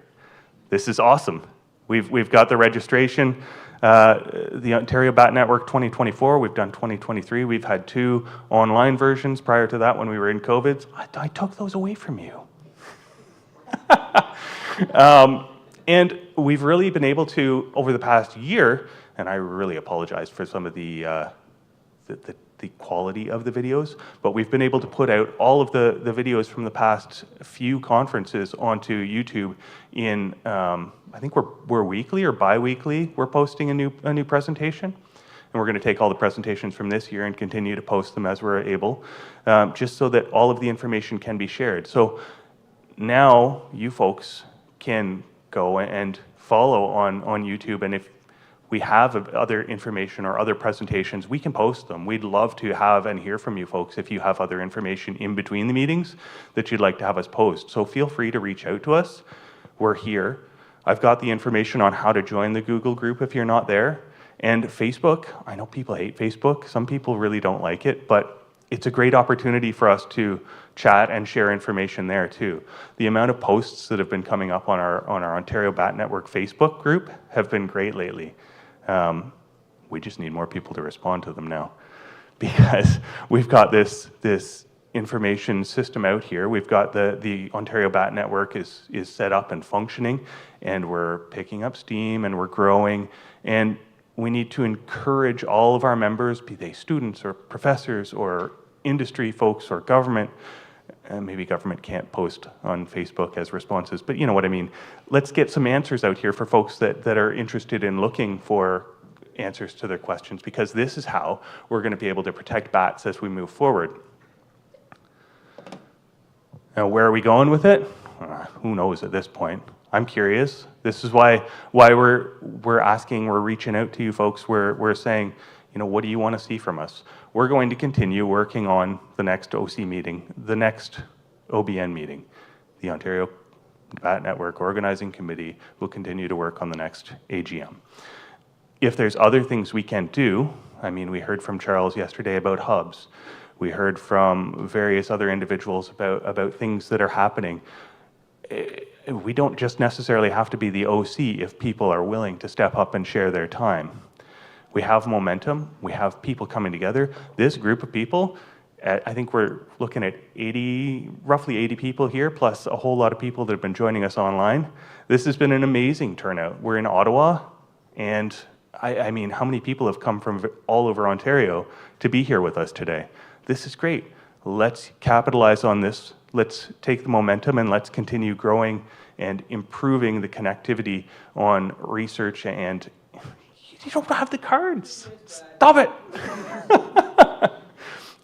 [SPEAKER 1] This is awesome. We've got the registration, the Ontario Bat Network 2024. We've done 2023. We've had 2 online versions prior to that when we were in COVID. I took those away from you. And we've really been able to, over the past year, and I really apologize for some of the quality of the videos, but we've been able to put out all of the videos from the past few conferences onto YouTube in, I think we're weekly or bi-weekly, we're posting a new presentation. And we're going to take all the presentations from this year and continue to post them as we're able, just so that all of the information can be shared. So now you folks can go and follow on YouTube, and if we have other information or other presentations, we can post them. We'd love to have and hear from you folks if you have other information in between the meetings that you'd like to have us post. So feel free to reach out to us. We're here. I've got the information on how to join the Google group if you're not there. And Facebook, I know people hate Facebook. Some people really don't like it, but it's a great opportunity for us to chat and share information there too. The amount of posts that have been coming up on our Ontario Bat Network Facebook group have been great lately. We just need more people to respond to them now, because we've got this information system out here. We've got the Ontario Bat Network is set up and functioning, and we're picking up steam and we're growing. And we need to encourage all of our members, be they students or professors or industry folks or government. Maybe government can't post on Facebook as responses, but you know what I mean. Let's get some answers out here for folks that are interested in looking for answers to their questions, because this is how we're going to be able to protect bats as we move forward. Now, where are we going with it? Who knows at this point? I'm curious. This is why we're asking, we're reaching out to you folks. We're saying, you know, what do you want to see from us? We're going to continue working on the next OC meeting, the next OBN meeting. The Ontario Bat Network Organizing Committee will continue to work on the next AGM. If there's other things we can do, I mean, we heard from Charles yesterday about hubs. We heard from various other individuals about things that are happening. We don't just necessarily have to be the OC if people are willing to step up and share their time. We have momentum. We have people coming together. This group of people, I think we're looking at roughly 80 people here, plus a whole lot of people that have been joining us online. This has been an amazing turnout. We're in Ottawa, and I mean, how many people have come from all over Ontario to be here with us today? This is great. Let's capitalize on this. Let's take the momentum and let's continue growing and improving the connectivity on research. And you don't have the cards. Stop it.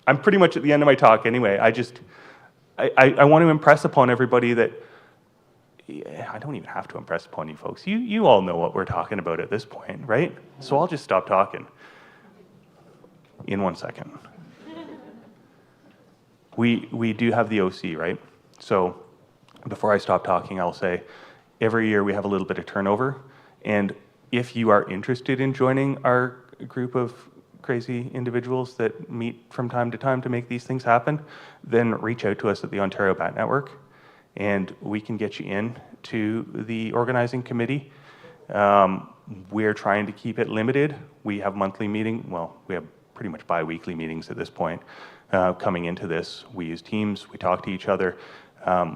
[SPEAKER 1] I'm pretty much at the end of my talk anyway. I want to impress upon everybody that I don't even have to impress upon you folks. You all know what we're talking about at this point, right? So I'll just stop talking in 1 second. We do have the OC, right? So before I stop talking, I'll say every year we have a little bit of turnover. And if you are interested in joining our group of crazy individuals that meet from time to make these things happen, then reach out to us at the Ontario Bat Network, and we can get you in to the organizing committee. We're trying to keep it limited. We have monthly meeting. Well, we have pretty much bi-weekly meetings at this point. Coming into this, we use Teams, we talk to each other.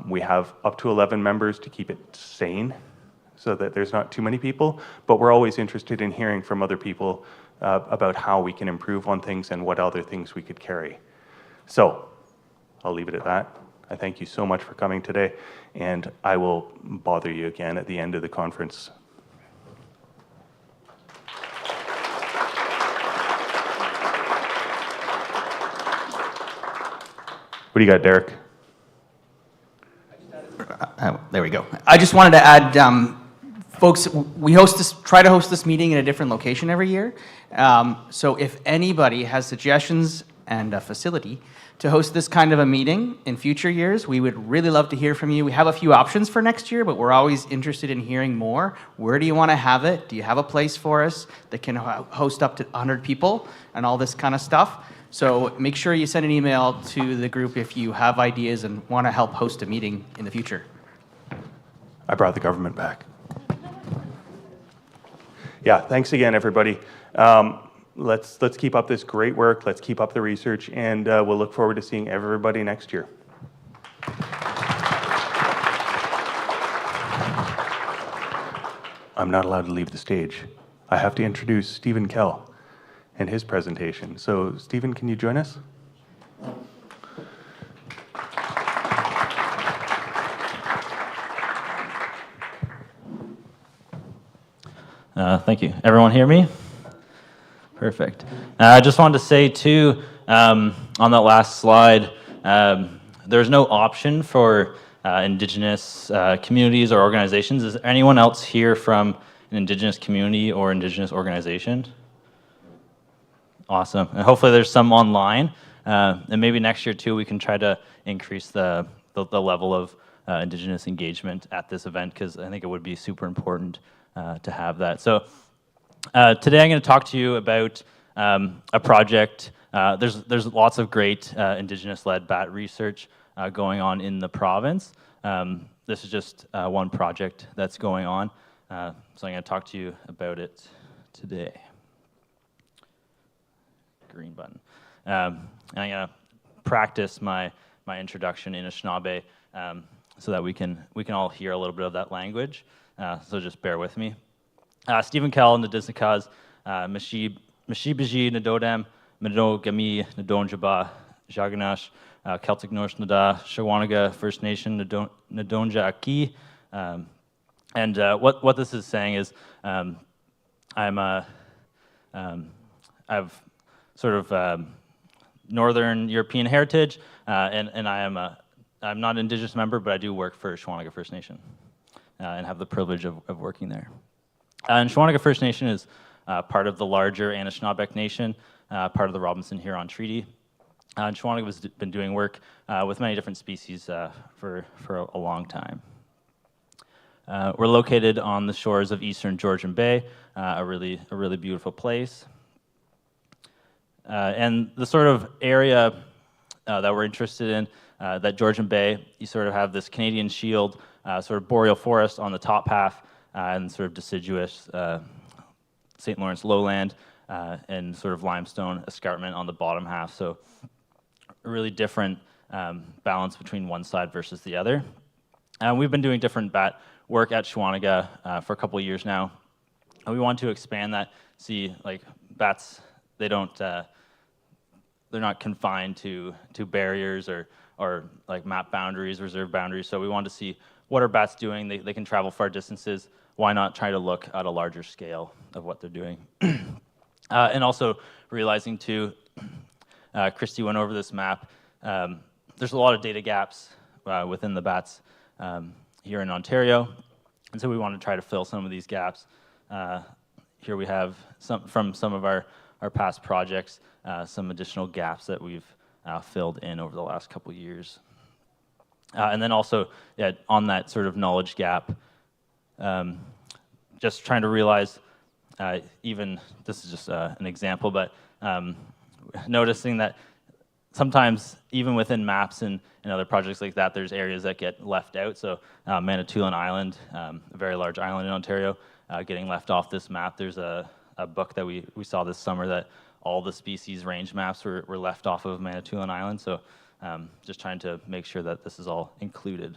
[SPEAKER 1] We have up to 11 members to keep it sane so that there's not too many people, but we're always interested in hearing from other people about how we can improve on things and what other things we could carry. So I'll leave it at that. I thank you so much for coming today, and I will bother you again at the end of the conference. What do you got, Derek?
[SPEAKER 10] There we go. I just wanted to add, folks, we try to host this meeting in a different location every year. So if anybody has suggestions and a facility to host this kind of a meeting in future years, we would really love to hear from you. We have a few options for next year, but we're always interested in hearing more. Where do you want to have it? Do you have a place for us that can host up to 100 people and all this kind of stuff? So make sure you send an email to the group if you have ideas and want to help host a meeting in the future.
[SPEAKER 1] I brought the government back. Yeah, thanks again, everybody. Let's keep up this great work. Let's keep up the research, and we'll look forward to seeing everybody next year. I'm not allowed to leave the stage. I have to introduce Stephen Kell and his presentation. So, Stephen, can you join us?
[SPEAKER 5] Thank you. Everyone hear me? Perfect. I just wanted to say too, on that last slide, there's no option for Indigenous communities or organizations. Is there anyone else here from an Indigenous community or Indigenous organization? Awesome. And hopefully there's some online. And maybe next year too, we can try to increase the level of Indigenous engagement at this event, because I think it would be super important to have that. So Today I'm going to talk to you about a project. There's lots of great Indigenous-led bat research going on in the province. This is just one project that's going on, so I'm going to talk to you about it today. Green button. And I'm going to practice my introduction in Anishinaabe so that we can all hear a little bit of that language. So just bear with me. Stephen Kell and the Disnakaz, Mashibiji Nadodam, Medogami Nadonjaba, Jaganash, Celtic Norse Nada, Shawanaga First Nation Nadonja Aki. And what this is saying is I have sort of Northern European heritage, and I'm not an Indigenous member, but I do work for Shawanaga First Nation and have the privilege of working there. And Shawanaga First Nation is part of the larger Anishinaabeg Nation, part of the Robinson-Huron Treaty. And Shawanaga has been doing work with many different species for a long time. We're located on the shores of eastern Georgian Bay, a really beautiful place. And the sort of area that we're interested in, that Georgian Bay, you sort of have this Canadian Shield, sort of boreal forest on the top half, and sort of deciduous St. Lawrence lowland, and sort of limestone escarpment on the bottom half. So a really different balance between one side versus the other. And we've been doing different bat work at Shawanaga for a couple of years now. And we want to expand that, see like bats, they're not confined to barriers or like map boundaries, reserve boundaries. So we want to see what are bats doing. They can travel far distances. Why not try to look at a larger scale of what they're doing? And also realizing too, Christy went over this map, there's a lot of data gaps within the bats here in Ontario. And so we want to try to fill some of these gaps. Here we have from some of our past projects, some additional gaps that we've filled in over the last couple years. And then also, on that sort of knowledge gap, just trying to realize, even, this is just an example, but noticing that sometimes even within maps and other projects like that, there's areas that get left out. So Manitoulin Island, a very large island in Ontario, getting left off this map. There's a book that we saw this summer that all the species range maps were left off of Manitoulin Island. So just trying to make sure that this is all included.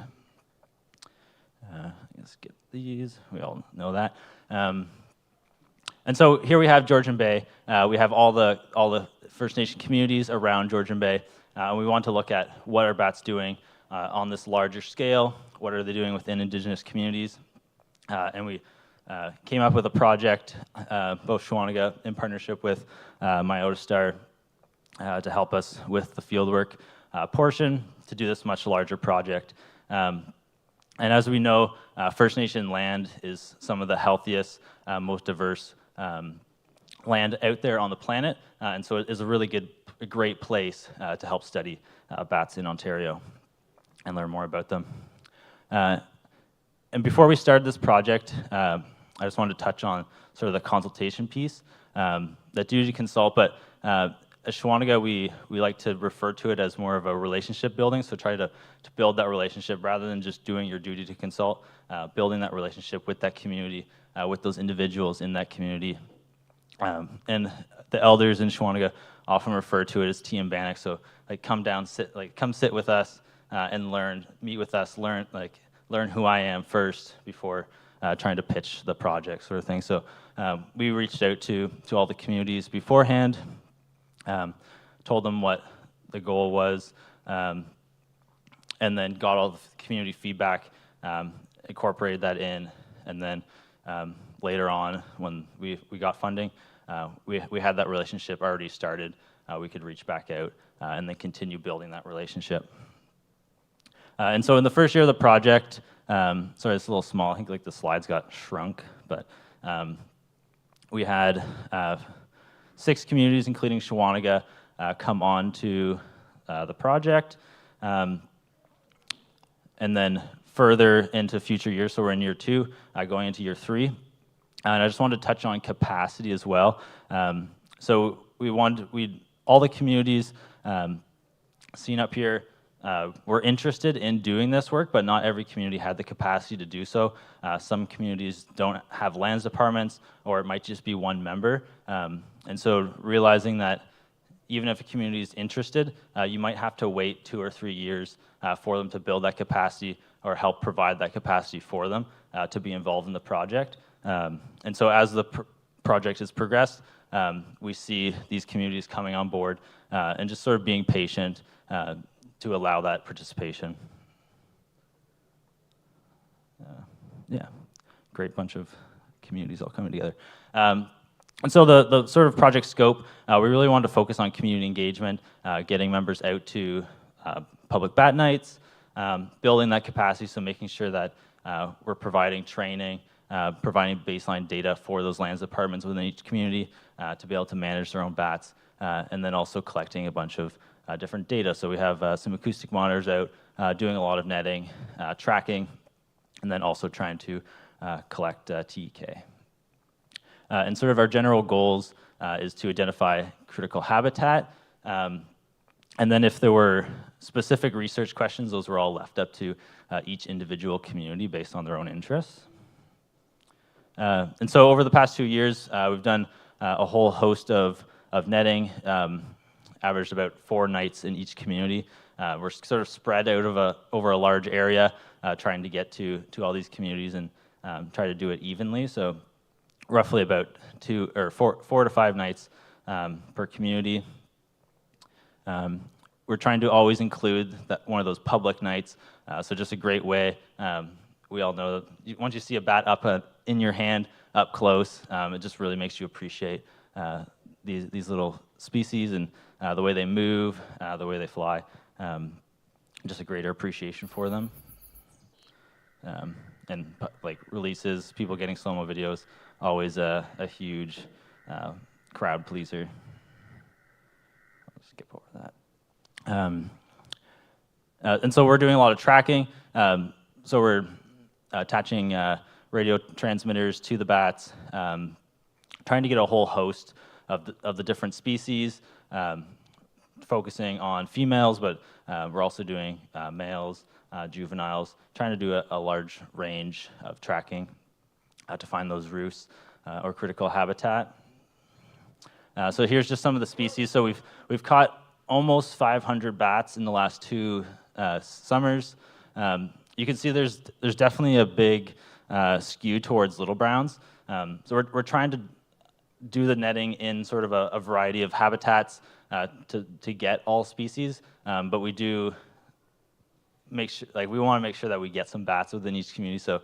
[SPEAKER 5] Let's get these, we all know that. And so here we have Georgian Bay. We have all the First Nation communities around Georgian Bay. And we want to look at what are bats doing on this larger scale, what are they doing within Indigenous communities. And we came up with a project, both Shawanaga in partnership with Myota Star, to help us with the fieldwork portion to do this much larger project. And as we know, First Nation land is some of the healthiest, most diverse land out there on the planet, and so it is a great place to help study bats in Ontario and learn more about them. And before we started this project, I just wanted to touch on sort of the consultation piece. That duty to consult, but at Shawanaga, we like to refer to it as more of a relationship building, so try to build that relationship rather than just doing your duty to consult, building that relationship with that community, with those individuals in that community. And the elders in Shawanaga often refer to it as T and Bannock, so like come sit with us and learn, meet with us, learn who I am first before trying to pitch the project sort of thing. So we reached out to all the communities beforehand, told them what the goal was, and then got all the community feedback, incorporated that in, and then later on when we got funding, we had that relationship already started. We could reach back out and then continue building that relationship. And so in the first year of the project, sorry, it's a little small. I think like the slides got shrunk, but we had 6 communities, including Shawanaga, come on to the project. And then further into future years, so we're in year 2, going into year 3. And I just wanted to touch on capacity as well. So all the communities seen up here were interested in doing this work, but not every community had the capacity to do so. Some communities don't have lands departments, or it might just be one member. And so realizing that even if a community is interested, you might have to wait 2 or 3 years for them to build that capacity or help provide that capacity for them to be involved in the project. And so as the project has progressed, we see these communities coming on board and just sort of being patient to allow that participation. Yeah, great bunch of communities all coming together. And so the sort of project scope, we really wanted to focus on community engagement, getting members out to public bat nights, building that capacity, so making sure that we're providing training, providing baseline data for those lands departments within each community to be able to manage their own bats, and then also collecting a bunch of different data. So we have some acoustic monitors out, doing a lot of netting, tracking, and then also trying to collect TEK. And sort of our general goals is to identify critical habitat, and then if there were specific research questions, those were all left up to each individual community based on their own interests. And so over the past 2 years, we've done a whole host of netting, averaged about 4 nights in each community. We're sort of spread out over a large area, trying to get to all these communities and try to do it evenly. So roughly about 4 to 5 nights per community. We're trying to always include one of those public nights, so just a great way. We all know that once you see a bat up in your hand, up close, it just really makes you appreciate these little species and the way they move, the way they fly. Just a greater appreciation for them. And like releases, people getting slow-mo videos, always a huge crowd pleaser. I'll skip over that. And so we're doing a lot of tracking. So we're attaching radio transmitters to the bats, trying to get a whole host of the different species, focusing on females, but we're also doing males, juveniles, trying to do a large range of tracking to find those roosts or critical habitat. So here's just some of the species. So we've caught almost 500 bats in the last 2 summers. You can see there's definitely a big skew towards little browns. So we're trying to do the netting in sort of a variety of habitats to get all species, but we do make sure, like, we want to make sure that we get some bats within each community. So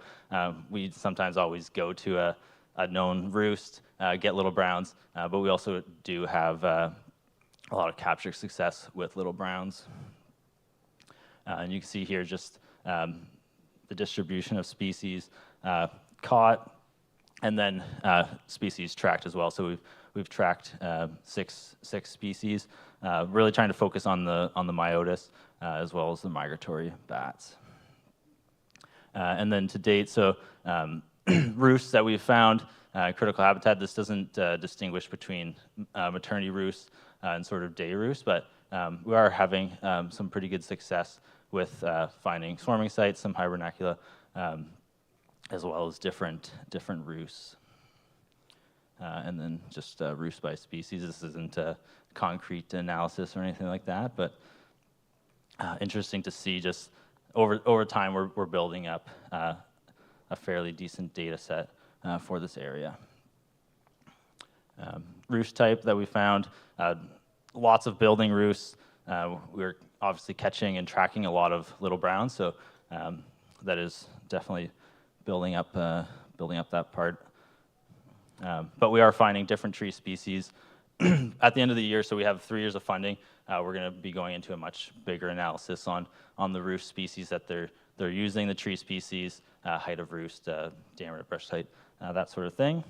[SPEAKER 5] we sometimes always go to a known roost, get little browns, but we also do have a lot of capture success with little browns. And you can see here just the distribution of species caught, and then species tracked as well. So we've tracked six species, really trying to focus on the myotis as well as the migratory bats. And then to date, so roosts that we've found, critical habitat, this doesn't distinguish between maternity roosts and sort of day roosts, but we are having some pretty good success with finding swarming sites, some hibernacula, as well as different roosts. And then just roost by species. This isn't a concrete analysis or anything like that, but interesting to see just over time we're building up a fairly decent data set for this area. Roost type that we found, lots of building roosts. We're obviously catching and tracking a lot of little browns, so that is definitely building up that part. But we are finding different tree species. At the end of the year, so we have 3 years of funding, we're going to be going into a much bigger analysis on the roost species that they're using, the tree species, height of roost, diameter, brush height, that sort of thing.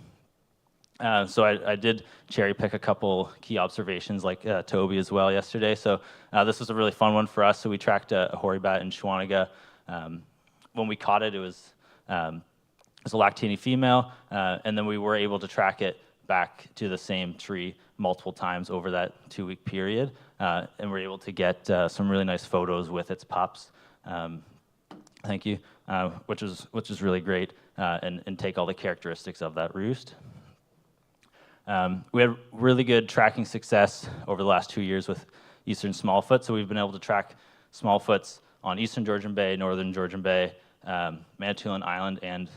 [SPEAKER 5] So I did cherry pick a couple key observations like Toby as well yesterday. So this was a really fun one for us. So we tracked a hoary bat in Shawanaga. When we caught it, it was as a lactating female, and then we were able to track it back to the same tree multiple times over that 2-week period, and we're able to get some really nice photos with its pups. Thank you, which is really great, and take all the characteristics of that roost. We had really good tracking success over the last 2 years with eastern smallfoot, so we've been able to track smallfoots on eastern Georgian Bay, northern Georgian Bay, Manitoulin Island, and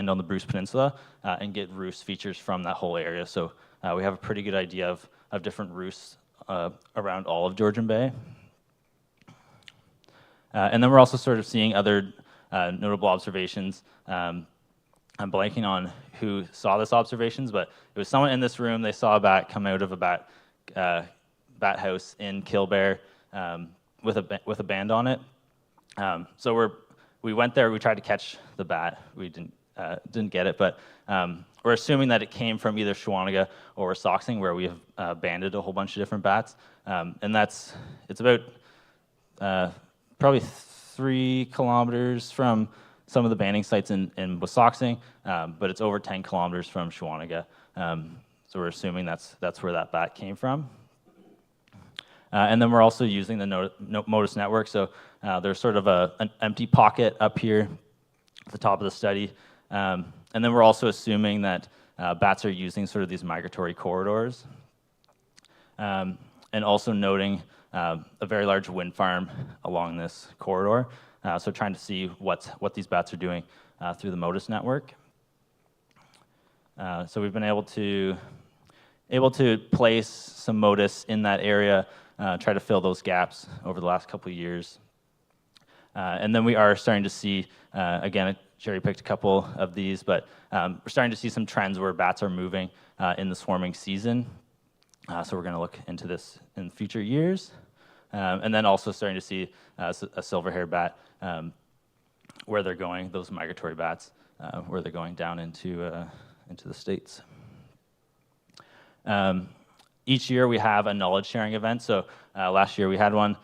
[SPEAKER 5] on the Bruce Peninsula, and get roost features from that whole area. So we have a pretty good idea of different roosts around all of Georgian Bay. And then we're also sort of seeing other notable observations. I'm blanking on who saw this observations, but it was someone in this room. They saw a bat come out of a bat house in Killbear with a band on it. So we went there. We tried to catch the bat. We didn't get it, but we're assuming that it came from either Shawanaga or Soxing, where we have banded a whole bunch of different bats, and it's about probably 3 kilometers from some of the banding sites in Wissahickon, but it's over 10 kilometers from Shawanaga. So we're assuming that's where that bat came from. And then we're also using the MODIS network. So there's sort of an empty pocket up here at the top of the study. And then we're also assuming that bats are using sort of these migratory corridors. And also noting a very large wind farm along this corridor. So trying to see what these bats are doing through the MODIS network. So we've been able to place some MODIS in that area, try to fill those gaps over the last couple of years. And then we are starting to see, again, I cherry-picked a couple of these, but we're starting to see some trends where bats are moving in the swarming season. So we're going to look into this in future years. And then also starting to see a silver-haired bat, where they're going, those migratory bats, where they're going down into the States. Each year we have a knowledge sharing event. So last year we had one.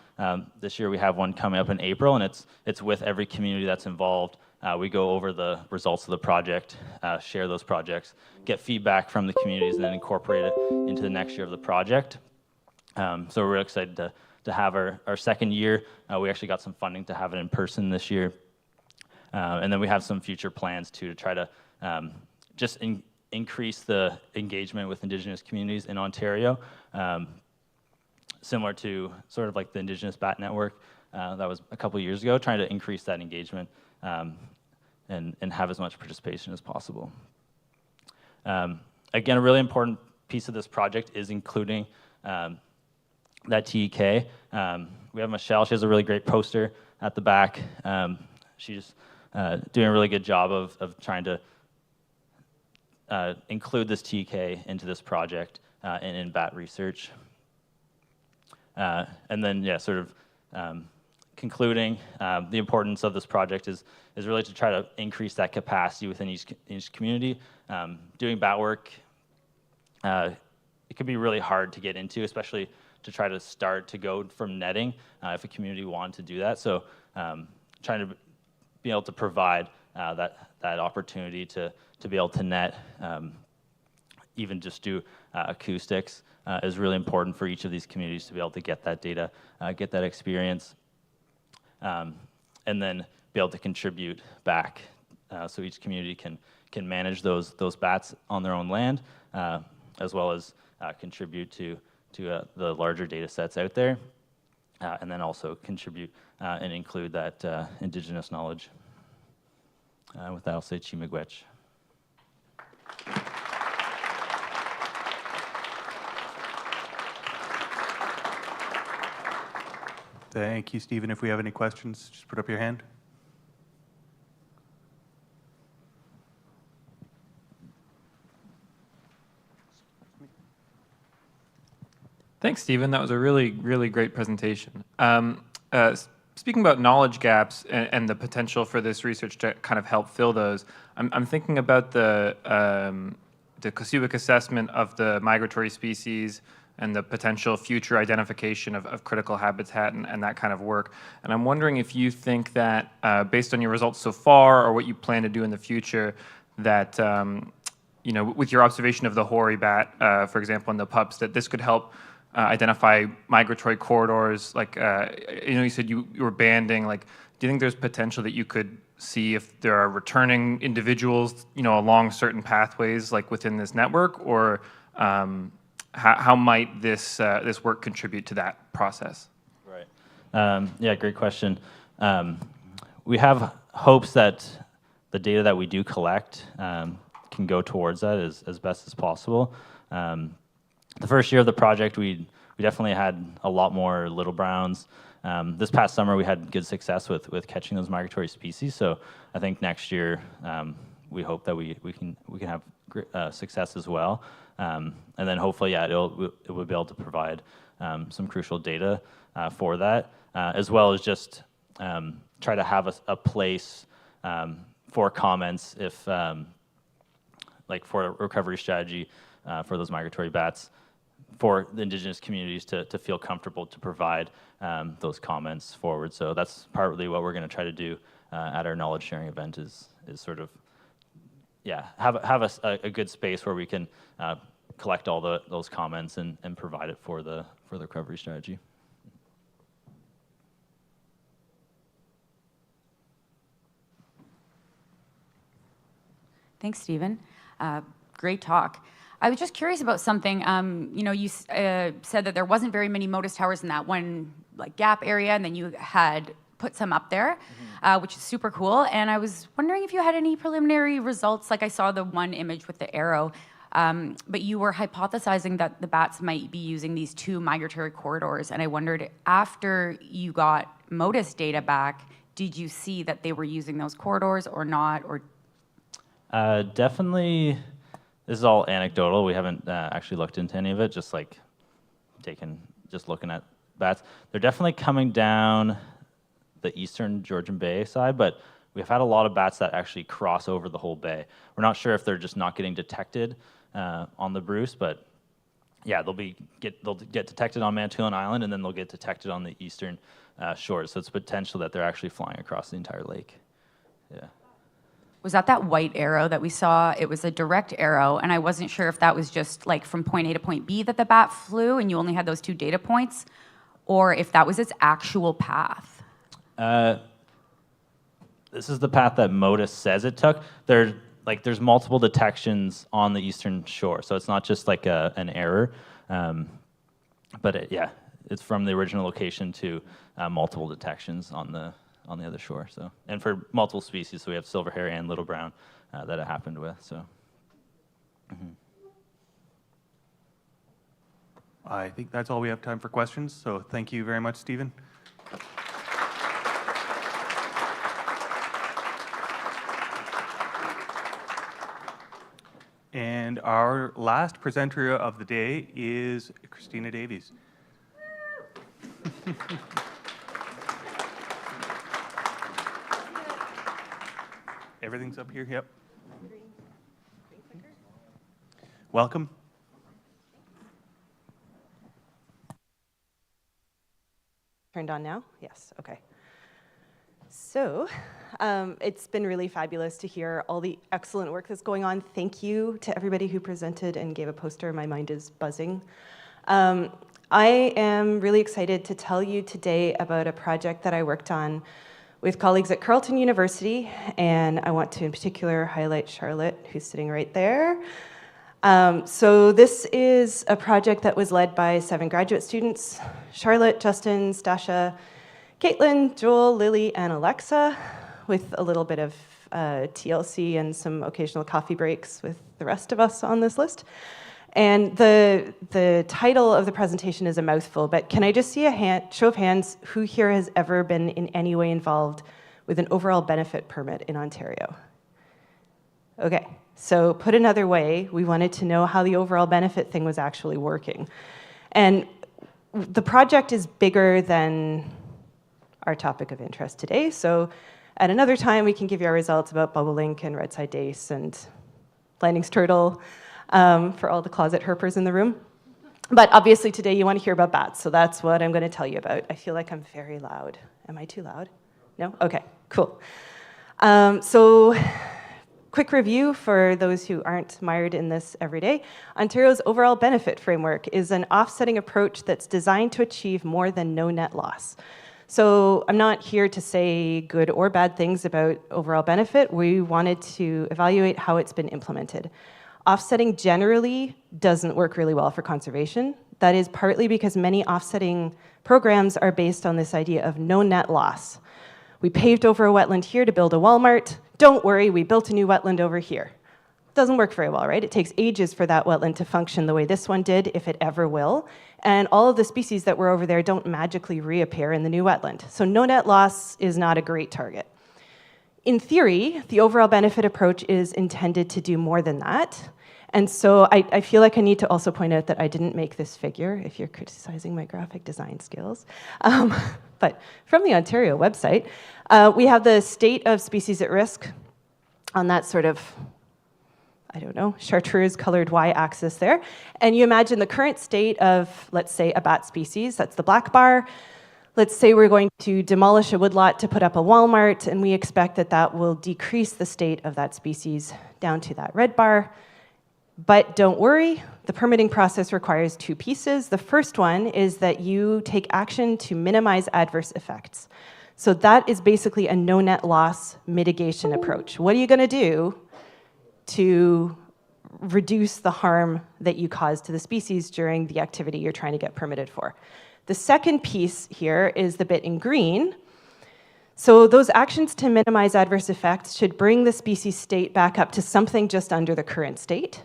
[SPEAKER 5] This year we have one coming up in April, and it's with every community that's involved. We go over the results of the project, share those projects, get feedback from the communities, and then incorporate it into the next year of the project. So we're really excited to have our second year. We actually got some funding to have it in person this year. And then we have some future plans too to try to just increase the engagement with Indigenous communities in Ontario, similar to sort of like the Indigenous Bat Network that was a couple years ago, trying to increase that engagement and have as much participation as possible. Again, a really important piece of this project is including that TEK. We have Michelle. She has a really great poster at the back. She's doing a really good job of trying to include this TEK into this project and in bat research. And then, yeah, sort of concluding, the importance of this project is really to try to increase that capacity within each community. Doing bat work, it could be really hard to get into, especially to try to start to go from netting if a community wanted to do that. So trying to be able to provide that opportunity to be able to net, even just do acoustics, is really important for each of these communities to be able to get that data, get that experience, and then be able to contribute back, so each community can manage those bats on their own land, as well as contribute to the larger data sets out there, and then also contribute and include that Indigenous knowledge. With that, I'll say Chi-miigwech.
[SPEAKER 1] Thank you, Stephen. If we have any questions, just put up your hand.
[SPEAKER 3] Thanks, Stephen. That was a really, really great presentation. Speaking about knowledge gaps and the potential for this research to kind of help fill those, I'm thinking about the COSUBIC assessment of the migratory species and the potential future identification of critical habitat and that kind of work. And I'm wondering if you think that, based on your results so far or what you plan to do in the future, that, with your observation of the hoary bat, for example, in the pups, that this could help identify migratory corridors. Like, you said you were banding. Like, do you think there's potential that you could see if there are returning individuals, along certain pathways, like within this network, or how might this work contribute to that process?
[SPEAKER 5] Right. Yeah, great question. We have hopes that the data that we do collect can go towards that as best as possible. The first year of the project, we definitely had a lot more little browns. This past summer, we had good success with catching those migratory species. So I think next year, we hope that we can have great, success as well. And then hopefully, it will be able to provide some crucial data for that, as well as just try to have a place for comments if, like for a recovery strategy for those migratory bats, for the Indigenous communities to feel comfortable to provide those comments forward. So that's partly what we're going to try to do at our knowledge sharing event is sort of, have a good space where we can collect all those comments and provide it for the recovery strategy.
[SPEAKER 2] Thanks, Stephen. Great talk. I was just curious about something. You said that there wasn't very many Motus towers in that one gap area, and then you had put some up there, which is super cool. And I was wondering if you had any preliminary results. Like I saw the one image with the arrow, but you were hypothesizing that the bats might be using these 2 migratory corridors. And I wondered, after you got Motus data back, did you see that they were using those corridors or not? Or
[SPEAKER 5] definitely, this is all anecdotal. We haven't actually looked into any of it, just looking at bats. They're definitely coming down the eastern Georgian Bay side, but we've had a lot of bats that actually cross over the whole bay. We're not sure if they're just not getting detected on the Bruce, but yeah, they'll get detected on Manitoulin Island, and then they'll get detected on the eastern shore. So it's potential that they're actually flying across the entire lake. Yeah.
[SPEAKER 2] was that white arrow that we saw? It was a direct arrow, and I wasn't sure if that was just like from point A to point B that the bat flew, and you only had those 2 data points, or if that was its actual path.
[SPEAKER 5] This is the path that Motus says it took. There's multiple detections on the eastern shore, so it's not just like an error, but it's from the original location to multiple detections on the other shore. So, and for multiple species, so we have silver hair and little brown that it happened with. So,
[SPEAKER 1] I think that's all we have time for questions. So thank you very much, Stephen. And our last presenter of the day is Christina Davies. Everything's up here, yep. Welcome.
[SPEAKER 4] Turned on now? Yes, okay. So it's been really fabulous to hear all the excellent work that's going on. Thank you to everybody who presented and gave a poster. My mind is buzzing. I am really excited to tell you today about a project that I worked on with colleagues at Carleton University, and I want to in particular highlight Charlotte, who's sitting right there. So this is a project that was led by 7 graduate students: Charlotte, Justin, Stasha, Caitlin, Joel, Lily, and Alexa, with a little bit of TLC and some occasional coffee breaks with the rest of us on this list. And the title of the presentation is a mouthful, but can I just see a show of hands who here has ever been in any way involved with an overall benefit permit in Ontario? Okay, so put another way, we wanted to know how the overall benefit thing was actually working. And the project is bigger than our topic of interest today, so at another time we can give you our results about bobolink and red-side dace and Blanding's turtle, for all the closet herpers in the room. But obviously today you want to hear about bats, so that's what I'm going to tell you about. I feel like I'm very loud. Am I too loud? No? Okay, cool. So quick review for those who aren't mired in this every day. Ontario's overall benefit framework is an offsetting approach that's designed to achieve more than no net loss. So I'm not here to say good or bad things about overall benefit. We wanted to evaluate how it's been implemented. Offsetting generally doesn't work really well for conservation. That is partly because many offsetting programs are based on this idea of no net loss. We paved over a wetland here to build a Walmart. Don't worry, we built a new wetland over here. Doesn't work very well, right? It takes ages for that wetland to function the way this one did, if it ever will. And all of the species that were over there don't magically reappear in the new wetland. So no net loss is not a great target. In theory, the overall benefit approach is intended to do more than that. And so I feel like I need to also point out that I didn't make this figure, if you're criticizing my graphic design skills. But from the Ontario website, we have the state of species at risk on that sort of, I don't know, chartreuse colored y-axis there. And you imagine the current state of, let's say, a bat species, that's the black bar. Let's say we're going to demolish a woodlot to put up a Walmart, and we expect that that will decrease the state of that species down to that red bar. But don't worry, the permitting process requires two pieces. The first one is that you take action to minimize adverse effects. So that is basically a no net loss mitigation approach. What are you going to do to reduce the harm that you cause to the species during the activity you're trying to get permitted for? The second piece here is the bit in green. So those actions to minimize adverse effects should bring the species state back up to something just under the current state.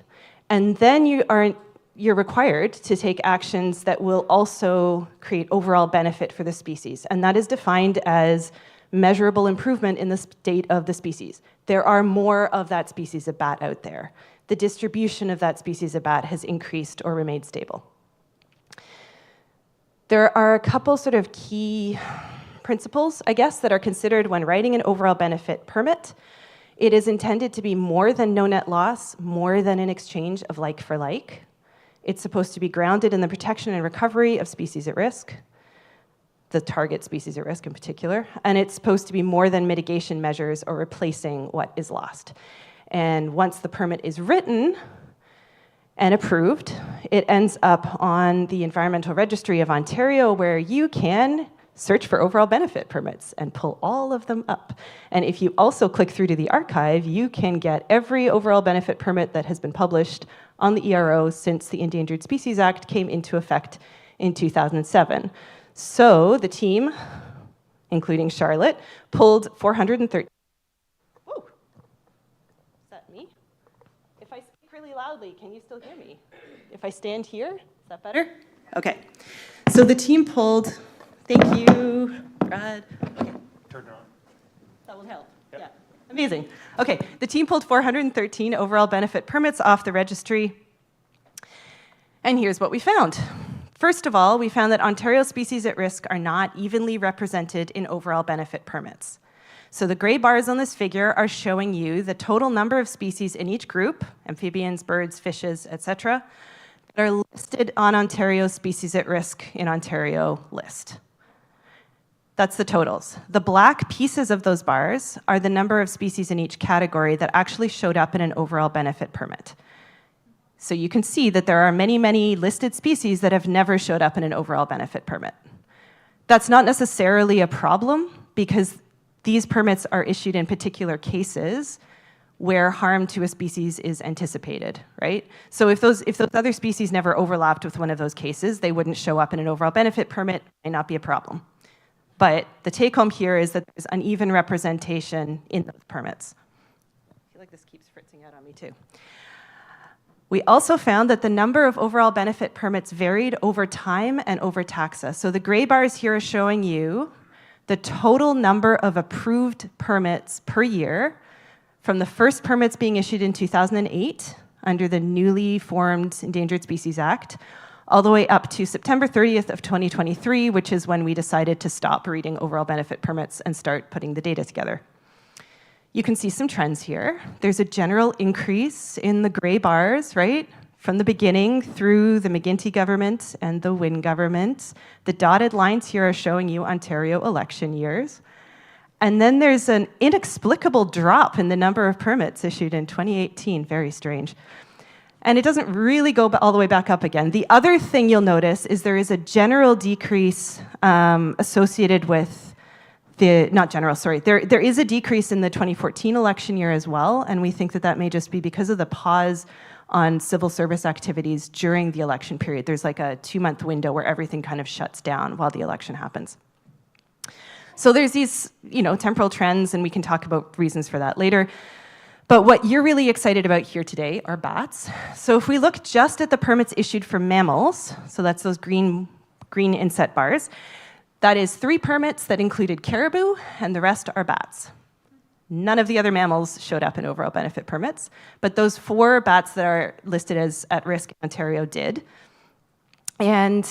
[SPEAKER 4] And then you're required to take actions that will also create overall benefit for the species. And that is defined as measurable improvement in the state of the species. There are more of that species of bat out there. The distribution of that species of bat has increased or remained stable. There are a couple sort of key principles, I guess, that are considered when writing an overall benefit permit. It is intended to be more than no net loss, more than an exchange of like for like. It's supposed to be grounded in the protection and recovery of species at risk, the target species at risk in particular, and it's supposed to be more than mitigation measures or replacing what is lost. And once the permit is written and approved, it ends up on the Environmental Registry of Ontario, where you can search for overall benefit permits and pull all of them up. And if you also click through to the archive, you can get every overall benefit permit that has been published on the ERO since the Endangered Species Act came into effect in 2007. So the team, including Charlotte, pulled 413. Whoa, is that me? If I speak really loudly, can you still hear me? If I stand here, is that better? Okay. So the team pulled. Thank you, Brad. Okay.
[SPEAKER 1] Turn it on.
[SPEAKER 4] That will help. Yep. Yeah. Amazing. Okay, the team pulled 413 overall benefit permits off the registry. And here's what we found. First of all, we found that Ontario species at risk are not evenly represented in overall benefit permits. So the gray bars on this figure are showing you the total number of species in each group, amphibians, birds, fishes, etc., that are listed on Ontario's species at risk in Ontario list. That's the totals. The black pieces of those bars are the number of species in each category that actually showed up in an overall benefit permit. So you can see that there are many, many listed species that have never showed up in an overall benefit permit. That's not necessarily a problem because these permits are issued in particular cases where harm to a species is anticipated, right? So if those other species never overlapped with one of those cases, they wouldn't show up in an overall benefit permit, it may not be a problem. But the take home here is that there's uneven representation in those permits. I feel like this keeps fritzing out on me too. We also found that the number of overall benefit permits varied over time and over taxa. So the gray bars here are showing you the total number of approved permits per year from the first permits being issued in 2008 under the newly formed Endangered Species Act, all the way up to September 30th of 2023, which is when we decided to stop reading overall benefit permits and start putting the data together. You can see some trends here. There's a general increase in the gray bars, right? From the beginning through the McGuinty government and the Wynne government. The dotted lines here are showing you Ontario election years. And then there's an inexplicable drop in the number of permits issued in 2018. Very strange. And it doesn't really go all the way back up again. The other thing you'll notice is there is a general decrease associated with there is a decrease in the 2014 election year as well, and we think that that may just be because of the pause on civil service activities during the election period. There's like a 2-month window where everything kind of shuts down while the election happens. So there's these, temporal trends, and we can talk about reasons for that later. But what you're really excited about here today are bats. So if we look just at the permits issued for mammals, so that's those green inset bars, that is 3 permits that included caribou, and the rest are bats. None of the other mammals showed up in overall benefit permits, but those 4 bats that are listed as at risk in Ontario did. And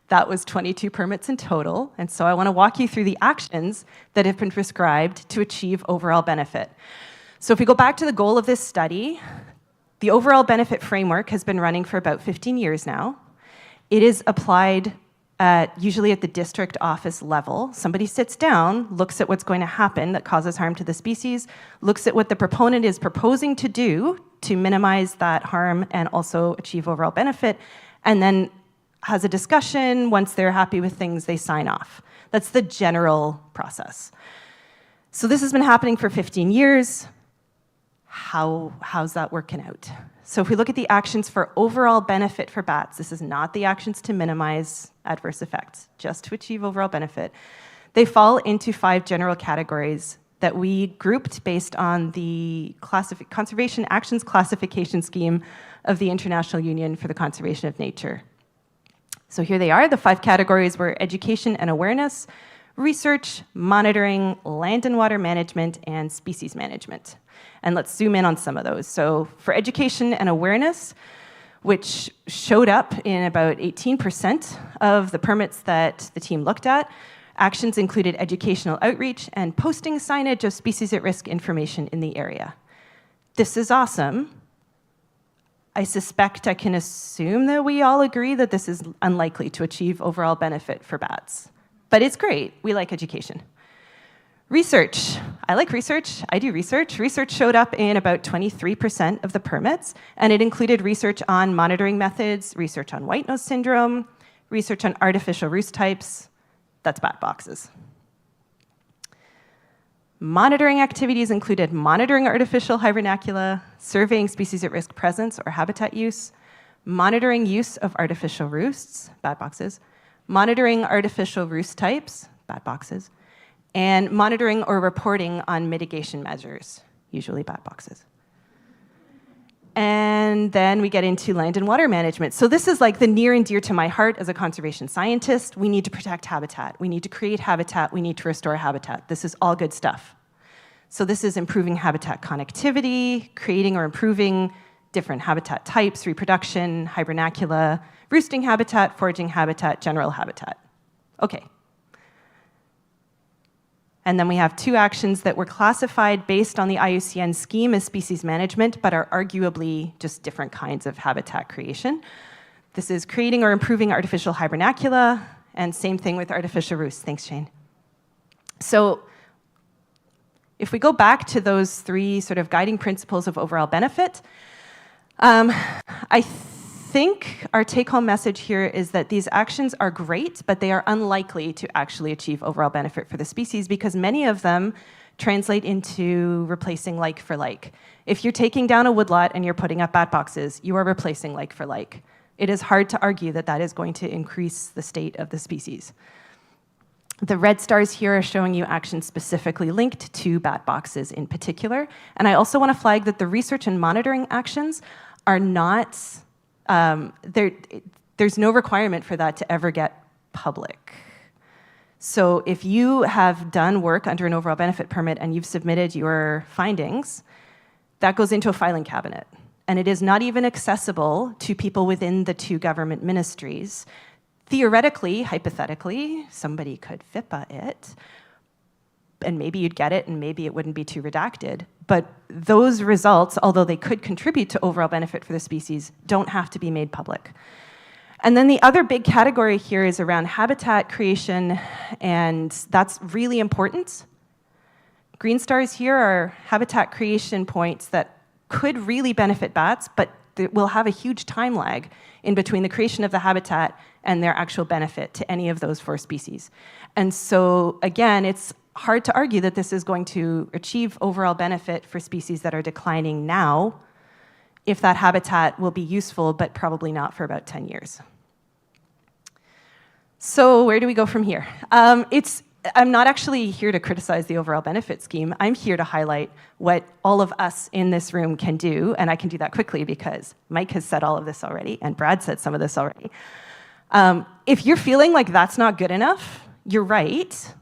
[SPEAKER 4] that was 22 permits in total. And so I want to walk you through the actions that have been prescribed to achieve overall benefit. So if we go back to the goal of this study, the overall benefit framework has been running for about 15 years now. It is applied usually at the district office level. Somebody sits down, looks at what's going to happen that causes harm to the species, looks at what the proponent is proposing to do to minimize that harm and also achieve overall benefit, and then has a discussion. Once they're happy with things, they sign off. That's the general process. So this has been happening for 15 years. How's that working out? So if we look at the actions for overall benefit for bats, this is not the actions to minimize adverse effects, just to achieve overall benefit. They fall into 5 general categories that we grouped based on the Conservation Actions Classification Scheme of the International Union for the Conservation of Nature. So here they are. The 5 categories were education and awareness, research, monitoring, land and water management, and species management. And let's zoom in on some of those. So for education and awareness, which showed up in about 18% of the permits that the team looked at, actions included educational outreach and posting signage of species at risk information in the area. This is awesome. I suspect I can assume that we all agree that this is unlikely to achieve overall benefit for bats. But it's great. We like education. Research. I like research. I do research. Research showed up in about 23% of the permits, and it included research on monitoring methods, research on white nose syndrome, research on artificial roost types. That's bat boxes. Monitoring activities included monitoring artificial hibernacula, surveying species at risk presence or habitat use, monitoring use of artificial roosts, bat boxes, monitoring artificial roost types, bat boxes, and monitoring or reporting on mitigation measures, usually bat boxes. And then we get into land and water management. So this is like the near and dear to my heart as a conservation scientist. We need to protect habitat. We need to create habitat. We need to restore habitat. This is all good stuff. So this is improving habitat connectivity, creating or improving different habitat types, reproduction, hibernacula, roosting habitat, foraging habitat, general habitat. Okay. And then we have 2 actions that were classified based on the IUCN scheme as species management, but are arguably just different kinds of habitat creation. This is creating or improving artificial hibernacula, and same thing with artificial roosts. Thanks, Shane. So if we go back to those 3 sort of guiding principles of overall benefit, I think our take-home message here is that these actions are great, but they are unlikely to actually achieve overall benefit for the species because many of them translate into replacing like for like. If you're taking down a woodlot and you're putting up bat boxes, you are replacing like for like. It is hard to argue that that is going to increase the state of the species. The red stars here are showing you actions specifically linked to bat boxes in particular. And I also want to flag that the research and monitoring actions are not there's no requirement for that to ever get public. So if you have done work under an overall benefit permit and you've submitted your findings, that goes into a filing cabinet. And it is not even accessible to people within the 2 government ministries. Theoretically, hypothetically, somebody could FIPA it, and maybe you'd get it, and maybe it wouldn't be too redacted. But those results, although they could contribute to overall benefit for the species, don't have to be made public. And then the other big category here is around habitat creation, and that's really important. Green stars here are habitat creation points that could really benefit bats, but will have a huge time lag in between the creation of the habitat and their actual benefit to any of those 4 species. And so, again, it's hard to argue that this is going to achieve overall benefit for species that are declining now, if that habitat will be useful, but probably not for about 10 years. So where do we go from here? I'm not actually here to criticize the overall benefit scheme. I'm here to highlight what all of us in this room can do, and I can do that quickly because Mike has said all of this already, and Brad said some of this already. If you're feeling like that's not good enough, you're right.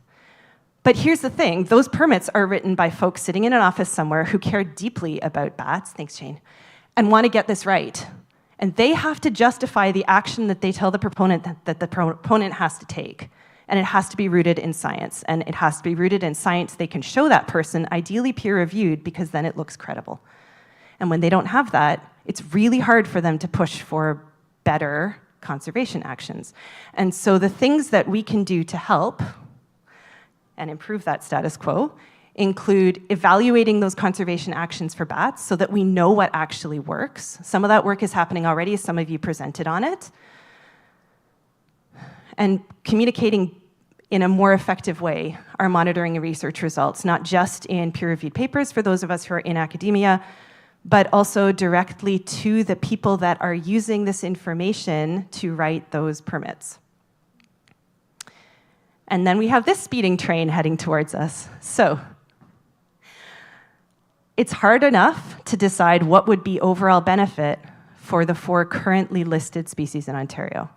[SPEAKER 4] But here's the thing, those permits are written by folks sitting in an office somewhere who care deeply about bats, thanks Shane, and want to get this right. And they have to justify the action that they tell the proponent that the proponent has to take. And it has to be rooted in science. And it has to be rooted in science they can show that person, ideally peer-reviewed, because then it looks credible. And when they don't have that, it's really hard for them to push for better conservation actions. And so the things that we can do to help and improve that status quo include evaluating those conservation actions for bats so that we know what actually works. Some of that work is happening already. Some of you presented on it. And communicating in a more effective way our monitoring and research results, not just in peer-reviewed papers for those of us who are in academia, but also directly to the people that are using this information to write those permits. And then we have this speeding train heading towards us. So it's hard enough to decide what would be overall benefit for the 4 currently listed species in Ontario.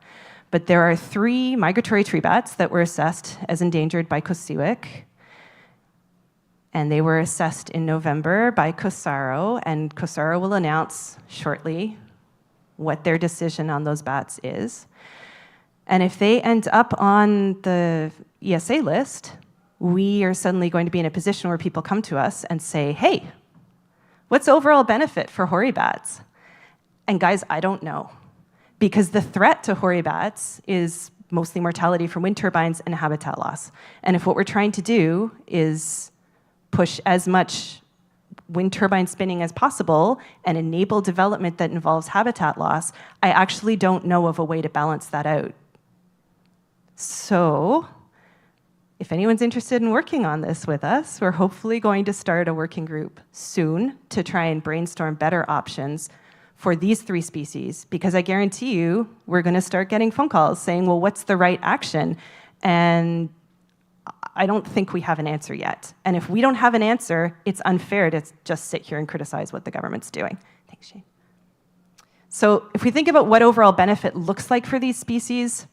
[SPEAKER 4] But there are 3 migratory tree bats that were assessed as endangered by COSEWIC. And they were assessed in November by COSARO, and COSARO will announce shortly what their decision on those bats is. And if they end up on the ESA list, we are suddenly going to be in a position where people come to us and say, hey, what's overall benefit for hoary bats? And guys, I don't know. Because the threat to hoary bats is mostly mortality from wind turbines and habitat loss. And if what we're trying to do is push as much wind turbine spinning as possible and enable development that involves habitat loss, I actually don't know of a way to balance that out. So if anyone's interested in working on this with us, we're hopefully going to start a working group soon to try and brainstorm better options for these 3 species, because I guarantee you we're going to start getting phone calls saying, well, what's the right action? And I don't think we have an answer yet. And if we don't have an answer, it's unfair to just sit here and criticize what the government's doing. Thanks, Shane. So if we think about what overall benefit looks like for these species,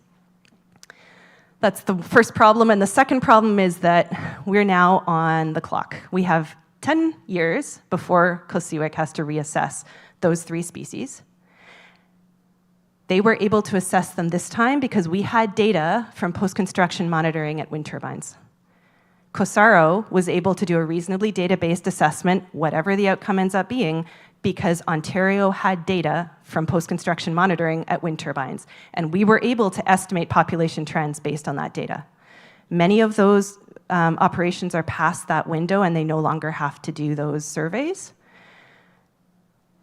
[SPEAKER 4] that's the first problem. And the second problem is that we're now on the clock. We have 10 years before COSEWIC has to reassess those 3 species. They were able to assess them this time because we had data from post-construction monitoring at wind turbines. COSARO was able to do a reasonably data-based assessment, whatever the outcome ends up being, because Ontario had data from post-construction monitoring at wind turbines, and we were able to estimate population trends based on that data. Many of those operations are past that window, and they no longer have to do those surveys.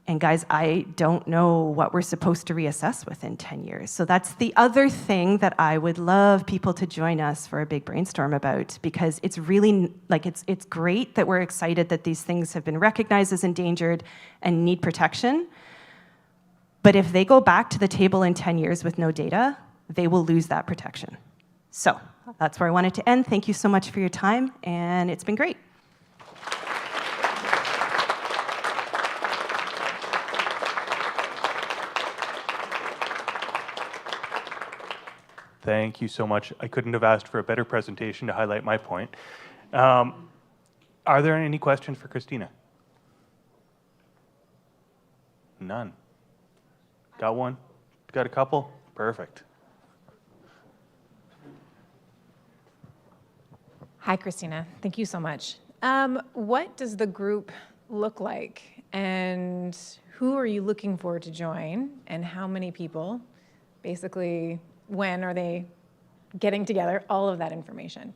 [SPEAKER 4] And guys, I don't know what we're supposed to reassess within 10 years. So that's the other thing that I would love people to join us for a big brainstorm about, because it's really, like, it's great that we're excited that these things have been recognized as endangered and need protection. But if they go back to the table in 10 years with no data, they will lose that protection. So that's where I wanted to end. Thank you so much for your time, and it's been great.
[SPEAKER 1] Thank you so much. I couldn't have asked for a better presentation to highlight my point. Are there any questions for Christina? None. Got one? Got a couple? Perfect.
[SPEAKER 7] Hi, Christina. Thank you so much. What does the group look like, and who are you looking for to join, and how many people? Basically, when are they getting together all of that information?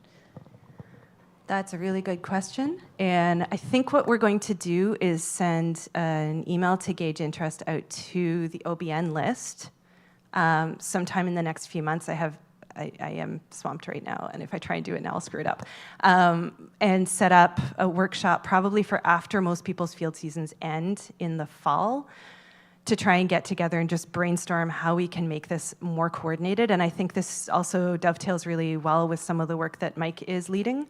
[SPEAKER 4] That's a really good question. And I think what we're going to do is send an email to gauge interest out to the OBN list sometime in the next few months. I am swamped right now, and if I try and do it now, I'll screw it up. And set up a workshop probably for after most people's field seasons end in the fall to try and get together and just brainstorm how we can make this more coordinated. And I think this also dovetails really well with some of the work that Mike is leading.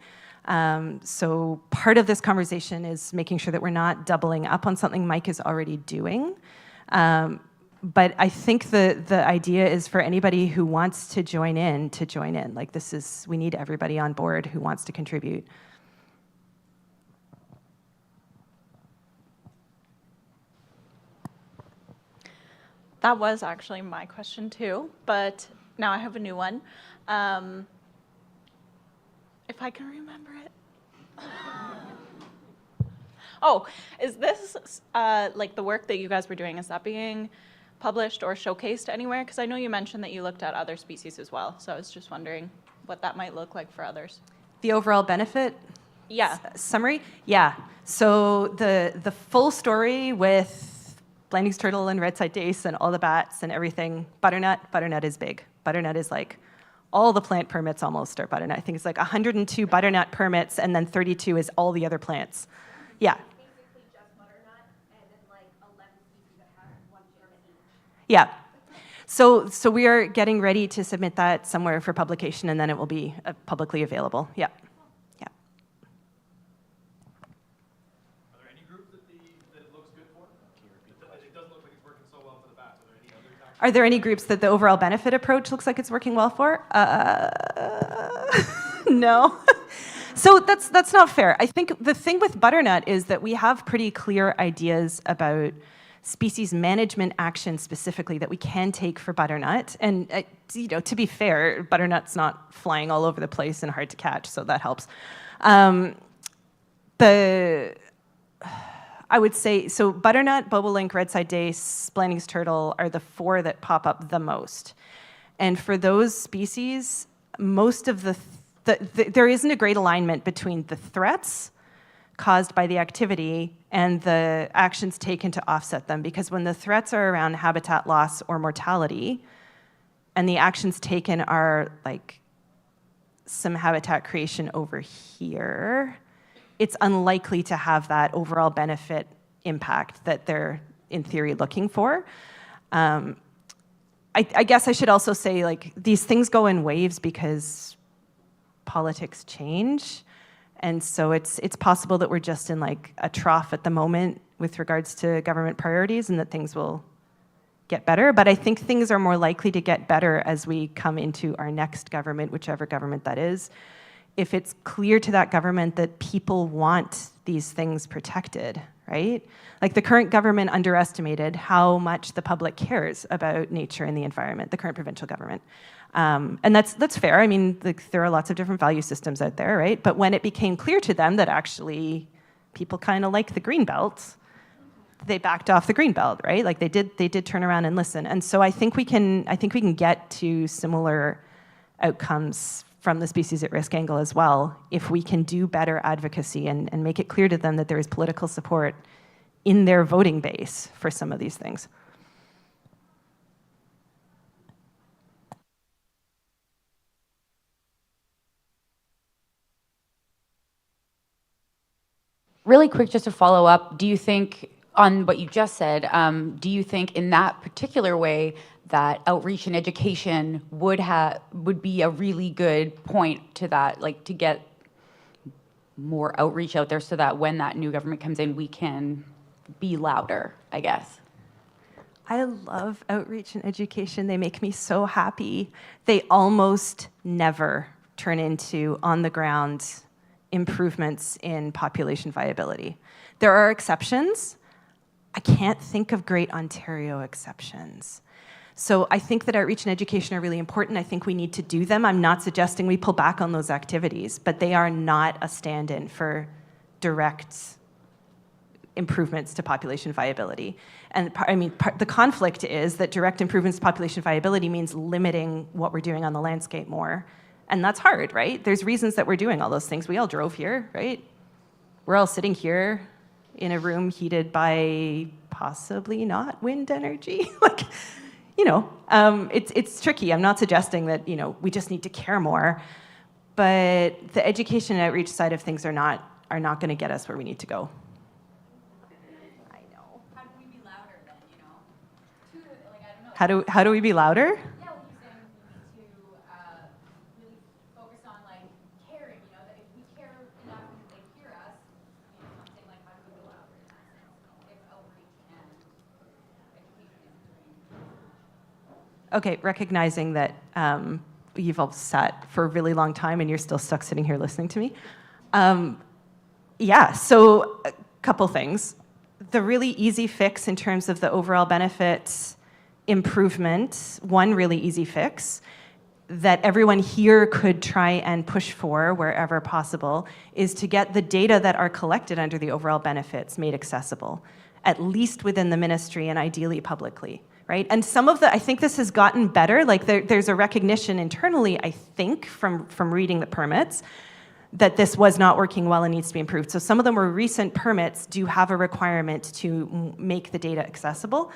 [SPEAKER 4] So part of this conversation is making sure that we're not doubling up on something Mike is already doing. But I think the idea is for anybody who wants to join in, to join in. Like we need everybody on board who wants to contribute.
[SPEAKER 12] That was actually my question too, but now I have a new one. If I can remember it. Oh, is this like the work that you guys were doing, is that being published or showcased anywhere? Because I know you mentioned that you looked at other species as well, so I was just wondering what that might look like for others.
[SPEAKER 4] The overall benefit?
[SPEAKER 12] Yeah.
[SPEAKER 4] Summary? Yeah. So the full story with Blanding's turtle and red-side dace and all the bats and everything, butternut is big. Butternut is like all the plant permits almost are butternut. I think it's like 102 butternut permits, and then 32 is all the other plants. Yeah. Yeah. So we are getting ready to submit that somewhere for publication, and then it will be publicly available. Yeah. Yeah.
[SPEAKER 18] Are there any groups that looks good for? It doesn't look like it's working so well for the bats. Are there any other tactics?
[SPEAKER 4] Are there any groups that the overall benefit approach looks like it's working well for? No. So that's not fair. I think the thing with butternut is that we have pretty clear ideas about species management action specifically that we can take for butternut. And to be fair, butternut's not flying all over the place and hard to catch, so that helps. I would say, so butternut, bobolink, red-side dace, Blanding's turtle are the 4 that pop up the most. And for those species, most of there isn't a great alignment between the threats caused by the activity and the actions taken to offset them. Because when the threats are around habitat loss or mortality, and the actions taken are like some habitat creation over here, it's unlikely to have that overall benefit impact that they're in theory looking for. I guess I should also say, like, these things go in waves because politics change. And so it's possible that we're just in like a trough at the moment with regards to government priorities, and that things will get better. But I think things are more likely to get better as we come into our next government, whichever government that is. If it's clear to that government that people want these things protected, right? Like the current government underestimated how much the public cares about nature and the environment, the current provincial government. And that's fair. I mean, there are lots of different value systems out there, right? But when it became clear to them that actually people kind of like the green belt, they backed off the green belt, right? Like they did turn around and listen. And so I think we can get to similar outcomes from the species at risk angle as well if we can do better advocacy and make it clear to them that there is political support in their voting base for some of these things.
[SPEAKER 2] Really quick, just to follow up, do you think, on what you just said, do you think in that particular way that outreach and education would be a really good point to that, like to get more outreach out there so that when that new government comes in, we can be louder, I guess?
[SPEAKER 4] I love outreach and education. They make me so happy. They almost never turn into on-the-ground improvements in population viability. There are exceptions. I can't think of great Ontario exceptions. So I think that outreach and education are really important. I think we need to do them. I'm not suggesting we pull back on those activities, but they are not a stand-in for direct improvements to population viability. And the conflict is that direct improvements to population viability means limiting what we're doing on the landscape more. And that's hard, right? There's reasons that we're doing all those things. We all drove here, right? We're all sitting here in a room heated by possibly not wind energy. It's tricky. I'm not suggesting that, we just need to care more, but the education and outreach side of things are not going to get us where we need to go. I know. How do we be louder then, I don't know. How do we be louder? Okay, recognizing that you've all sat for a really long time and you're still stuck sitting here listening to me. So a couple things. The really easy fix in terms of the overall benefits improvement, one really easy fix that everyone here could try and push for wherever possible is to get the data that are collected under the overall benefits made accessible, at least within the ministry and ideally publicly. Right? And I think this has gotten better. Like there's a recognition internally, I think, from reading the permits, that this was not working well and needs to be improved. So some of the more recent permits do have a requirement to make the data accessible,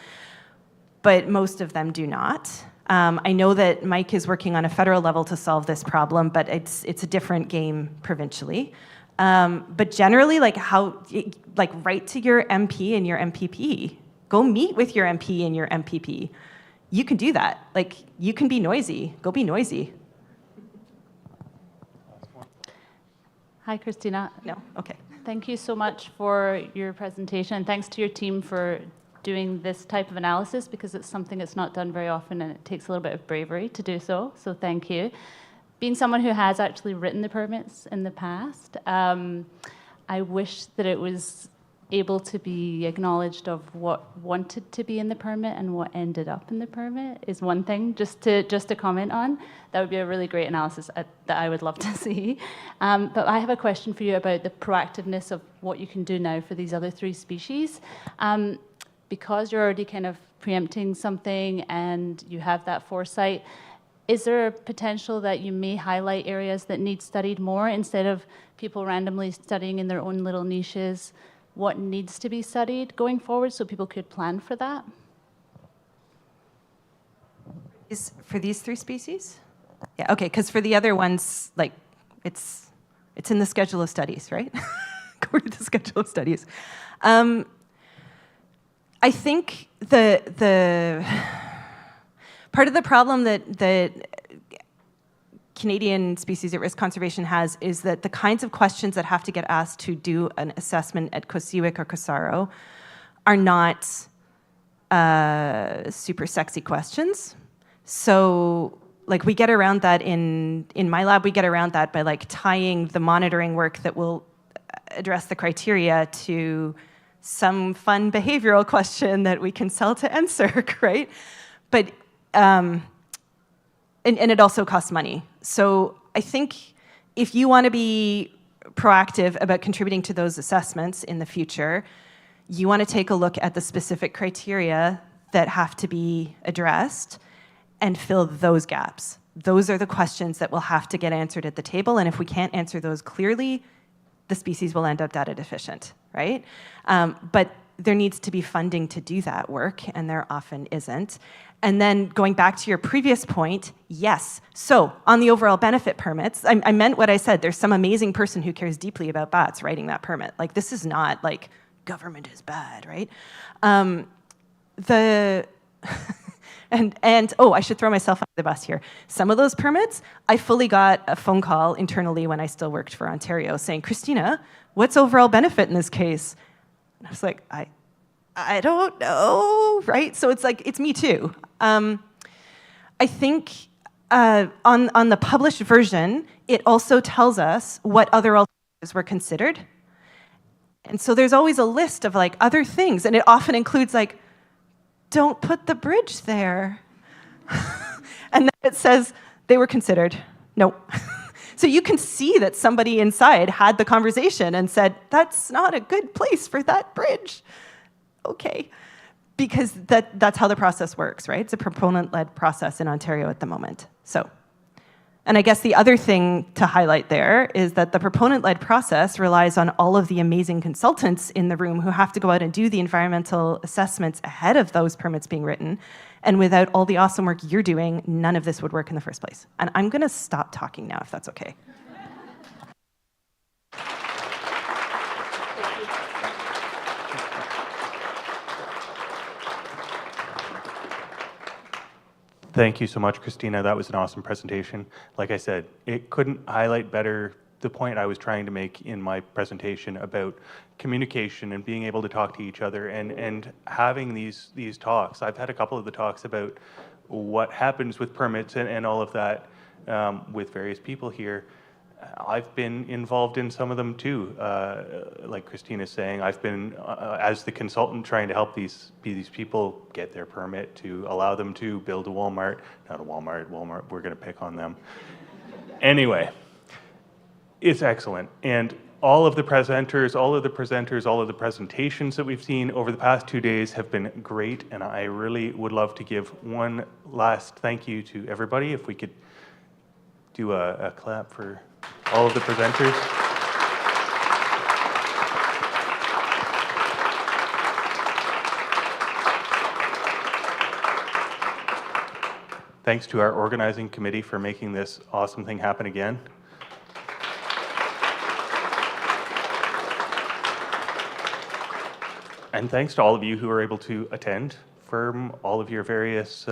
[SPEAKER 4] but most of them do not. I know that Mike is working on a federal level to solve this problem, but it's a different game provincially. But generally, write to your MP and your MPP. Go meet with your MP and your MPP. You can do that. You can be noisy. Go be noisy.
[SPEAKER 15] Hi, Christina.
[SPEAKER 4] No? Okay.
[SPEAKER 15] Thank you so much for your presentation. Thanks to your team for doing this type of analysis, because it's something that's not done very often and it takes a little bit of bravery to do so. So thank you. Being someone who has actually written the permits in the past, I wish that it was able to be acknowledged of what wanted to be in the permit and what ended up in the permit is one thing just to comment on. That would be a really great analysis that I would love to see. But I have a question for you about the proactiveness of what you can do now for these other 3 species. Because you're already kind of preempting something and you have that foresight, is there a potential that you may highlight areas that need studied more instead of people randomly studying in their own little niches? What needs to be studied going forward so people could plan for that?
[SPEAKER 4] For these 3 species? Yeah, okay, because for the other ones, it's in the schedule of studies, right? Go to the schedule of studies. I think the part of the problem that Canadian species at risk conservation has is that the kinds of questions that have to get asked to do an assessment at Kosiwik or Kosaro are not super sexy questions. So we get around that in my lab, we get around that by tying the monitoring work that will address the criteria to some fun behavioral question that we can sell to NSERC, right? But and it also costs money. So I think if you want to be proactive about contributing to those assessments in the future, you want to take a look at the specific criteria that have to be addressed and fill those gaps. Those are the questions that will have to get answered at the table, and if we can't answer those clearly, the species will end up data deficient, right? But there needs to be funding to do that work, and there often isn't. And then going back to your previous point, yes. So on the overall benefit permits, I meant what I said. There's some amazing person who cares deeply about bats writing that permit. This is not government is bad, right? I should throw myself under the bus here. Some of those permits, I fully got a phone call internally when I still worked for Ontario saying, Christina, what's overall benefit in this case? And I was like, I don't know, right? So it's me too. I think on the published version, it also tells us what other alternatives were considered. And so there's always a list of other things, and it often includes don't put the bridge there. And then it says they were considered. Nope. So you can see that somebody inside had the conversation and said, that's not a good place for that bridge. Okay. Because that's how the process works, right? It's a proponent-led process in Ontario at the moment. So, and I guess the other thing to highlight there is that the proponent-led process relies on all of the amazing consultants in the room who have to go out and do the environmental assessments ahead of those permits being written. And without all the awesome work you're doing, none of this would work in the first place. And I'm gonna stop talking now, if that's okay.
[SPEAKER 1] Thank you so much, Christina. That was an awesome presentation. Like I said, it couldn't highlight better the point I was trying to make in my presentation about communication and being able to talk to each other and having these talks. I've had a couple of the talks about what happens with permits and all of that with various people here. I've been involved in some of them too. Like Christina's saying, I've been, as the consultant, trying to help these people get their permit to allow them to build a Walmart. Not a Walmart, we're going to pick on them. Anyway, it's excellent. And all of the presentations, all of the presentations that we've seen over the past 2 days have been great. And I really would love to give one last thank you to everybody. If we could do a clap for all of the presenters. Thanks to our organizing committee for making this awesome thing happen again. And thanks to all of you who are able to attend from all of your various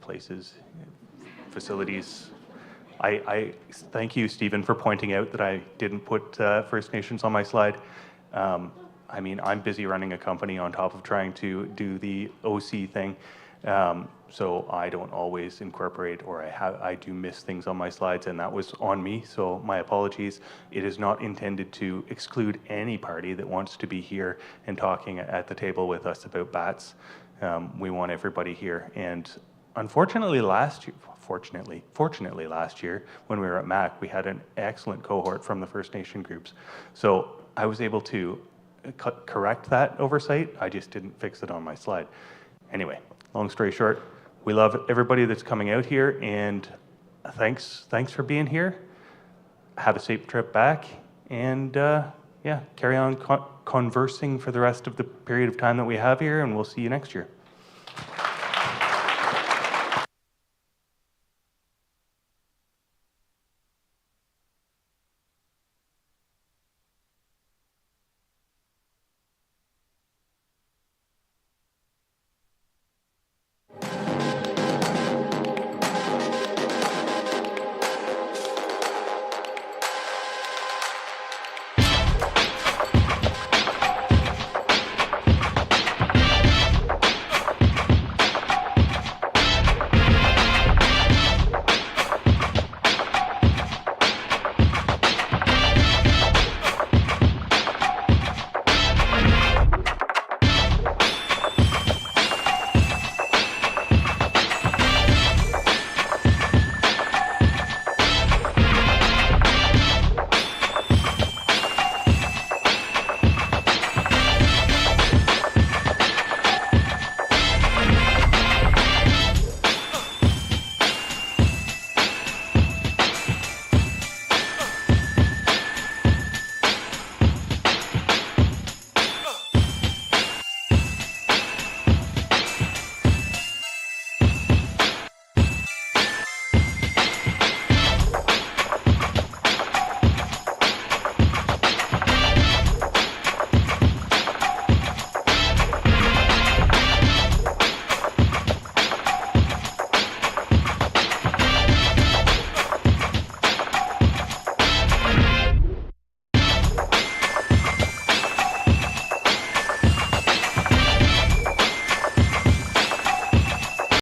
[SPEAKER 1] places, facilities. I thank you, Stephen, for pointing out that I didn't put First Nations on my slide. I mean, I'm busy running a company on top of trying to do the OC thing, so I don't always incorporate, or I do miss things on my slides, and that was on me, so my apologies. It is not intended to exclude any party that wants to be here and talking at the table with us about bats. We want everybody here, and unfortunately last year, fortunately last year when we were at MAC, we had an excellent cohort from the First Nation groups. So I was able to correct that oversight. I just didn't fix it on my slide. Anyway, long story short, we love everybody that's coming out here, and thanks for being here. Have a safe trip back, and yeah, carry on conversing for the rest of the period of time that we have here, and we'll see you next year.